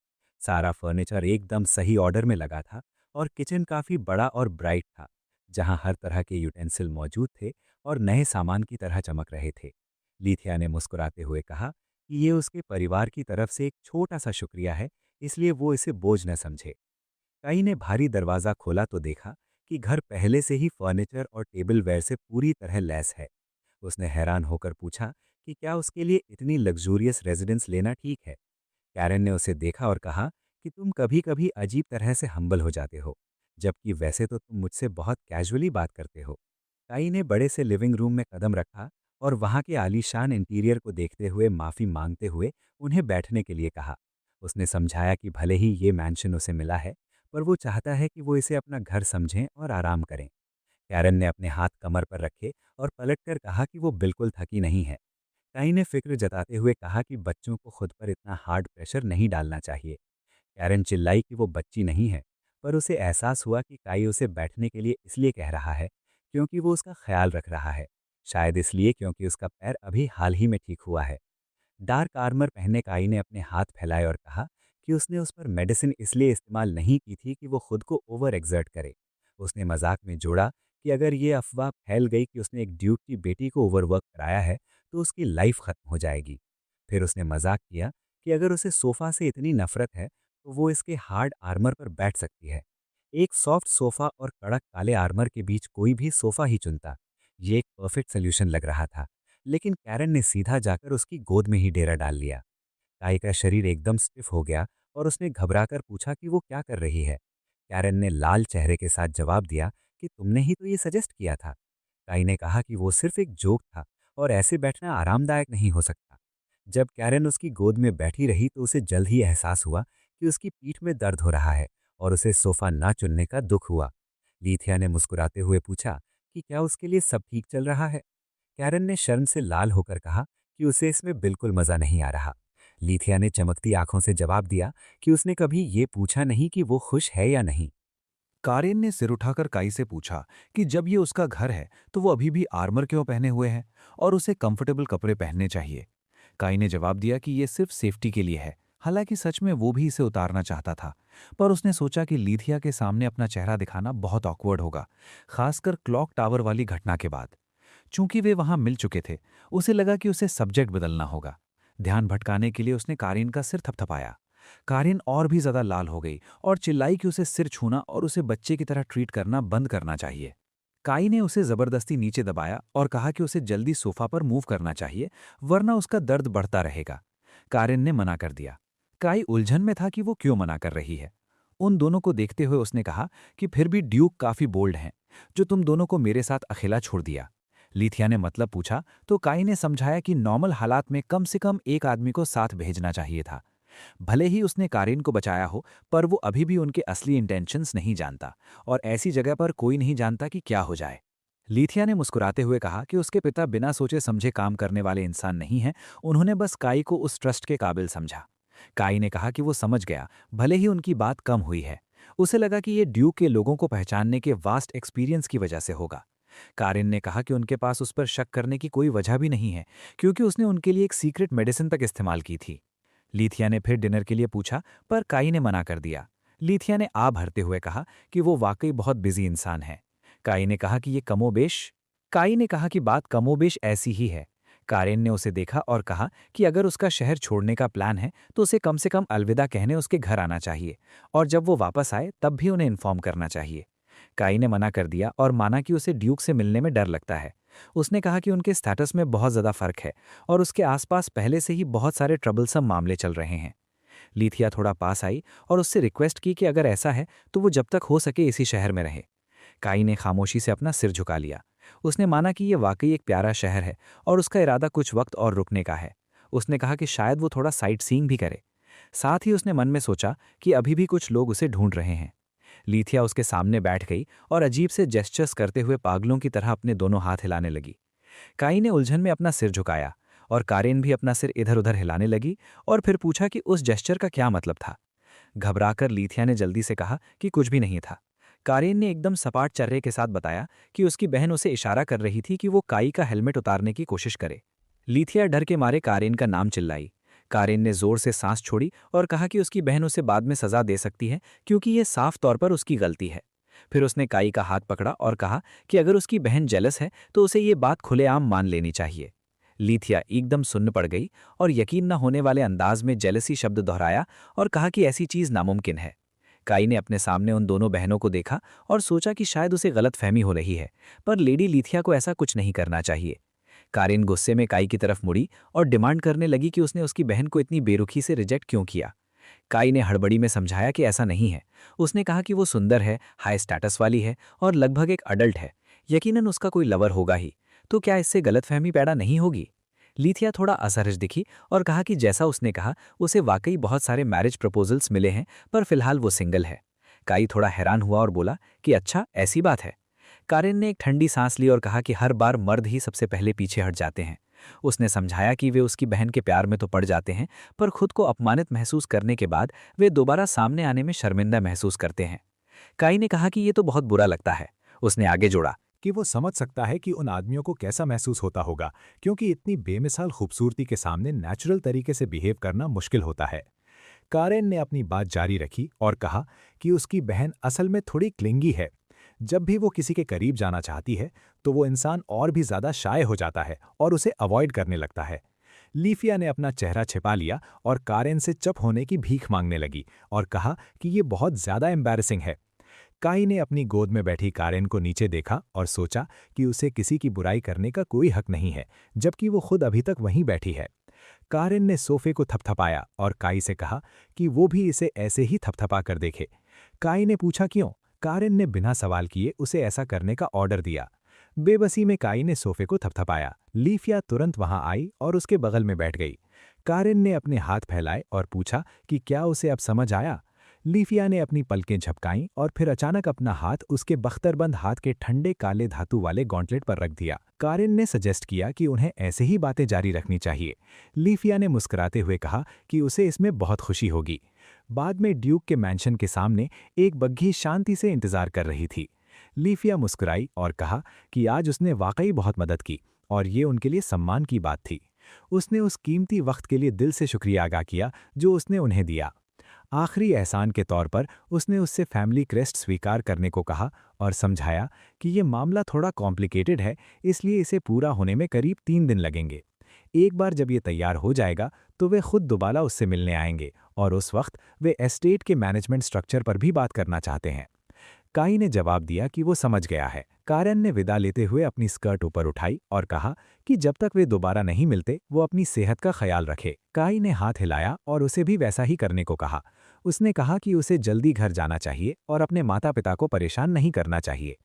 सारा फर्नीचर एकदम सही ऑर्डर में लगा था और किचन काफ़ी बड़ा और ब्राइट था, जहां हर तरह के यूटेंसिल मौजूद थे और नए सामान की तरह चमक रहे थे। लीथिया ने मुस्कुराते हुए कहा कि ये उसके परिवार की तरफ से एक छोटा सा शुक्रिया है, इसलिए वो इसे बोझ न समझे। कई ने भारी दरवाज़ा खोला तो देखा कि घर पहले से ही फर्नीचर और टेबल वेयर से पूरी तरह लैस है। उसने हैरान होकर पूछा कि क्या उसके लिए इतनी लग्जूरियस रेजिडेंस लेना ठीक है। कैरन ने उसे देखा और कहा कि तुम कभी कभी अजीब तरह से हम्बल हो जाते हो, जबकि वैसे तो तुम मुझसे बहुत कैजुअली बात करते हो। काई ने बड़े से लिविंग रूम में कदम रखा और वहां के आलीशान इंटीरियर को देखते हुए माफ़ी मांगते हुए उन्हें बैठने के लिए कहा। उसने समझाया कि भले ही ये मैंशन उसे मिला है, पर वो चाहता है कि वो इसे अपना घर समझें और आराम करें। कैरन ने अपने हाथ कमर पर रखे और पलटकर कहा कि वो बिल्कुल थकी नहीं है। काई ने फिक्र जताते हुए कहा कि बच्चों को खुद पर इतना हार्ड प्रेशर नहीं डालना चाहिए। कैरन चिल्लाई कि वो बच्ची नहीं है, पर उसे एहसास हुआ कि काई उसे बैठने के लिए इसलिए कह रहा है क्योंकि वो उसका ख्याल रख रहा है, शायद इसलिए क्योंकि उसका पैर अभी हाल ही में ठीक हुआ है। डार्क आर्मर पहने काई ने अपने हाथ फैलाए और कहा कि उसने उस पर मेडिसिन इसलिए इस्तेमाल नहीं की थी कि वो खुद को ओवर एक्सर्ट करे। उसने मजाक में जोड़ा कि अगर ये अफवाह फैल गई कि उसने एक ड्यूक की बेटी को ओवरवर्क कराया है तो उसकी लाइफ खत्म हो जाएगी। फिर उसने मजाक किया कि अगर उसे सोफा से इतनी नफरत है तो वो इसके हार्ड आर्मर पर बैठ सकती है। एक सॉफ्ट सोफा और कड़क काले आर्मर के बीच कोई भी सोफा ही चुनता। ये एक परफेक्ट सोल्यूशन लग रहा था, लेकिन कैरन ने सीधा जाकर उसकी गोद में ही डेरा डाल लिया। काई का शरीर एकदम स्टिफ हो गया और उसने घबराकर पूछा कि वो क्या कर रही है। कैरन ने लाल चेहरे के साथ जवाब दिया कि तुमने ही तो ये सजेस्ट किया था। काई ने कहा कि वो सिर्फ एक जोक था और ऐसे बैठना आरामदायक नहीं हो सकता। जब कैरन उसकी गोद में बैठी रही तो उसे जल्द ही एहसास हुआ कि उसकी पीठ में दर्द हो रहा है और उसे सोफा ना चुनने का दुख हुआ। लीथिया ने मुस्कुराते हुए पूछा कि क्या उसके लिए सब ठीक चल रहा है। कैरन ने शर्म से लाल होकर कहा कि उसे इसमें बिल्कुल मजा नहीं आ रहा। लीथिया ने चमकती आंखों से जवाब दिया कि उसने कभी ये पूछा नहीं कि वो खुश है या नहीं। कारेन ने सिर उठाकर काई से पूछा कि जब ये उसका घर है तो वो अभी भी आर्मर क्यों पहने हुए है और उसे कंफर्टेबल कपड़े पहनने चाहिए। काई ने जवाब दिया कि ये सिर्फ सेफ्टी के लिए है। हालांकि सच में वो भी इसे उतारना चाहता था, पर उसने सोचा कि लीथिया के सामने अपना चेहरा दिखाना बहुत ऑकवर्ड होगा, खासकर क्लॉक टावर वाली घटना के बाद। चूंकि वे वहां मिल चुके थे, उसे लगा कि उसे सब्जेक्ट बदलना होगा। ध्यान भटकाने के लिए उसने कारीन का सिर थपथपाया। कारीन और भी ज्यादा लाल हो गई और चिल्लाई कि उसे सिर छूना और उसे बच्चे की तरह ट्रीट करना बंद करना चाहिए। काई ने उसे जबरदस्ती नीचे दबाया और कहा कि उसे जल्दी सोफा पर मूव करना चाहिए, वरना उसका दर्द बढ़ता रहेगा। कारिन ने मना कर दिया। काई उलझन में था कि वो क्यों मना कर रही है। उन दोनों को देखते हुए उसने कहा कि फिर भी ड्यूक काफी बोल्ड हैं, जो तुम दोनों को मेरे साथ अकेला छोड़ दिया। लीथिया ने मतलब पूछा तो काई ने समझाया कि नॉर्मल हालात में कम से कम एक आदमी को साथ भेजना चाहिए था। भले ही उसने कारिन को बचाया हो, पर वो अभी भी उनके असली इंटेंशंस नहीं जानता, और ऐसी जगह पर कोई नहीं जानता कि क्या हो जाए। लीथिया ने मुस्कुराते हुए कहा कि उसके पिता बिना सोचे समझे काम करने वाले इंसान नहीं हैं, उन्होंने बस काई को उस ट्रस्ट के काबिल समझा। काई ने कहा कि वो समझ गया, भले ही उनकी बात कम हुई है। उसे लगा कि ये ड्यूक के लोगों को पहचानने के वास्ट एक्सपीरियंस की वजह से होगा। कारिन ने कहा कि उनके पास उस पर शक करने की कोई वजह भी नहीं है, क्योंकि उसने उनके लिए एक सीक्रेट मेडिसिन तक इस्तेमाल की थी। लीथिया ने फिर डिनर के लिए पूछा, पर काई ने मना कर दिया। लीथिया ने आ भरते हुए कहा कि वो वाकई बहुत बिजी इंसान है। काई ने कहा कि ये कमोबेश काई ने कहा कि बात कमोबेश ऐसी ही है। कारेन ने उसे देखा और कहा कि अगर उसका शहर छोड़ने का प्लान है तो उसे कम से कम अलविदा कहने उसके घर आना चाहिए, और जब वो वापस आए तब भी उन्हें इन्फॉर्म करना चाहिए। काई ने मना कर दिया और माना कि उसे ड्यूक से मिलने में डर लगता है। उसने कहा कि उनके स्टेटस में बहुत ज़्यादा फर्क है और उसके आसपास पहले से ही बहुत सारे ट्रबलसम मामले चल रहे हैं। लीथिया थोड़ा पास आई और उससे रिक्वेस्ट की कि अगर ऐसा है तो वो जब तक हो सके इसी शहर में रहे। काई ने खामोशी से अपना सिर झुका लिया। उसने माना कि ये वाकई एक प्यारा शहर है और उसका इरादा कुछ वक्त और रुकने का है। उसने कहा कि शायद वो थोड़ा साइट सीइंग भी करे। साथ ही उसने मन में सोचा कि अभी भी कुछ लोग उसे ढूंढ रहे हैं। लीथिया उसके सामने बैठ गई और अजीब से जेस्चर्स करते हुए पागलों की तरह अपने दोनों हाथ हिलाने लगी। काई ने उलझन में अपना सिर झुकाया और कारेन भी अपना सिर इधर उधर हिलाने लगी और फिर पूछा कि उस जेस्चर का क्या मतलब था। घबराकर लीथिया ने जल्दी से कहा कि कुछ भी नहीं था। कारेन ने एकदम सपाट चर्रे के साथ बताया कि उसकी बहन उसे इशारा कर रही थी कि वो काई का हेलमेट उतारने की कोशिश करे। लीथिया डर के मारे कारेन का नाम चिल्लाई। कारेन ने जोर से सांस छोड़ी और कहा कि उसकी बहन उसे बाद में सजा दे सकती है क्योंकि यह साफ तौर पर उसकी गलती है। फिर उसने काई का हाथ पकड़ा और कहा कि अगर उसकी बहन जेलस है तो उसे ये बात खुलेआम मान लेनी चाहिए। लीथिया एकदम सुन्न पड़ गई और यकीन न होने वाले अंदाज में जेलसी शब्द दोहराया और कहा कि ऐसी चीज नामुमकिन है। काई ने अपने सामने उन दोनों बहनों को देखा और सोचा कि शायद उसे गलतफहमी हो रही है, पर लेडी लीथिया को ऐसा कुछ नहीं करना चाहिए। कारेन गुस्से में काई की तरफ मुड़ी और डिमांड करने लगी कि उसने उसकी बहन को इतनी बेरुखी से रिजेक्ट क्यों किया। काई ने हड़बड़ी में समझाया कि ऐसा नहीं है। उसने कहा कि वो सुंदर है, हाई स्टेटस वाली है और लगभग एक अडल्ट है। यकीनन उसका कोई लवर होगा ही, तो क्या इससे गलतफहमी पैदा नहीं होगी। लीथिया थोड़ा असहज दिखी और कहा कि जैसा उसने कहा उसे वाकई बहुत सारे मैरिज प्रपोजल्स मिले हैं, पर फिलहाल वो सिंगल है। काई थोड़ा हैरान हुआ और बोला कि अच्छा ऐसी बात है। कारेन ने एक ठंडी सांस ली और कहा कि हर बार मर्द ही सबसे पहले पीछे हट जाते हैं। उसने समझाया कि वे उसकी बहन के प्यार में तो पड़ जाते हैं, पर खुद को अपमानित महसूस करने के बाद वे दोबारा सामने आने में शर्मिंदा महसूस करते हैं। काई ने कहा कि ये तो बहुत बुरा लगता है। उसने आगे जोड़ा कि वो समझ सकता है कि उन आदमियों को कैसा महसूस होता होगा, क्योंकि इतनी बेमिसाल खूबसूरती के सामने नेचुरल तरीके से बिहेव करना मुश्किल होता है। कारेन ने अपनी बात जारी रखी और कहा कि उसकी बहन असल में थोड़ी क्लिंगी है। जब भी वो किसी के करीब जाना चाहती है तो वो इंसान और भी ज्यादा शाय हो जाता है और उसे अवॉइड करने लगता है। लीफिया ने अपना चेहरा छिपा लिया और कारेन से चुप होने की भीख मांगने लगी और कहा कि ये बहुत ज्यादा एम्बैरेसिंग है। काई ने अपनी गोद में बैठी कारेन को नीचे देखा और सोचा कि उसे किसी की बुराई करने का कोई हक नहीं है, जबकि वो खुद अभी तक वहीं बैठी है। कारेन ने सोफे को थपथपाया और काई से कहा कि वो भी इसे ऐसे ही थपथपा कर देखे। काई ने पूछा क्यों। कारेन ने बिना सवाल किए उसे ऐसा करने का ऑर्डर दिया। बेबसी में काई ने सोफे को थपथपाया। लीफिया तुरंत वहां आई और उसके बगल में बैठ गई। कारेन ने अपने हाथ फैलाए और पूछा कि क्या उसे अब समझ आया। लीफिया ने अपनी पलकें झपकाईं और फिर अचानक अपना हाथ उसके बख्तरबंद हाथ के ठंडे काले धातु वाले गॉन्टलेट पर रख दिया। कारेन ने सजेस्ट किया कि उन्हें ऐसे ही बातें जारी रखनी चाहिए। लीफिया ने मुस्कुराते हुए कहा कि उसे इसमें बहुत खुशी होगी। बाद में ड्यूक के मैंशन के सामने एक बग्घी शांति से इंतजार कर रही थी। लीफिया मुस्कुराई और कहा कि आज उसने वाकई बहुत मदद की और ये उनके लिए सम्मान की बात थी। उसने उस कीमती वक्त के लिए दिल से शुक्रिया अदा किया जो उसने उन्हें दिया। आखिरी एहसान के तौर पर उसने उससे फैमिली क्रेस्ट स्वीकार करने को कहा और समझाया कि ये मामला थोड़ा कॉम्प्लिकेटेड है, इसलिए इसे पूरा होने में करीब 3 दिन लगेंगे। एक बार जब ये तैयार हो जाएगा तो वे खुद दोबारा उससे मिलने आएंगे और उस वक्त वे एस्टेट के मैनेजमेंट स्ट्रक्चर पर भी बात करना चाहते हैं। काई ने जवाब दिया कि वो समझ गया है। कारेन ने विदा लेते हुए अपनी स्कर्ट ऊपर उठाई और कहा कि जब तक वे दोबारा नहीं मिलते वो अपनी सेहत का ख्याल रखे। काई ने हाथ हिलाया और उसे भी वैसा ही करने को कहा। उसने कहा कि उसे जल्दी घर जाना चाहिए और अपने माता पिता को परेशान नहीं करना चाहिए।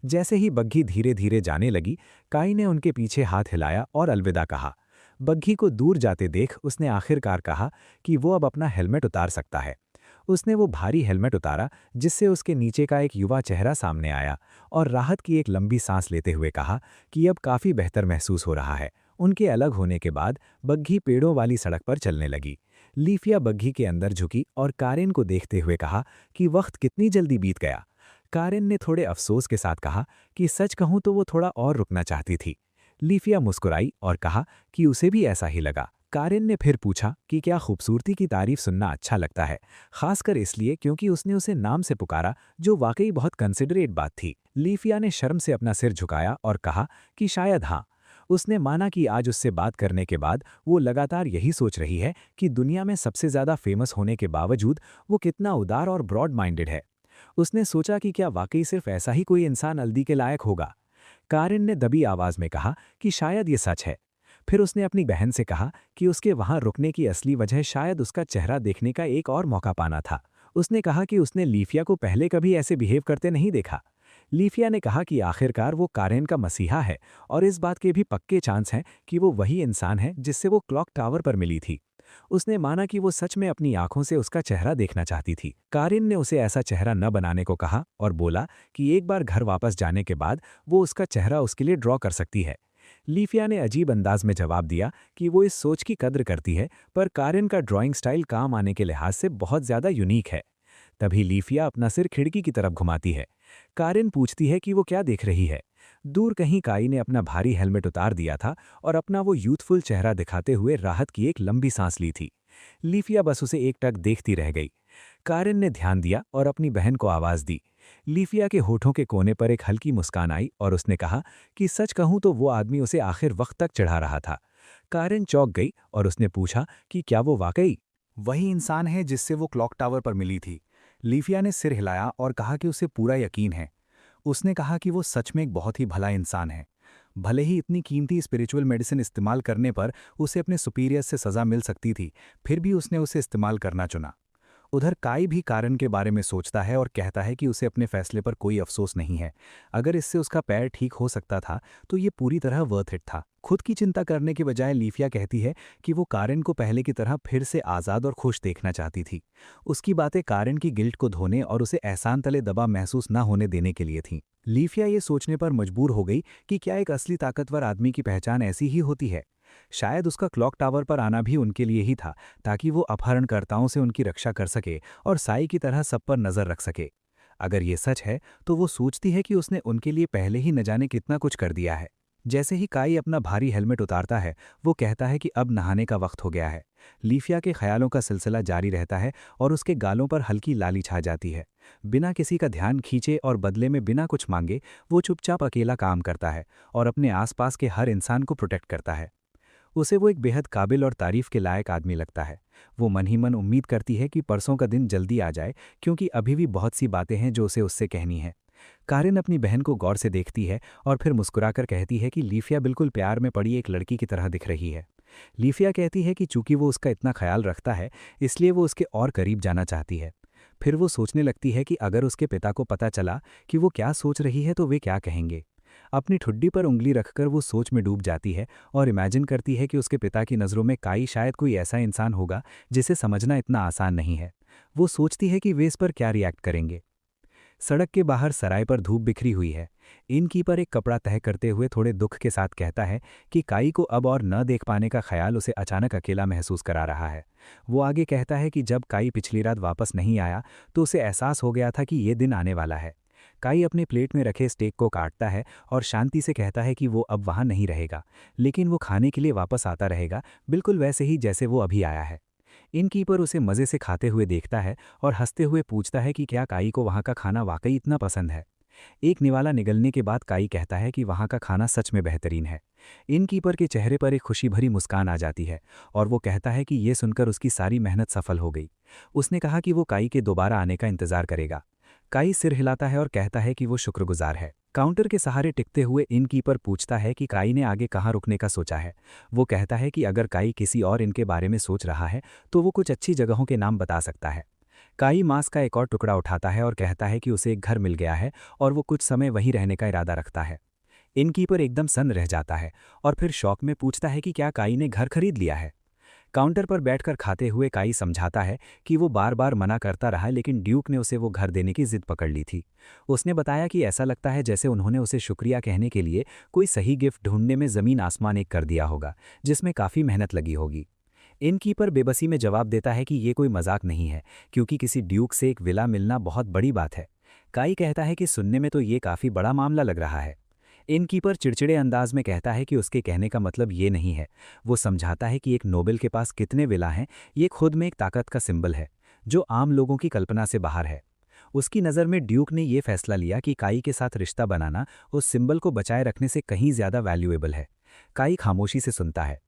जैसे ही बग्घी धीरे धीरे जाने लगी, काई ने उनके पीछे हाथ हिलाया और अलविदा कहा। बग्घी को दूर जाते देख उसने आखिरकार कहा कि वो अब अपना हेलमेट उतार सकता है। उसने वो भारी हेलमेट उतारा जिससे उसके नीचे का एक युवा चेहरा सामने आया और राहत की एक लंबी सांस लेते हुए कहा कि अब काफ़ी बेहतर महसूस हो रहा है। उनके अलग होने के बाद बग्घी पेड़ों वाली सड़क पर चलने लगी। लीफिया बग्घी के अंदर झुकी और कारेन को देखते हुए कहा कि वक्त कितनी जल्दी बीत गया। कारेन ने थोड़े अफसोस के साथ कहा कि सच कहूं तो वो थोड़ा और रुकना चाहती थी। लीफिया मुस्कुराई और कहा कि उसे भी ऐसा ही लगा। कारेन ने फिर पूछा कि क्या खूबसूरती की तारीफ सुनना अच्छा लगता है, खासकर इसलिए क्योंकि उसने उसे नाम से पुकारा, जो वाकई बहुत कंसिडरेट बात थी। लीफिया ने शर्म से अपना सिर झुकाया और कहा कि शायद हाँ। उसने माना कि आज उससे बात करने के बाद वो लगातार यही सोच रही है कि दुनिया में सबसे ज़्यादा फेमस होने के बावजूद वो कितना उदार और ब्रॉड माइंडेड है। उसने सोचा कि क्या वाकई सिर्फ ऐसा ही कोई इंसान अल्दी के लायक होगा। कारेन ने दबी आवाज में कहा कि शायद ये सच है। फिर उसने अपनी बहन से कहा कि उसके वहां रुकने की असली वजह शायद उसका चेहरा देखने का एक और मौका पाना था। उसने कहा कि उसने लीफिया को पहले कभी ऐसे बिहेव करते नहीं देखा। लीफिया ने कहा कि आखिरकार वो कारेन का मसीहा है और इस बात के भी पक्के चांस हैं कि वो वही इंसान है जिससे वो क्लॉक टावर पर मिली थी। उसने माना कि वो सच में अपनी आंखों से उसका चेहरा देखना चाहती थी। कारिन ने उसे ऐसा चेहरा न बनाने को कहा और बोला कि एक बार घर वापस जाने के बाद वो उसका चेहरा उसके लिए ड्रॉ कर सकती है। लीफिया ने अजीब अंदाज में जवाब दिया कि वो इस सोच की कद्र करती है, पर कारिन का ड्राइंग स्टाइल काम आने के लिहाज से बहुत ज्यादा यूनिक है। तभी लीफिया अपना सिर खिड़की की तरफ घुमाती है। कारिन पूछती है कि वो क्या देख रही है। दूर कहीं काई ने अपना भारी हेलमेट उतार दिया था और अपना वो यूथफुल चेहरा दिखाते हुए राहत की एक लंबी सांस ली थी। लीफिया बस उसे एकटक देखती रह गई। कारिन ने ध्यान दिया और अपनी बहन को आवाज दी। लीफिया के होठों के कोने पर एक हल्की मुस्कान आई और उसने कहा कि सच कहूं तो वो आदमी उसे आखिर वक्त तक चढ़ा रहा था। कारिन चौंक गई और उसने पूछा कि क्या वो वाकई वही इंसान है जिससे वो क्लॉक टावर पर मिली थी। लीफिया ने सिर हिलाया और कहा कि उसे पूरा यकीन है। उसने कहा कि वो सच में एक बहुत ही भला इंसान है। भले ही इतनी कीमती स्पिरिचुअल मेडिसिन इस्तेमाल करने पर उसे अपने सुपीरियर्स से सज़ा मिल सकती थी, फिर भी उसने उसे इस्तेमाल करना चुना। उधर काई भी कारण के बारे में सोचता है और कहता है कि उसे अपने फैसले पर कोई अफसोस नहीं है। अगर इससे उसका पैर ठीक हो सकता था तो ये पूरी तरह वर्थ इट था। खुद की चिंता करने के बजाय लीफिया कहती है कि वो कारिन को पहले की तरह फिर से आज़ाद और खुश देखना चाहती थी। उसकी बातें कारिन की गिल्ट को धोने और उसे एहसान तले दबा महसूस न होने देने के लिए थीं। लीफिया ये सोचने पर मजबूर हो गई कि क्या एक असली ताकतवर आदमी की पहचान ऐसी ही होती है। शायद उसका क्लॉक टावर पर आना भी उनके लिए ही था, ताकि वो अपहरणकर्ताओं से उनकी रक्षा कर सके और साई की तरह सब पर नजर रख सके। अगर ये सच है तो वो सोचती है कि उसने उनके लिए पहले ही न जाने कितना कुछ कर दिया है। जैसे ही काई अपना भारी हेलमेट उतारता है, वो कहता है कि अब नहाने का वक्त हो गया है। लीफिया के ख्यालों का सिलसिला जारी रहता है और उसके गालों पर हल्की लाली छा जाती है। बिना किसी का ध्यान खींचे और बदले में बिना कुछ मांगे वो चुपचाप अकेला काम करता है और अपने आसपास के हर इंसान को प्रोटेक्ट करता है। उसे वो एक बेहद काबिल और तारीफ के लायक आदमी लगता है। वो मन ही मन उम्मीद करती है कि परसों का दिन जल्दी आ जाए, क्योंकि अभी भी बहुत सी बातें हैं जो उसे उससे कहनी है। कारिन अपनी बहन को गौर से देखती है और फिर मुस्कुराकर कहती है कि लीफिया बिल्कुल प्यार में पड़ी एक लड़की की तरह दिख रही है। लीफिया कहती है कि चूंकि वो उसका इतना ख्याल रखता है, इसलिए वो उसके और करीब जाना चाहती है। फिर वो सोचने लगती है कि अगर उसके पिता को पता चला कि वो क्या सोच रही है तो वे क्या कहेंगे। अपनी ठुड्डी पर उंगली रखकर वो सोच में डूब जाती है और इमेजिन करती है कि उसके पिता की नज़रों में काई शायद कोई ऐसा इंसान होगा जिसे समझना इतना आसान नहीं है। वो सोचती है कि वे इस पर क्या रिएक्ट करेंगे। सड़क के बाहर सराय पर धूप बिखरी हुई है। इनकीपर एक कपड़ा तह करते हुए थोड़े दुख के साथ कहता है कि काई को अब और न देख पाने का ख्याल उसे अचानक अकेला महसूस करा रहा है। वो आगे कहता है कि जब काई पिछली रात वापस नहीं आया तो उसे एहसास हो गया था कि ये दिन आने वाला है। काई अपने प्लेट में रखे स्टेक को काटता है और शांति से कहता है कि वो अब वहाँ नहीं रहेगा, लेकिन वो खाने के लिए वापस आता रहेगा, बिल्कुल वैसे ही जैसे वो अभी आया है। इनकीपर उसे मज़े से खाते हुए देखता है और हंसते हुए पूछता है कि क्या काई को वहाँ का खाना वाकई इतना पसंद है। एक निवाला निगलने के बाद काई कहता है कि वहाँ का खाना सच में बेहतरीन है। इनकीपर के चेहरे पर एक खुशी भरी मुस्कान आ जाती है और वो कहता है कि ये सुनकर उसकी सारी मेहनत सफल हो गई। उसने कहा कि वो काई के दोबारा आने का इंतजार करेगा। काई सिर हिलाता है और कहता है कि वो शुक्रगुजार है। काउंटर के सहारे टिकते हुए इनकीपर पूछता है कि काई ने आगे कहाँ रुकने का सोचा है। वो कहता है कि अगर काई किसी और इनके बारे में सोच रहा है तो वो कुछ अच्छी जगहों के नाम बता सकता है। काई मांस का एक और टुकड़ा उठाता है और कहता है कि उसे एक घर मिल गया है और वो कुछ समय वहीं रहने का इरादा रखता है। इनकीपर एकदम सन्न रह जाता है और फिर शौक में पूछता है कि क्या काई ने घर खरीद लिया है। काउंटर पर बैठकर खाते हुए काई समझाता है कि वो बार बार मना करता रहा, लेकिन ड्यूक ने उसे वो घर देने की जिद पकड़ ली थी। उसने बताया कि ऐसा लगता है जैसे उन्होंने उसे शुक्रिया कहने के लिए कोई सही गिफ्ट ढूंढने में ज़मीन आसमान एक कर दिया होगा, जिसमें काफ़ी मेहनत लगी होगी। इनकीपर बेबसी में जवाब देता है कि ये कोई मजाक नहीं है, क्योंकि किसी ड्यूक से एक विला मिलना बहुत बड़ी बात है। काई कहता है कि सुनने में तो ये काफ़ी बड़ा मामला लग रहा है। इनकीपर चिड़चिड़े अंदाज में कहता है कि उसके कहने का मतलब ये नहीं है। वो समझाता है कि एक नोबेल के पास कितने विला हैं, ये खुद में एक ताकत का सिंबल है जो आम लोगों की कल्पना से बाहर है। उसकी नज़र में ड्यूक ने यह फैसला लिया कि काई के साथ रिश्ता बनाना उस सिंबल को बचाए रखने से कहीं ज़्यादा वैल्यूएबल है। काई खामोशी से सुनता है।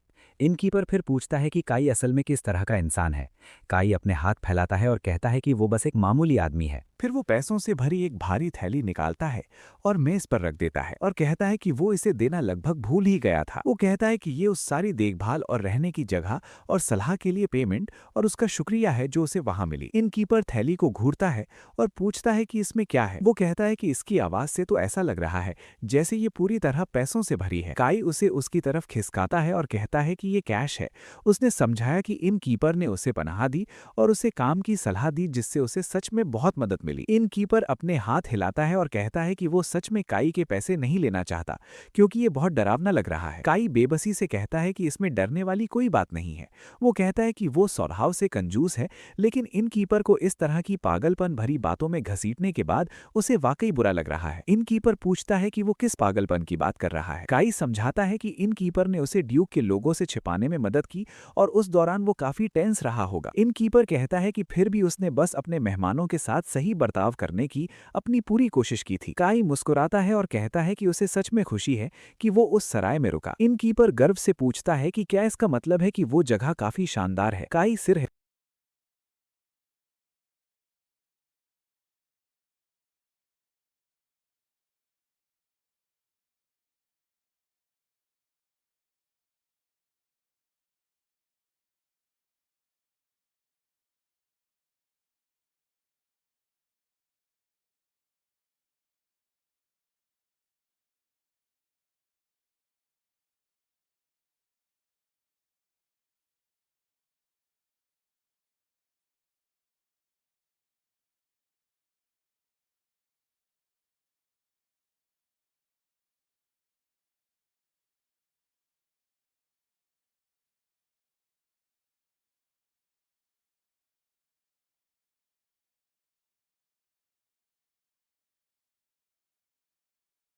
इनकीपर फिर पूछता है कि काई असल में किस तरह का इंसान है। काई अपने हाथ फैलाता है और कहता है कि वो बस एक मामूली आदमी है। फिर वो पैसों से भरी एक भारी थैली निकालता है और मेज पर रख देता है और कहता है कि वो इसे देना लगभग भूल ही गया था। वो कहता है कि ये उस सारी देखभाल और रहने की जगह और सलाह के लिए पेमेंट और उसका शुक्रिया है जो उसे वहां मिली। इनकीपर थैली को घूरता है और पूछता है कि इसमें क्या है। वो कहता है कि इसकी आवाज से तो ऐसा लग रहा है जैसे ये पूरी तरह पैसों से भरी है। काई उसे उसकी तरफ खिसकाता है और कहता है कि ये कैश है। उसने समझाया कि इनकीपर ने उसे पनाह दी और उसे काम की सलाह दी जिससे उसे सच में बहुत मदद मिली। इनकीपर अपने हाथ हिलाता है और कहता है कि वो सच में काई के पैसे नहीं लेना चाहता क्योंकि ये बहुत डरावना लग रहा है। काई बेबसी से कहता है कि इसमें डरने वाली कोई बात नहीं है। वो कहता है कि वो स्वभाव से कंजूस है, लेकिन इनकीपर को इस तरह की पागलपन भरी बातों में घसीटने के बाद उसे वाकई बुरा लग रहा है। इनकीपर पूछता है कि वो किस पागलपन की बात कर रहा है। काई समझाता है कि इनकीपर ने उसे ड्यूक के लोगों से छिपाने में मदद की और उस दौरान वो काफी टेंस रहा होगा। इनकीपर कहता है कि फिर भी उसने बस अपने मेहमानों के साथ सही बर्ताव करने की अपनी पूरी कोशिश की थी। काई मुस्कुराता है और कहता है कि उसे सच में खुशी है कि वो उस सराय में रुका। इनकीपर गर्व से पूछता है कि क्या इसका मतलब है कि वो जगह काफी शानदार है। काई सिर